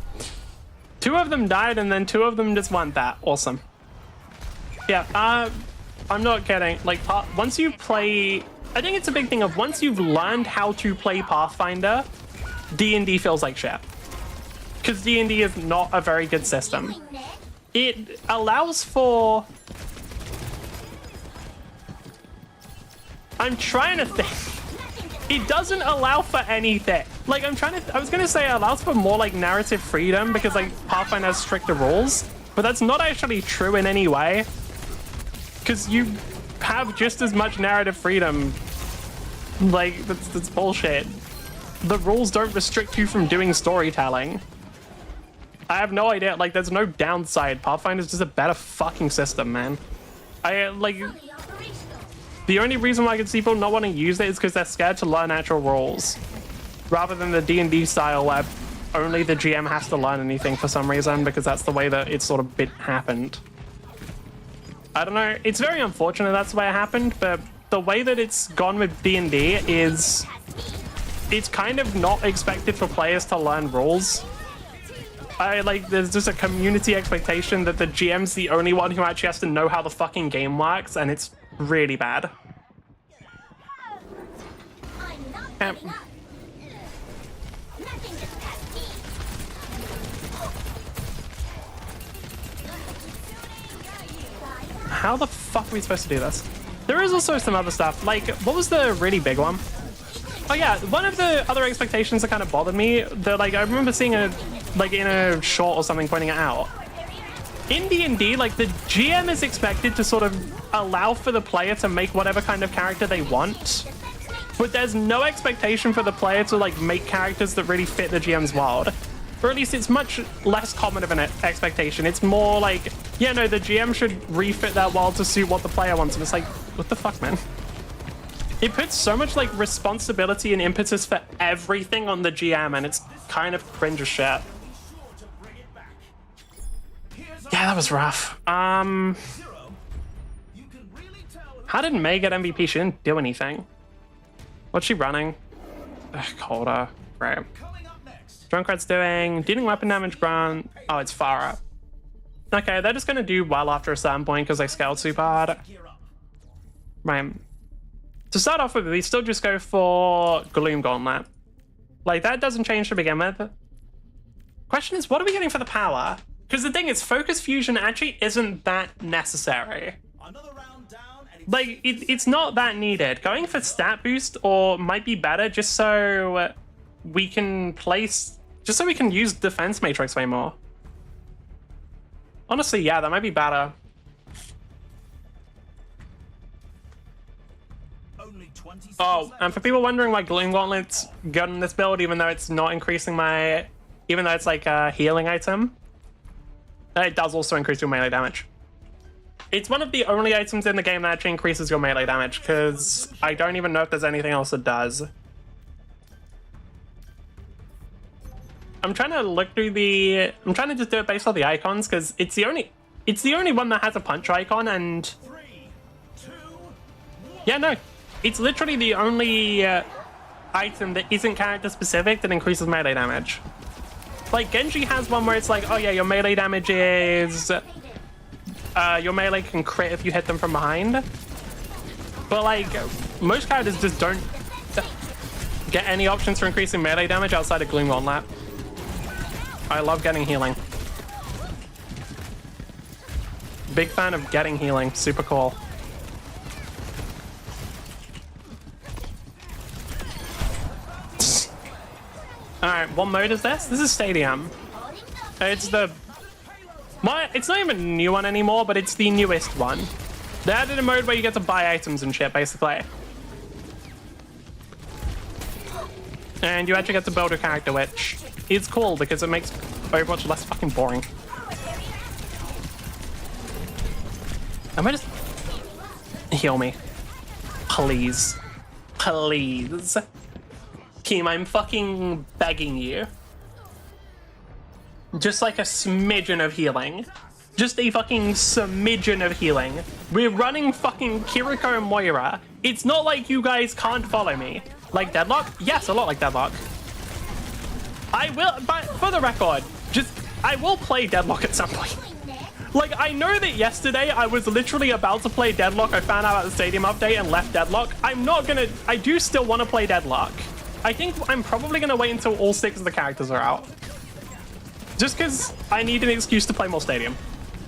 [SPEAKER 1] 2 of them died and then 2 of them just weren't that. Awesome. Yeah, I'm not kidding. Like, once you play... I think it's a big thing of once you've learned how to play Pathfinder, D&D feels like shit. Because D&D is not a very good system. It allows for... I'm trying to think. It doesn't allow for anything. Like, I was gonna say it allows for more, like, narrative freedom because, like, Pathfinder has stricter rules. But that's not actually true in any way. Because you have just as much narrative freedom. Like, that's bullshit. The rules don't restrict you from doing storytelling. I have no idea. Like, there's no downside. Pathfinder's just a better fucking system, man. The only reason why I can see people not wanting to use it is because they're scared to learn actual rules. Rather than the D&D style where only the GM has to learn anything for some reason, because that's the way that it's sort of happened. I don't know. It's very unfortunate that's the way it happened, but the way that it's gone with D&D is it's kind of not expected for players to learn rules. There's just a community expectation that the GM's the only one who actually has to know how the fucking game works, and it's really bad. How the fuck are we supposed to do this? There is also some other stuff. Like, what was the really big one? Oh yeah, one of the other expectations that kind of bothered me, that like I remember seeing in a short or something pointing it out. In D&D, like the GM is expected to sort of allow for the player to make whatever kind of character they want, but there's no expectation for the player to like make characters that really fit the GM's world. Or at least it's much less common of an expectation. It's more like, yeah, no, the GM should refit that world to suit what the player wants. And it's like, what the fuck, man? It puts so much like responsibility and impetus for everything on the GM, and it's kind of cringe as shit. Yeah, that was rough. How did May get MVP? She didn't do anything. What's she running? Colder. Right. Drunkard's doing dealing weapon damage, grunt. Oh, it's Farah. Okay, they're just gonna do well after a certain point because they scaled super hard. Right. To start off with, we still just go for Gloom Gauntlet. Like, that doesn't change to begin with. Question is, what are we getting for the power? Because the thing is, Focus Fusion actually isn't that necessary. Like, it's not that needed. Going for Stat Boost or might be better just so we can place... Just so we can use Defense Matrix way more. Honestly, yeah, that might be better. Oh, and for people wondering why Gloom Gauntlet's good in this build, even though it's not increasing my... Even though it's like a healing item, it does also increase your melee damage. It's one of the only items in the game that actually increases your melee damage, because I don't even know if there's anything else that does. I'm trying to look through the... I'm trying to just do it based on the icons, because it's the only one that has a punch icon, and... Yeah, no. It's literally the only item that isn't character specific that increases melee damage. Like, Genji has one where it's like, oh yeah, your melee damage is... your melee can crit if you hit them from behind. But like, most characters just don't get any options for increasing melee damage outside of Gloom Gauntlet. I love getting healing. Big fan of getting healing, super cool. Alright, what mode is this? This is Stadium. It's the... It's not even a new one anymore, but it's the newest one. They added a mode where you get to buy items and shit, basically. And you actually get to build a character, which is cool because it makes Overwatch less fucking boring. Am I just... Heal me. Please. Please. Team, I'm fucking begging you. Just like a smidgen of healing. Just a fucking smidgen of healing. We're running fucking Kiriko and Moira. It's not like you guys can't follow me. Like Deadlock? Yes, a lot like Deadlock. I will, but for the record, I will play Deadlock at some point. Like, I know that yesterday I was literally about to play Deadlock. I found out about the Stadium update and left Deadlock. I do still want to play Deadlock. I think I'm probably going to wait until all 6 of the characters are out. Just because I need an excuse to play more Stadium.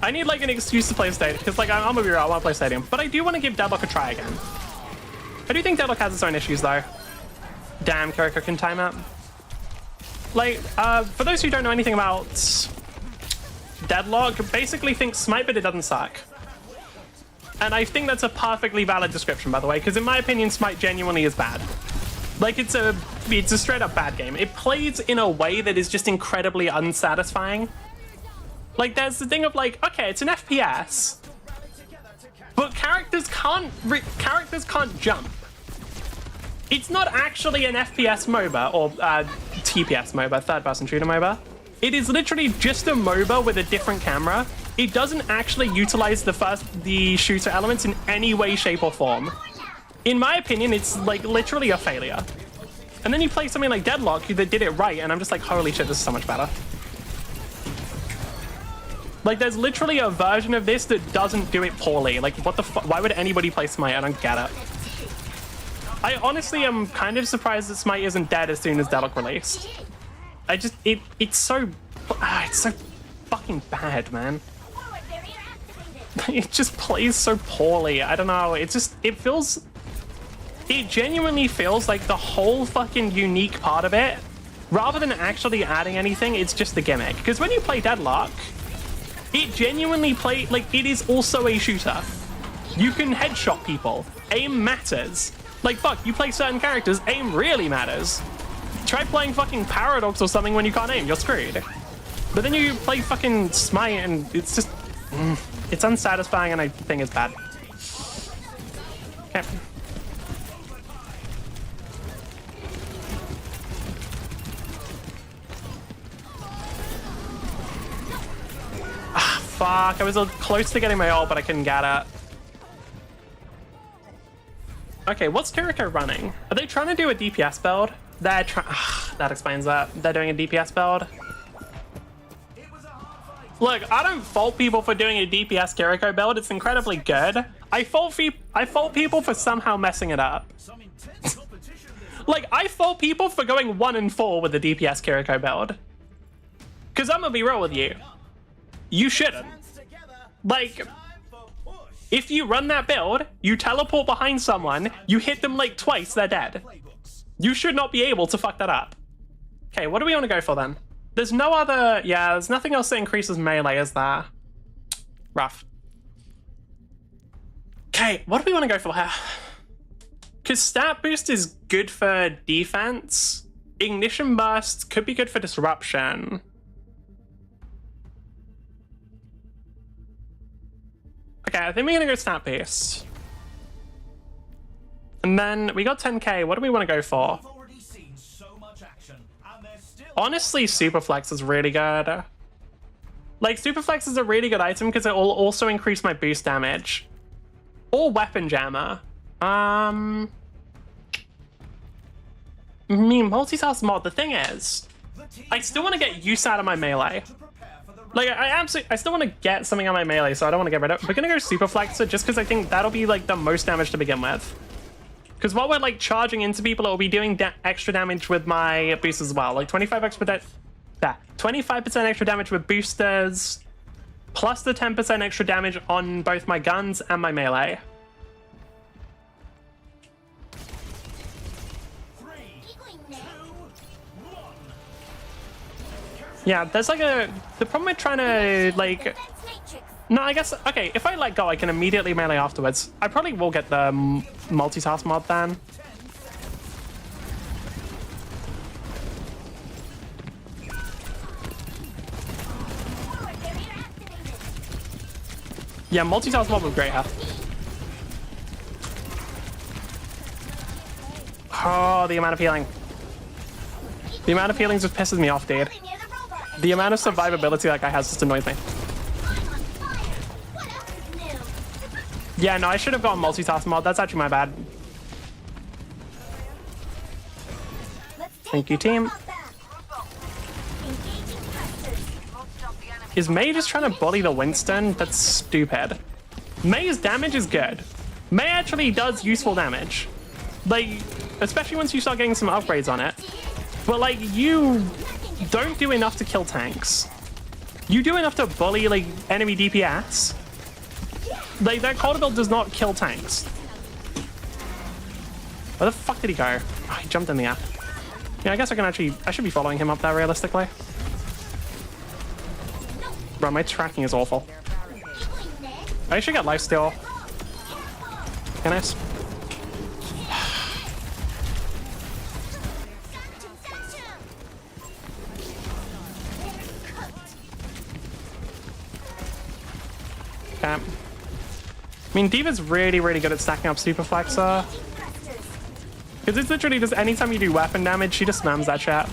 [SPEAKER 1] I need, like, an excuse to play Stadium. Because, like, I'm going to be real, I want to play Stadium. But I do want to give Deadlock a try again. I do think Deadlock has its own issues, though. Damn, Kiriko can time out. Like, for those who don't know anything about Deadlock, basically think Smite, but it doesn't suck. And I think that's a perfectly valid description, by the way, because in my opinion, Smite genuinely is bad. Like, it's a straight up bad game. It plays in a way that is just incredibly unsatisfying. Like, there's the thing of like, okay, it's an FPS, but characters can't jump. It's not actually an FPS MOBA or TPS MOBA, third-person shooter MOBA. It is literally just a MOBA with a different camera. It doesn't actually utilize the shooter elements in any way, shape, or form. In my opinion, it's like literally a failure. And then you play something like Deadlock that did it right, and I'm just like, holy shit, this is so much better. Like, there's literally a version of this that doesn't do it poorly. Like, what the fuck? Why would anybody play Smite? I don't get it. I honestly am kind of surprised that Smite isn't dead as soon as Deadlock released. It's so fucking bad, man. It just plays so poorly. I don't know. It genuinely feels like the whole fucking unique part of it, rather than actually adding anything, it's just the gimmick. Because when you play Deadlock, it genuinely it is also a shooter. You can headshot people. Aim matters. Like, fuck, you play certain characters, aim really matters. Try playing fucking Paradox or something when you can't aim, you're screwed. But then you play fucking Smite and it's just... it's unsatisfying and I think it's bad. Okay. Ah, fuck, I was close to getting my ult, but I couldn't get it. Okay, what's Kiriko running? Are they trying to do a DPS build? That explains that. They're doing a DPS build. Look, I don't fault people for doing a DPS Kiriko build. It's incredibly good. I fault people for somehow messing it up. Like, I fault people for going 1-4 with the DPS Kiriko build. Because I'm gonna be real with you. You shouldn't. Like... if you run that build, you teleport behind someone, you hit them like twice, they're dead. You should not be able to fuck that up. Okay, what do we want to go for then? There's no other... yeah, there's nothing else that increases melee, is there? Rough. Okay, what do we want to go for here? Because stat boost is good for defense. Ignition burst could be good for disruption. Okay, I think we're gonna go snap boost. And then we got 10k. What do we want to go for? Honestly, Superflex is really good. Like, Superflex is a really good item because it will also increase my boost damage. Or Weapon Jammer. I mean, multitask mod. The thing is, I still want to get use out of my melee. Like, I still want to get something on my melee, so I don't want to get rid of it. We're going to go Superflexer just because I think that'll be, like, the most damage to begin with. Because while we're, like, charging into people, it'll be doing extra damage with my boost as well. Like, 25% extra damage with boosters, plus the 10% extra damage on both my guns and my melee. Yeah, there's like the problem with trying to, like, no, I guess, okay, if I let go, I can immediately melee afterwards. I probably will get the multitask mod then. Yeah, multitask mod was great, huh? Oh, the amount of healing. The amount of healing just pisses me off, dude. The amount of survivability that guy has just annoys me. Yeah, no, I should have gone multitask mod. That's actually my bad. Thank you, team. Is Mei just trying to bully the Winston? That's stupid. Mei's damage is good. Mei actually does useful damage. Like, especially once you start getting some upgrades on it. But, like, you don't do enough to kill tanks. You do enough to bully, like, enemy DPS. Like, that Calder build does not kill tanks. Where the fuck did he go? Oh, he jumped in the air. Yeah, I guess I should be following him up there realistically. Bro, my tracking is awful. I should get lifesteal. Okay, nice. Okay. I mean, D.Va's really, really good at stacking up Superflexer. Because it's literally just anytime you do weapon damage, she just spams that shit.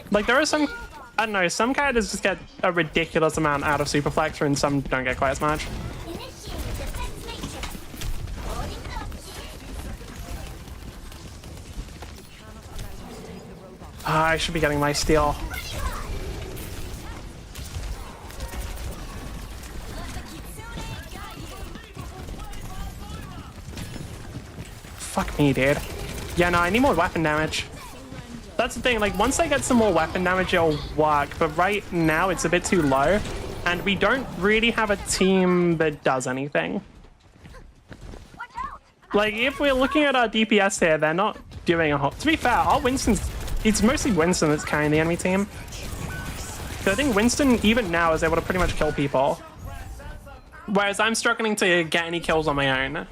[SPEAKER 1] Like, there are some, I don't know, some characters just get a ridiculous amount out of Superflex, and some don't get quite as much. I should be getting my steal. Fuck me, dude. Yeah, no, I need more weapon damage. That's the thing, like, once I get some more weapon damage, it'll work. But right now, it's a bit too low. And we don't really have a team that does anything. Like, if we're looking at our DPS here, they're not doing a whole... To be fair, our Winston's... It's mostly Winston that's carrying the enemy team. So I think Winston, even now, is able to pretty much kill people. Whereas I'm struggling to get any kills on my own.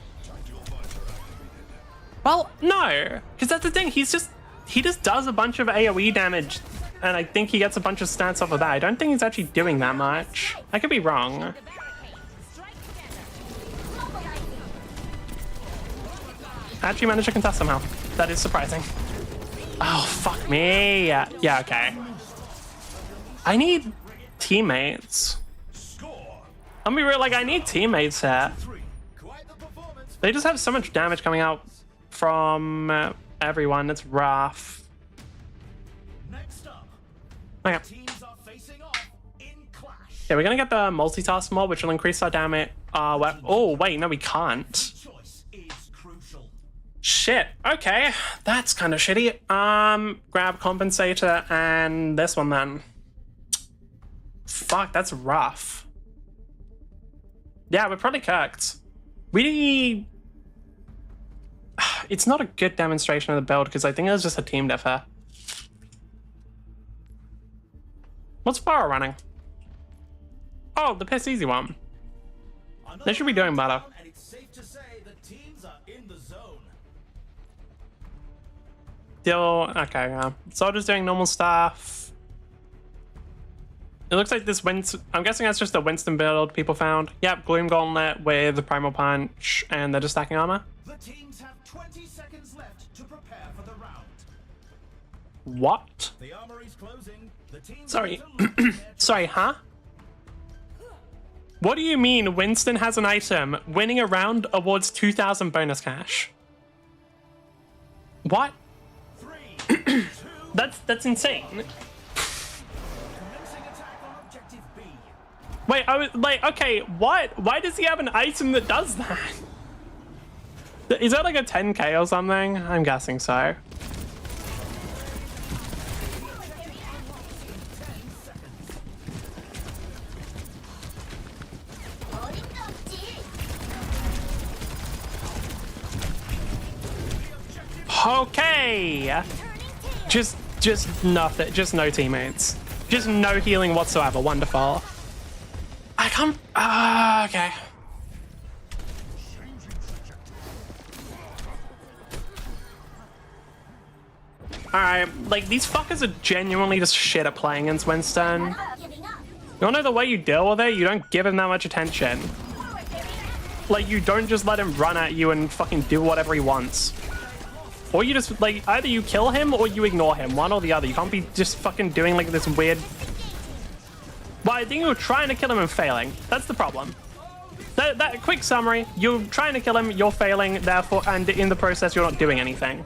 [SPEAKER 1] Well, no. Because that's the thing, he just does a bunch of AoE damage. And I think he gets a bunch of stats off of that. I don't think he's actually doing that much. I could be wrong. I actually managed to contest somehow. That is surprising. Oh, fuck me. Yeah, okay. I need teammates. I mean, like, I need teammates here. They just have so much damage coming out from everyone. It's rough. Okay. Yeah, we're gonna get the multitask mod, which will increase our damage. Oh, wait, no, we can't. Shit. Okay, that's kind of shitty. Grab compensator and this one then. Fuck, that's rough. Yeah, we're probably cooked. It's not a good demonstration of the build because I think it was just a team diff here. What's Farah running? Oh, the piss easy one. They should be doing better. Still, okay, yeah. Soldier's doing normal stuff. It looks like this Winston, I'm guessing that's just a Winston build people found. Yep, Gloom Gauntlet with the Primal Punch, and they're just stacking armor.
[SPEAKER 4] The teams have 20 seconds left to prepare for the round.
[SPEAKER 1] What?
[SPEAKER 4] The armory's closing. The teams
[SPEAKER 1] Sorry. Sorry, huh? What do you mean Winston has an item? Winning a round awards 2,000 bonus cash. What? That's insane. Wait, I was like, okay, what? Why does he have an item that does that? Is that like a 10k or something? I'm guessing so. Okay. Just nothing. Just no teammates. Just no healing whatsoever. Wonderful. I can't. Okay. Alright, like, these fuckers are genuinely just shit at playing against Winston. You wanna know the way you deal with it? You don't give him that much attention. Like, you don't just let him run at you and fucking do whatever he wants. Or you just, like, either you kill him or you ignore him. One or the other. You can't be just fucking doing, like, this weird... Well, I think you're trying to kill him and failing. That's the problem. That quick summary, you're trying to kill him, you're failing, therefore, and in the process, you're not doing anything.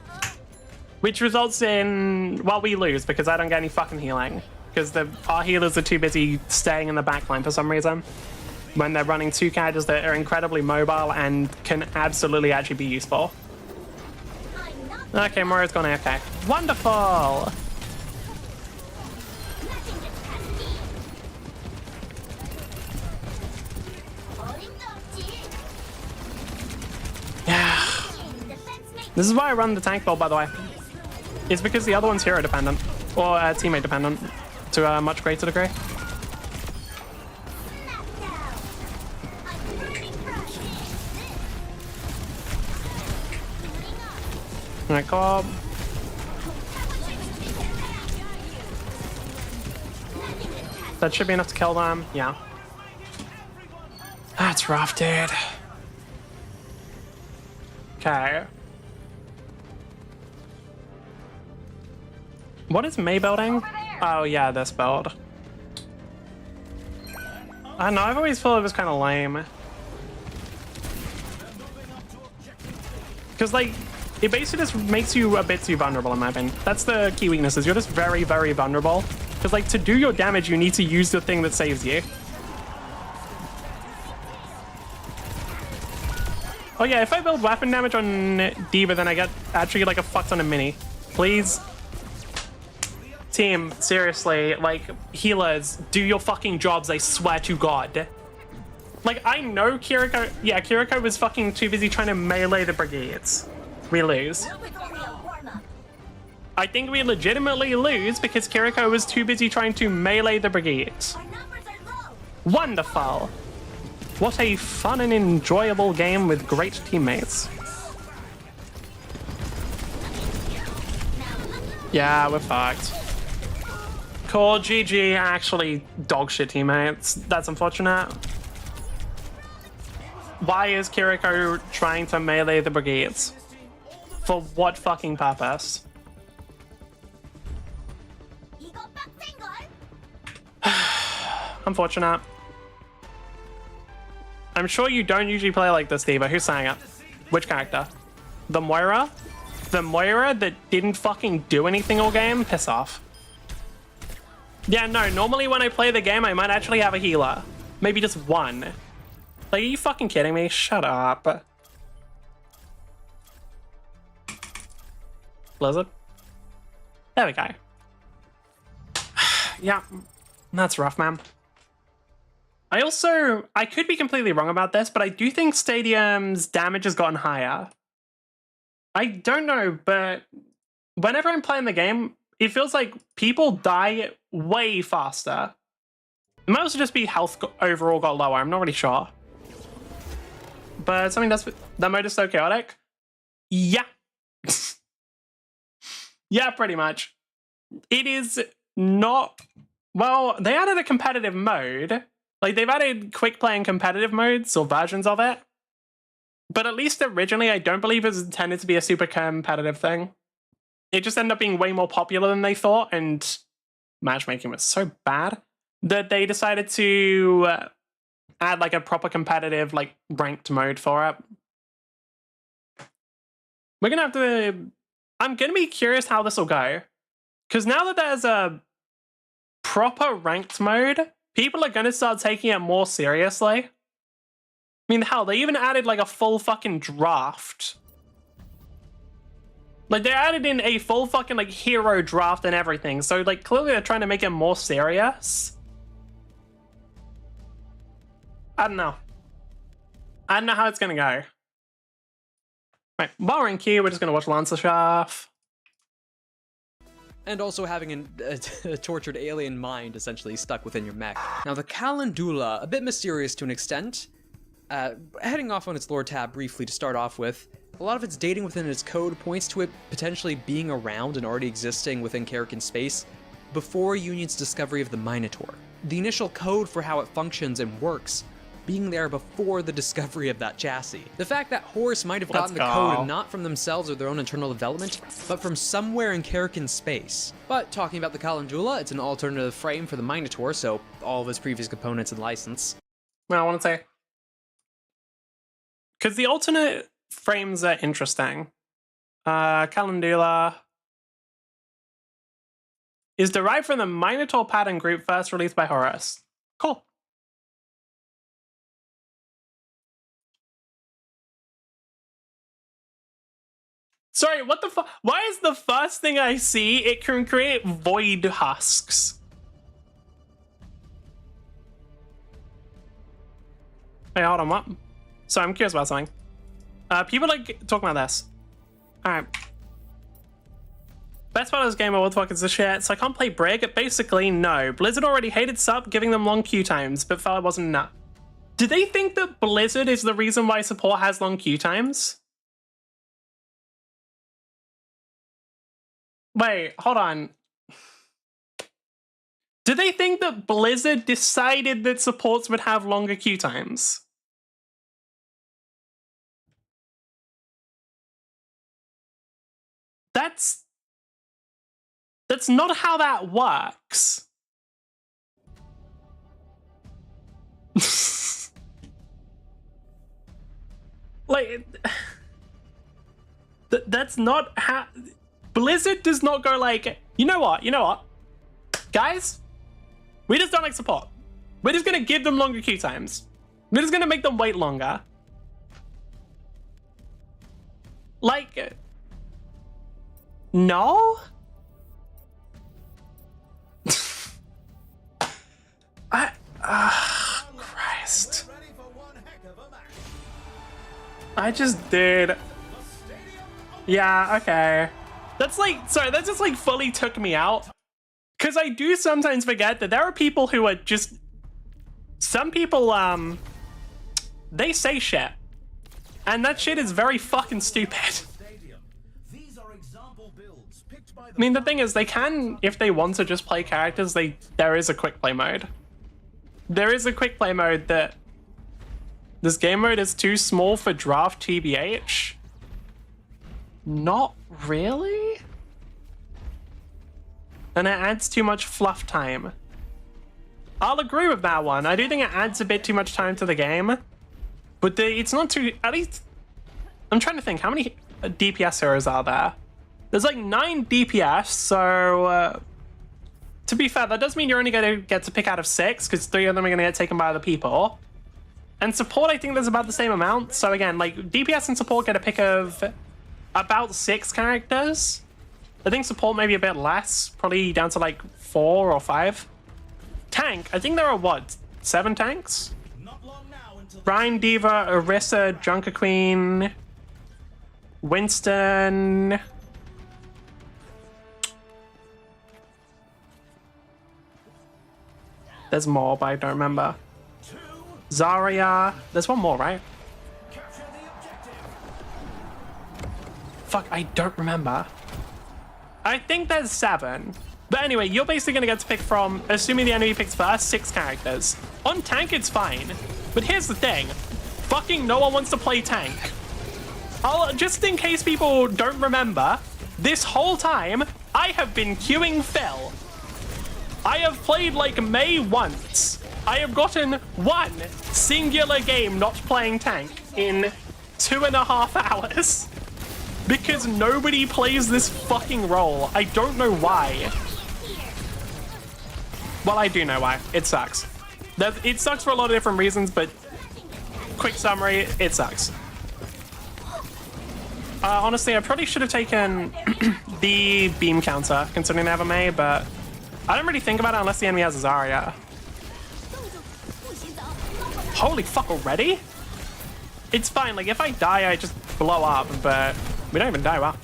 [SPEAKER 1] Which results in, well, we lose because I don't get any fucking healing. Because our healers are too busy staying in the backline for some reason. When they're running two characters that are incredibly mobile and can absolutely actually be useful. Okay, Morio's gone AFK. Wonderful! Yeah. This is why I run the tank build, by the way. It's because the other one's hero dependent. Or teammate dependent. To a much greater degree. Alright, Cobb. That should be enough to kill them. Yeah. That's rough, dude. Okay. What is May building? Oh yeah, this build. I don't know, I've always thought it was kind of lame. Because, like, it basically just makes you a bit too vulnerable, in my opinion. That's the key weakness, is you're just very, very vulnerable. Because, like, to do your damage, you need to use the thing that saves you. Oh yeah, if I build weapon damage on D.Va, then I get actually like a fuck ton of mini. Please. Team, seriously, like, healers, do your fucking jobs, I swear to God. Like, I know Kiriko... Yeah, Kiriko was fucking too busy trying to melee the brigades. We lose. I think we legitimately lose because Kiriko was too busy trying to melee the brigades. Wonderful. What a fun and enjoyable game with great teammates. Yeah, we're fucked. Cool, GG, actually dogshit teammates. That's unfortunate. Why is Kiriko trying to melee the brigades? For what fucking purpose? Unfortunate. I'm sure you don't usually play like this, D.Va. Who's saying it? Which character? The Moira? The Moira that didn't fucking do anything all game? Piss off. Yeah, no, normally when I play the game, I might actually have a healer. Maybe just one. Like, are you fucking kidding me? Shut up. Blizzard? There we go. Yeah, that's rough, man. I could be completely wrong about this, but I do think Stadium's damage has gotten higher. I don't know, but whenever I'm playing the game, it feels like people die way faster. It might also just be health overall got lower, I'm not really sure. But something that mode is so chaotic? Yeah. Yeah, pretty much. It is not... Well, they added a competitive mode. Like, they've added quick play and competitive modes, or versions of it. But at least originally, I don't believe it was intended to be a super competitive thing. It just ended up being way more popular than they thought, and matchmaking was so bad that they decided to add, like, a proper competitive, like, ranked mode for it. We're gonna have to... I'm gonna be curious how this will go. Because now that there's a proper ranked mode, people are going to start taking it more seriously. I mean, hell, they even added like a full fucking draft. Like, they added in a full fucking like hero draft and everything. So like, clearly they're trying to make it more serious. I don't know. I don't know how it's going to go. Right, while we're in queue, we're just going to watch Lancer Shaft.
[SPEAKER 5] And also having a tortured alien mind essentially stuck within your mech. Now the Calendula, a bit mysterious to an extent. Heading off on its lore tab briefly to start off with, a lot of its dating within its code points to it potentially being around and already existing within Karakin space before Union's discovery of the Minotaur. The initial code for how it functions and works being there before the discovery of that chassis. The fact that Horus might have gotten the code not from themselves or their own internal development, but from somewhere in Karakin space. But talking about the Calendula, it's an alternative frame for the Minotaur, so all of its previous components and license.
[SPEAKER 1] Well, I want to say, because the alternate frames are interesting. Calendula is derived from the Minotaur pattern group first released by Horus. Cool. Sorry, what the fuck? Why is the first thing I see, it can create void husks? Hey, hold on, what? So I'm curious about something. People like talking about this. Alright. Best part of this game, what the fuck is this shit? So I can't play Brig? Basically, no. Blizzard already hated sub, giving them long queue times, but felt it wasn't enough. Do they think that Blizzard is the reason why support has long queue times? Wait, hold on. Do they think that Blizzard decided that supports would have longer queue times? That's not how that works. Like, that's not how... Blizzard does not go like, you know what? Guys, we just don't like support. We're just gonna give them longer queue times. We're just gonna make them wait longer. Like, no? Christ. I just did. Yeah, okay. That's like, sorry, that just like fully took me out. Because I do sometimes forget that there are people who are just, some people, they say shit. And that shit is very fucking stupid. I mean, the thing is, they can, if they want to just play characters, there is a quick play mode. There is a quick play mode that this game mode is too small for draft TBH. Not really? And it adds too much fluff time. I'll agree with that one. I do think it adds a bit too much time to the game. But it's not too, at least, I'm trying to think, how many DPS heroes are there? There's like 9 DPS, so to be fair, that does mean you're only going to get to pick out of 6, because 3 of them are going to get taken by other people. And support, I think there's about the same amount. So again, like DPS and support get a pick of about 6 characters. I think support maybe a bit less, probably down to like 4 or 5. Tank, I think there are what, 7 tanks? Brian, Diva, Orisa, Junker Queen, Winston. There's more, but I don't remember. Zarya. There's one more, right? Fuck, I don't remember. I think there's 7. But anyway, you're basically going to get to pick from, assuming the enemy picks first, 6 characters. On tank, it's fine. But here's the thing. Fucking no one wants to play tank. Just in case people don't remember, this whole time, I have been queuing Phil. I have played like May once. I have gotten 1 singular game not playing tank in 2.5 hours. Because nobody plays this fucking role. I don't know why. Well, I do know why. It sucks. It sucks for a lot of different reasons, but quick summary, it sucks. Honestly, I probably should have taken the beam counter, considering they have a May, but I don't really think about it unless the enemy has a Zarya. Holy fuck, already? It's fine, like if I die, I just blow up, but we don't even die, well.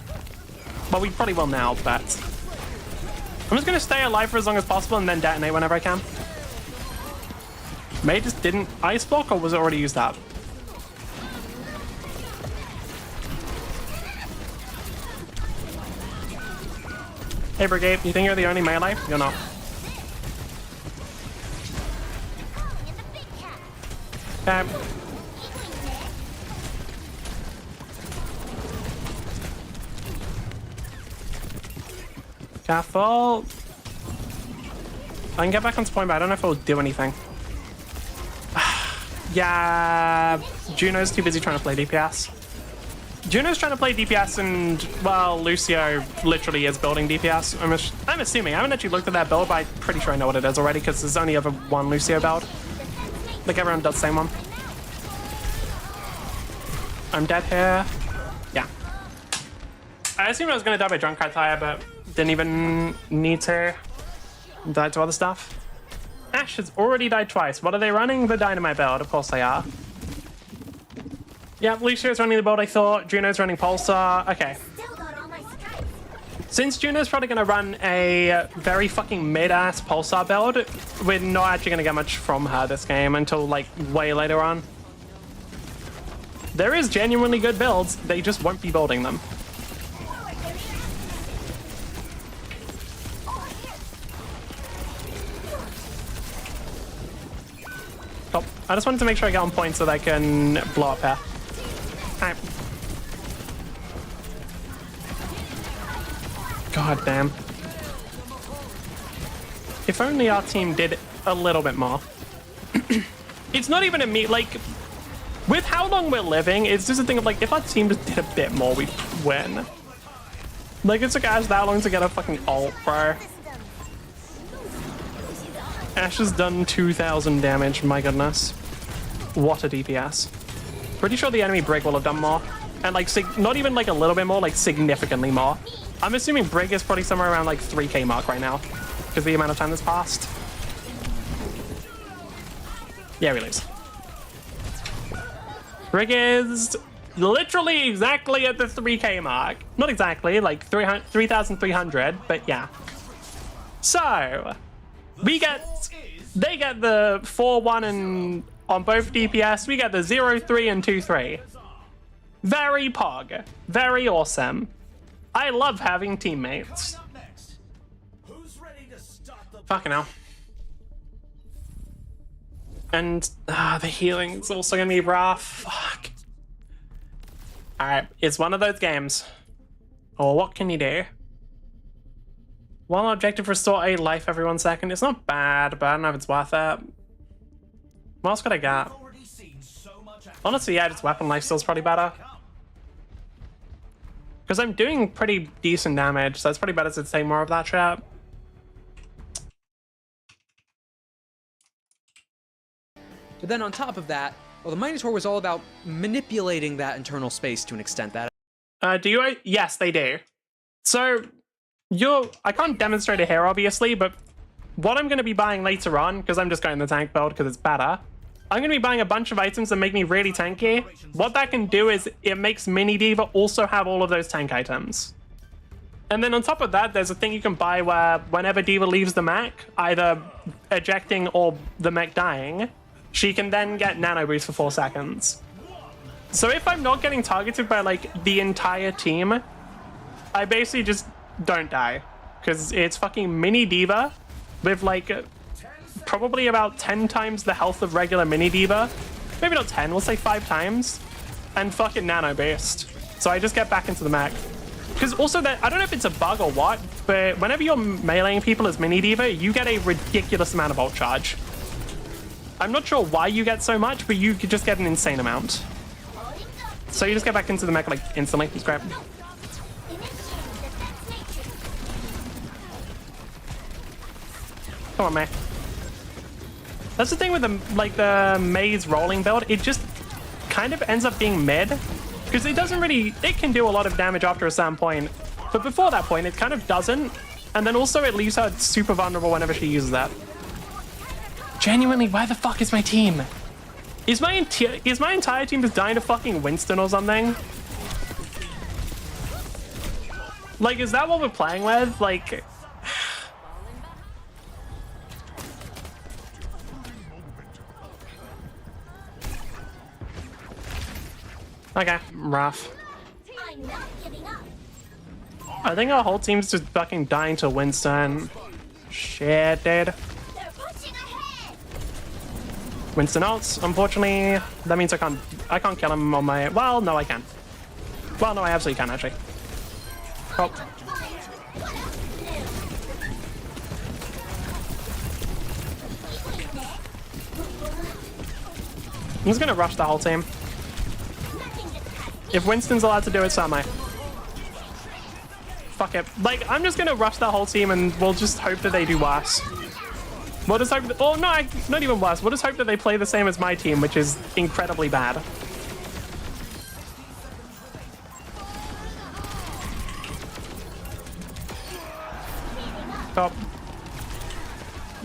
[SPEAKER 1] Well, we probably will now, but I'm just gonna stay alive for as long as possible and then detonate whenever I can. May just didn't ice block, or was it already used up? Hey Brigade, you think you're the only melee? You're not. Okay. Careful. I can get back onto point, but I don't know if it'll do anything. Yeah, Juno's too busy trying to play DPS. Juno's trying to play DPS and, well, Lucio literally is building DPS. I'm assuming. I haven't actually looked at that build, but I'm pretty sure I know what it is already because there's only ever one Lucio build. Like everyone does the same one. I'm dead here. Yeah. I assumed I was going to die by drunk tire, but didn't even need to. Died to other stuff. Ash has already died twice. What are they running? The dynamite build. Of course they are. Yeah, Lucio's running the build I thought. Juno's running Pulsar. Okay. Since Juno's probably going to run a very fucking mid-ass Pulsar build, we're not actually going to get much from her this game until, like, way later on. There is genuinely good builds. They just won't be building them. Oh, I just wanted to make sure I get on point so that I can blow up here. Alright. God damn. If only our team did a little bit more. It's not even a me, like, with how long we're living, it's just a thing of like, if our team just did a bit more, we'd win. Like, it took Ash that long to get a fucking ult, bro. Ash has done 2,000 damage, my goodness. What a DPS. Pretty sure the enemy Brig will have done more. And like, not even like a little bit more, like significantly more. I'm assuming Brig is probably somewhere around like 3k mark right now. Because the amount of time that's passed. Yeah, we lose. Brig is literally exactly at the 3k mark. Not exactly, like 3,300, but yeah. So, they get the 4-1 and on both DPS, we get the 0-3 and 2-3. Very pog. Very awesome. I love having teammates. Fucking hell. And the healing's also gonna be rough. Fuck. Alright, it's one of those games. Oh, what can you do? One objective, restore a life every 1 second. It's not bad, but I don't know if it's worth it. What else could I get? Honestly, yeah, just weapon lifesteal's probably better. Because I'm doing pretty decent damage, so it's probably better to take more of that shit.
[SPEAKER 5] But then on top of that, well, the Minotaur was all about manipulating that internal space to an extent. That
[SPEAKER 1] do you? Yes, they do. So, I can't demonstrate it here, obviously, but what I'm going to be buying later on, because I'm just going the tank build because it's better, I'm going to be buying a bunch of items that make me really tanky. What that can do is it makes Mini D.Va also have all of those tank items. And then on top of that, there's a thing you can buy where whenever D.Va leaves the mech, either ejecting or the mech dying, she can then get nano boost for 4 seconds. So if I'm not getting targeted by like the entire team, I basically just don't die. Because it's fucking Mini D.Va with like probably about 10 times the health of regular Mini D.Va. Maybe not 10, we'll say 5 times. And fucking nano boost. So I just get back into the mech. Because also that, I don't know if it's a bug or what, but whenever you're meleeing people as Mini D.Va, you get a ridiculous amount of ult charge. I'm not sure why you get so much, but you could just get an insane amount. So you just get back into the mech like instantly. It's great. Come on, mech. That's the thing with the maze rolling build. It just kind of ends up being mid. Because it doesn't really... It can do a lot of damage after a certain point. But before that point, it kind of doesn't. And then also it leaves her super vulnerable whenever she uses that. Genuinely, where the fuck is my team? Is my entire team just dying to fucking Winston or something? Like, is that what we're playing with? Like... Okay, rough. I think our whole team's just fucking dying to Winston. Shit, dude. Winston ults, unfortunately. That means I can't kill him on my... Well, no, I can. Well, no, I absolutely can, actually. Oh. I'm just gonna rush the whole team. If Winston's allowed to do it, so am I. Fuck it. Like, I'm just gonna rush the whole team and we'll just hope that they do worse. We'll just hope that, oh no, not even worse. We'll just hope that they play the same as my team, which is incredibly bad. Oh.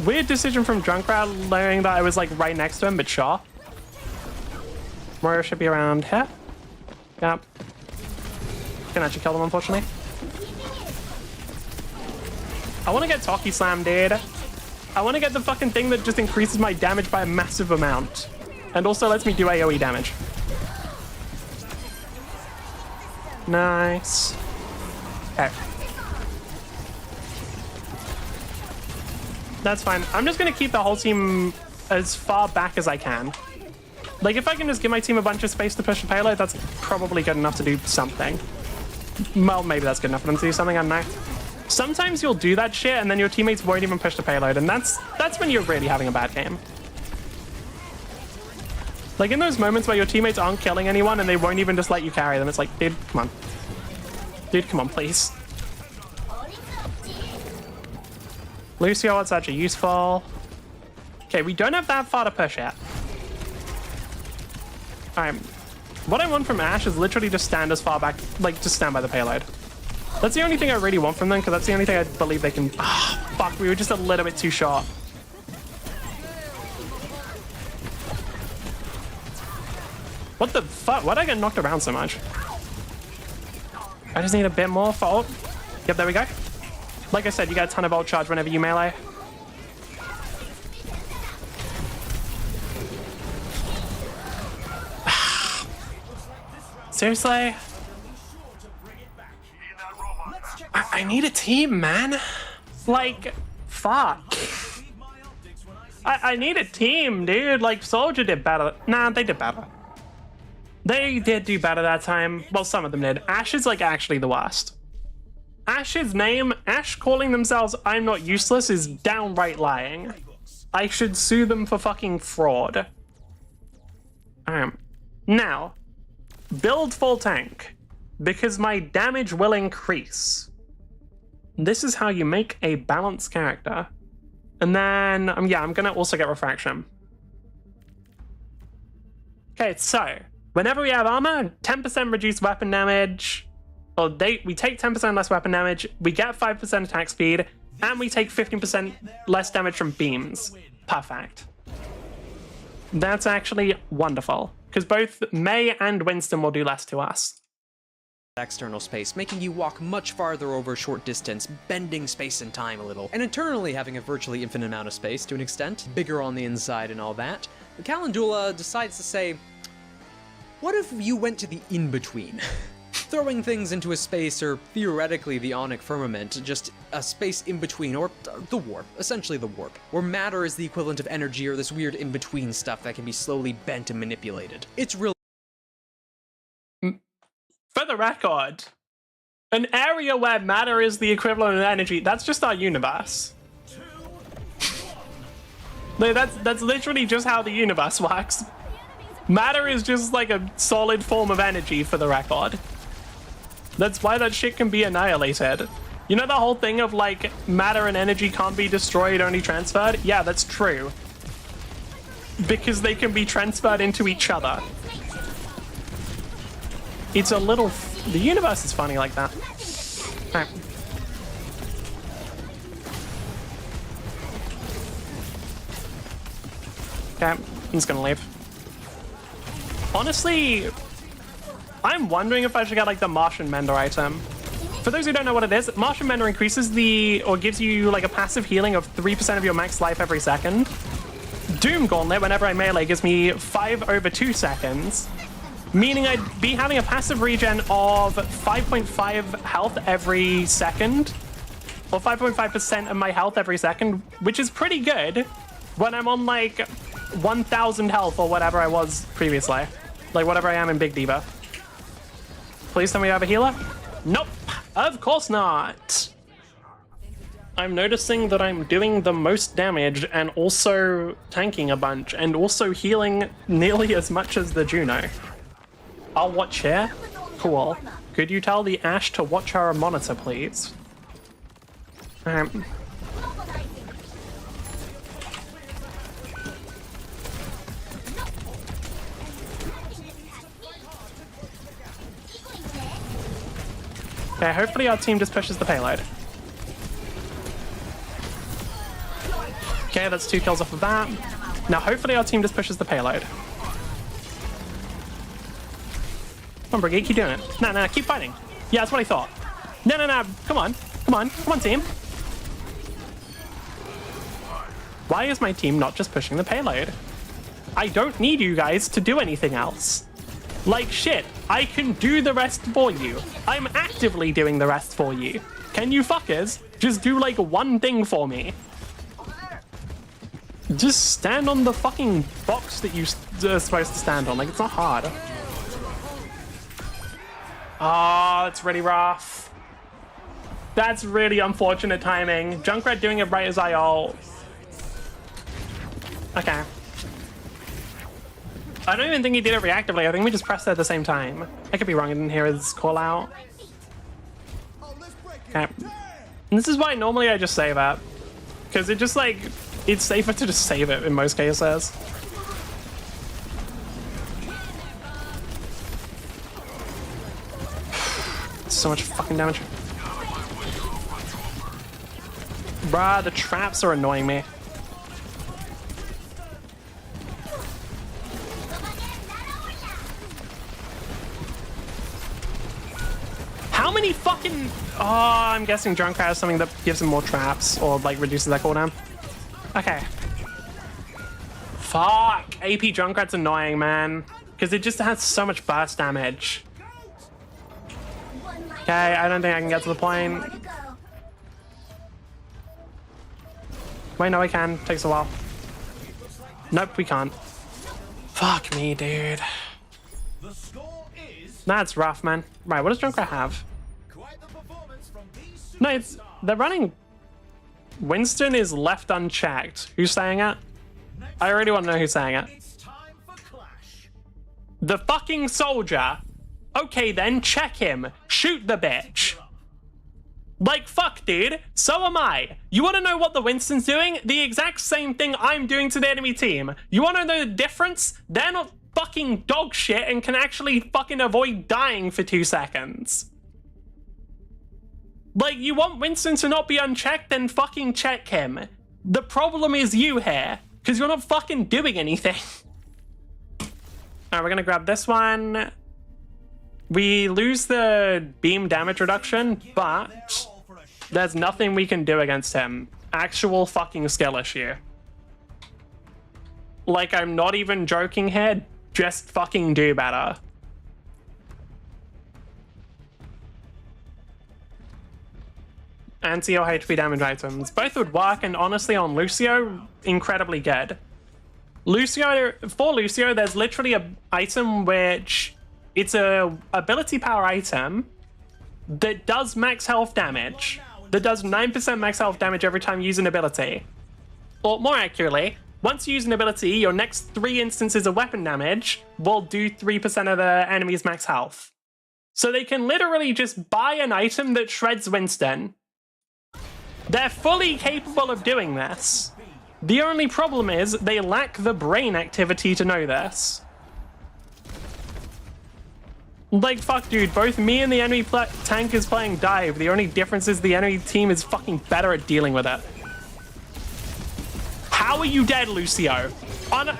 [SPEAKER 1] Weird decision from Junkrat, learning that I was like right next to him, but sure. Mario should be around here. Yep. Can actually kill them, unfortunately. I want to get Toki Slam, dude. I want to get the fucking thing that just increases my damage by a massive amount. And also lets me do AoE damage. Nice. Okay. That's fine. I'm just going to keep the whole team as far back as I can. Like, if I can just give my team a bunch of space to push the payload, that's probably good enough to do something. Well, maybe that's good enough for them to do something, I don't know. Sometimes you'll do that shit and then your teammates won't even push the payload, and that's when you're really having a bad game. Like in those moments where your teammates aren't killing anyone and they won't even just let you carry them, it's like, dude, come on. Dude, come on, please. Lucio, it's actually useful. Okay, we don't have that far to push yet. Alright. What I want from Ashe is literally just stand as far back, like just stand by the payload. That's the only thing I really want from them, because that's the only thing I believe they can... Ah, fuck, we were just a little bit too short. What the fuck? Why'd I get knocked around so much? I just need a bit more for ult. Yep, there we go. Like I said, you get a ton of ult charge whenever you melee. Seriously? I need a team, man. Like, fuck. I need a team, dude. Like, Soldier did better. Nah, they did better. They did do better that time. Well, some of them did. Ashe is, like, actually the worst. Ashe's name, Ashe calling themselves I'm Not Useless, is downright lying. I should sue them for fucking fraud. Now, build full tank, because my damage will increase. This is how you make a balanced character. And then, yeah, I'm gonna also get refraction. Okay, so, whenever we have armor, 10% reduced weapon damage, or we take 10% less weapon damage, we get 5% attack speed, and we take 15% less damage from beams. Perfect. That's actually wonderful, because both Mei and Winston will do less to us.
[SPEAKER 5] External space, making you walk much farther over a short distance, bending space and time a little, and internally having a virtually infinite amount of space to an extent, bigger on the inside and all that. Calendula decides to say, what if you went to the in-between? Throwing things into a space, or theoretically the Onic firmament, just a space in between, or the warp, essentially the warp, where matter is the equivalent of energy or this weird in-between stuff that can be slowly bent and manipulated. It's really...
[SPEAKER 1] For the record, an area where matter is the equivalent of energy, that's just our universe. Like, that's literally just how the universe works. Matter is just like a solid form of energy, for the record. That's why that shit can be annihilated. You know the whole thing of like matter and energy can't be destroyed, only transferred? Yeah, that's true. Because they can be transferred into each other. It's a little... The universe is funny like that. Alright. Okay, I'm just gonna leave. Honestly, I'm wondering if I should get like the Martian Mender item. For those who don't know what it is, Martian Mender increases or gives you like a passive healing of 3% of your max life every second. Doom Gauntlet, whenever I melee, gives me 5 over 2 seconds. Meaning I'd be having a passive regen of 5.5 health every second. Or 5.5% of my health every second, which is pretty good when I'm on like 1,000 health or whatever I was previously. Like whatever I am in Big Diva. Please tell me I have a healer? Nope, of course not. I'm noticing that I'm doing the most damage and also tanking a bunch and also healing nearly as much as the Juno. I'll watch here. Cool. Could you tell the Ashe to watch our monitor, please? Okay, hopefully our team just pushes the payload. Okay, that's 2 kills off of that. Now hopefully our team just pushes the payload. Come on, Brigade, keep doing it. Nah, keep fighting. Yeah, that's what I thought. No, come on, team. Why is my team not just pushing the payload? I don't need you guys to do anything else. Like shit, I can do the rest for you. I'm actively doing the rest for you. Can you fuckers just do like one thing for me? Just stand on the fucking box that you're supposed to stand on. Like, it's not hard. Oh, it's really rough. That's really unfortunate timing. Junkrat doing it right as I ult. Okay. I don't even think he did it reactively. I think we just pressed it at the same time. I could be wrong. I didn't hear his call out. Okay. And this is why normally I just save it. Because it just like, it's safer to just save it in most cases. So much fucking damage. Bruh, the traps are annoying me. How many fucking... Oh, I'm guessing Junkrat has something that gives him more traps or like reduces that cooldown. Okay. Fuck. AP Junkrat's annoying, man. Because it just has so much burst damage. Okay, I don't think I can get to the plane. Wait, no, I can. Takes a while. Nope, we can't. Fuck me, dude. That's rough, man. Right, what does Junkrat have? No, it's... They're running... Winston is left unchecked. Who's saying it? I already want to know who's saying it. The fucking soldier. Okay, then, check him. Shoot the bitch. Like, fuck, dude. So am I. You want to know what the Winston's doing? The exact same thing I'm doing to the enemy team. You want to know the difference? They're not fucking dog shit and can actually fucking avoid dying for 2 seconds. Like, you want Winston to not be unchecked? Then fucking check him. The problem is you here, because you're not fucking doing anything. Alright, we're gonna grab this one. We lose the beam damage reduction, but there's nothing we can do against him. Actual fucking skill issue. Like, I'm not even joking here. Just fucking do better. Anti or HP damage items. Both would work, and honestly on Lucio, incredibly good. For Lucio, there's literally an item which... It's a ability power item that does max health damage. That does 9% max health damage every time you use an ability. Or more accurately, once you use an ability, your next 3 instances of weapon damage will do 3% of the enemy's max health. So they can literally just buy an item that shreds Winston. They're fully capable of doing this. The only problem is they lack the brain activity to know this. Like, fuck, dude, both me and the enemy tank is playing dive. The only difference is the enemy team is fucking better at dealing with it. How are you dead, Lucio?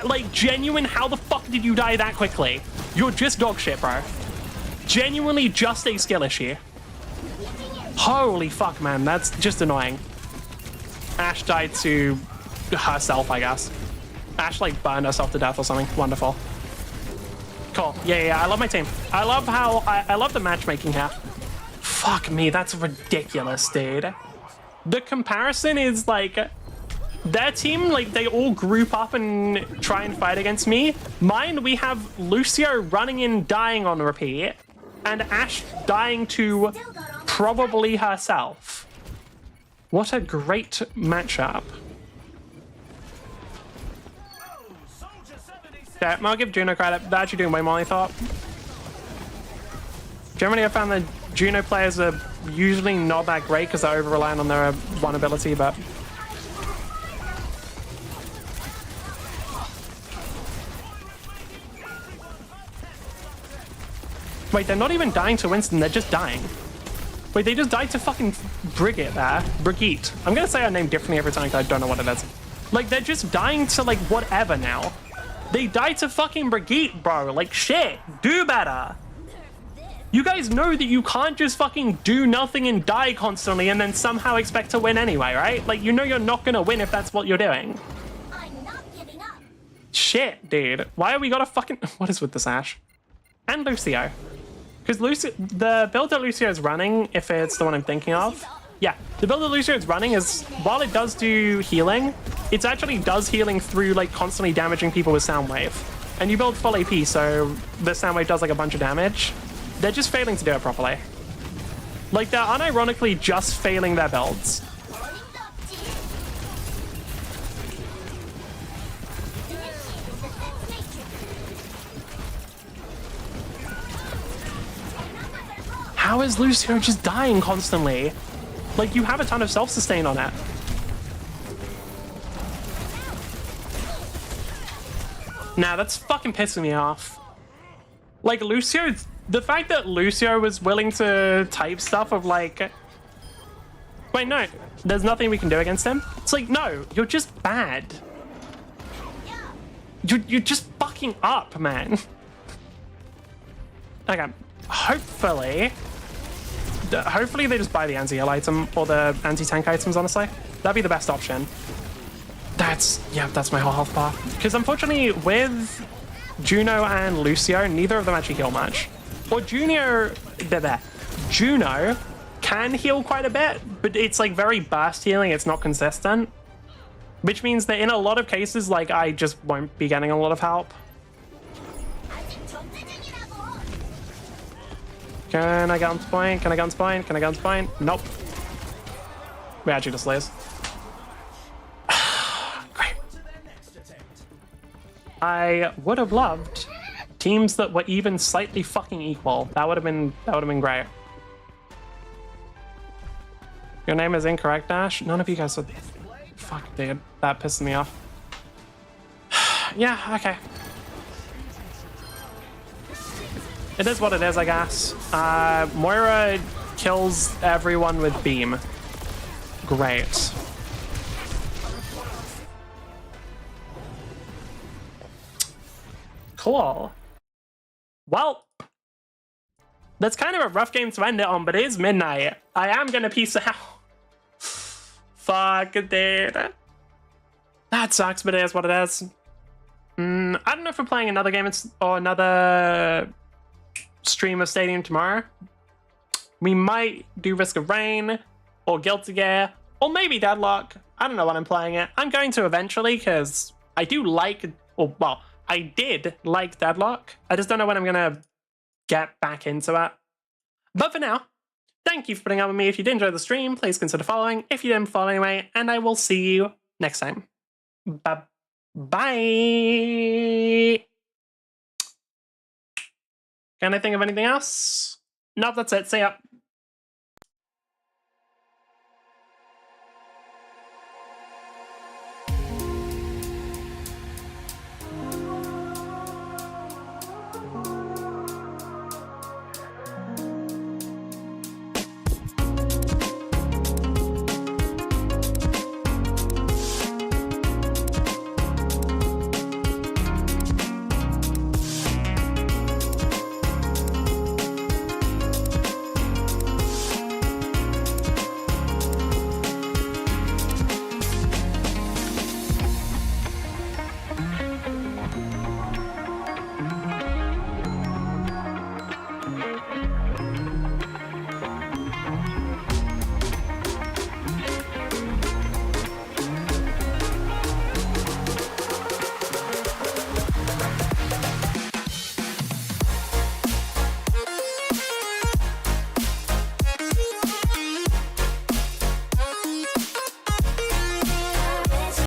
[SPEAKER 1] Like, genuine, how the fuck did you die that quickly? You're just dog shit, bro. Genuinely just a skill issue. Holy fuck, man, that's just annoying. Ash died to herself, I guess. Ash, like, burned herself to death or something. Wonderful. Cool. Yeah, I love my team. I love how... I love the matchmaking here. Fuck me, that's ridiculous, dude. The comparison is, like... Their team, like, they all group up and try and fight against me. Mine, we have Lucio running in, dying on repeat, and Ash dying to probably herself. What a great matchup. Yeah, I'll give Juno credit. They're actually doing way more than I thought. Generally, I found that Juno players are usually not that great because they're over-reliant on their one ability, but... Wait, they're not even dying to Winston, they're just dying. Wait, they just died to fucking Brigitte there. Brigitte. I'm gonna say her name differently every time because I don't know what it is. Like, they're just dying to, like, whatever now. They died to fucking Brigitte, bro. Like, shit. Do better. You guys know that you can't just fucking do nothing and die constantly and then somehow expect to win anyway, right? Like, you know you're not gonna win if that's what you're doing.
[SPEAKER 6] I'm not giving up.
[SPEAKER 1] Shit, dude. Why are we gotta fucking... What is with this Ash? And Lucio. Because Lucio... The build that Lucio is running, if it's the one I'm thinking of... Yeah, the build that Lucio is running is, while it does do healing, it actually does healing through, like, constantly damaging people with Soundwave. And you build full AP, so the Soundwave does, like, a bunch of damage. They're just failing to do it properly. Like, they're unironically just failing their builds. How is Lucio just dying constantly? Like, you have a ton of self-sustain on it. Nah, that's fucking pissing me off. Like, Lucio, the fact that Lucio was willing to type stuff of like, wait, no, there's nothing we can do against him. It's like, no, you're just bad. You're just fucking up, man. Okay, hopefully they just buy the anti-heal item or the anti-tank items, honestly. That'd be the best option. That's my whole health bar. Because unfortunately, with Juno and Lucio, neither of them actually heal much. Or Juno can heal quite a bit, but it's like very burst healing, it's not consistent. Which means that in a lot of cases, like, I just won't be getting a lot of help. Can I get on point? Can I get on point? Can I get on point? Nope. We actually just lose. Great. I would have loved teams that were even slightly fucking equal. That would have been great. Your name is incorrect, Dash. None of you guys would. Fuck, dude. That pisses me off. Yeah, okay. It is what it is, I guess. Moira kills everyone with beam. Great. Cool. Well, that's kind of a rough game to end it on, but it is midnight. I am gonna peace out. Fuck, dude. That sucks, but it is what it is. I don't know if we're playing another game or another stream of Stadium tomorrow. We might do Risk of Rain or Guilty Gear or maybe Deadlock. I don't know when I'm playing it. I'm going to eventually because I do like, or well, I did like Deadlock. I just don't know when I'm gonna get back into it. But for now, thank you for putting up with me. If you did enjoy the stream, please consider following. If you didn't follow anyway, and I will see you next time. Bye. Can I think of anything else? No, that's it. See ya.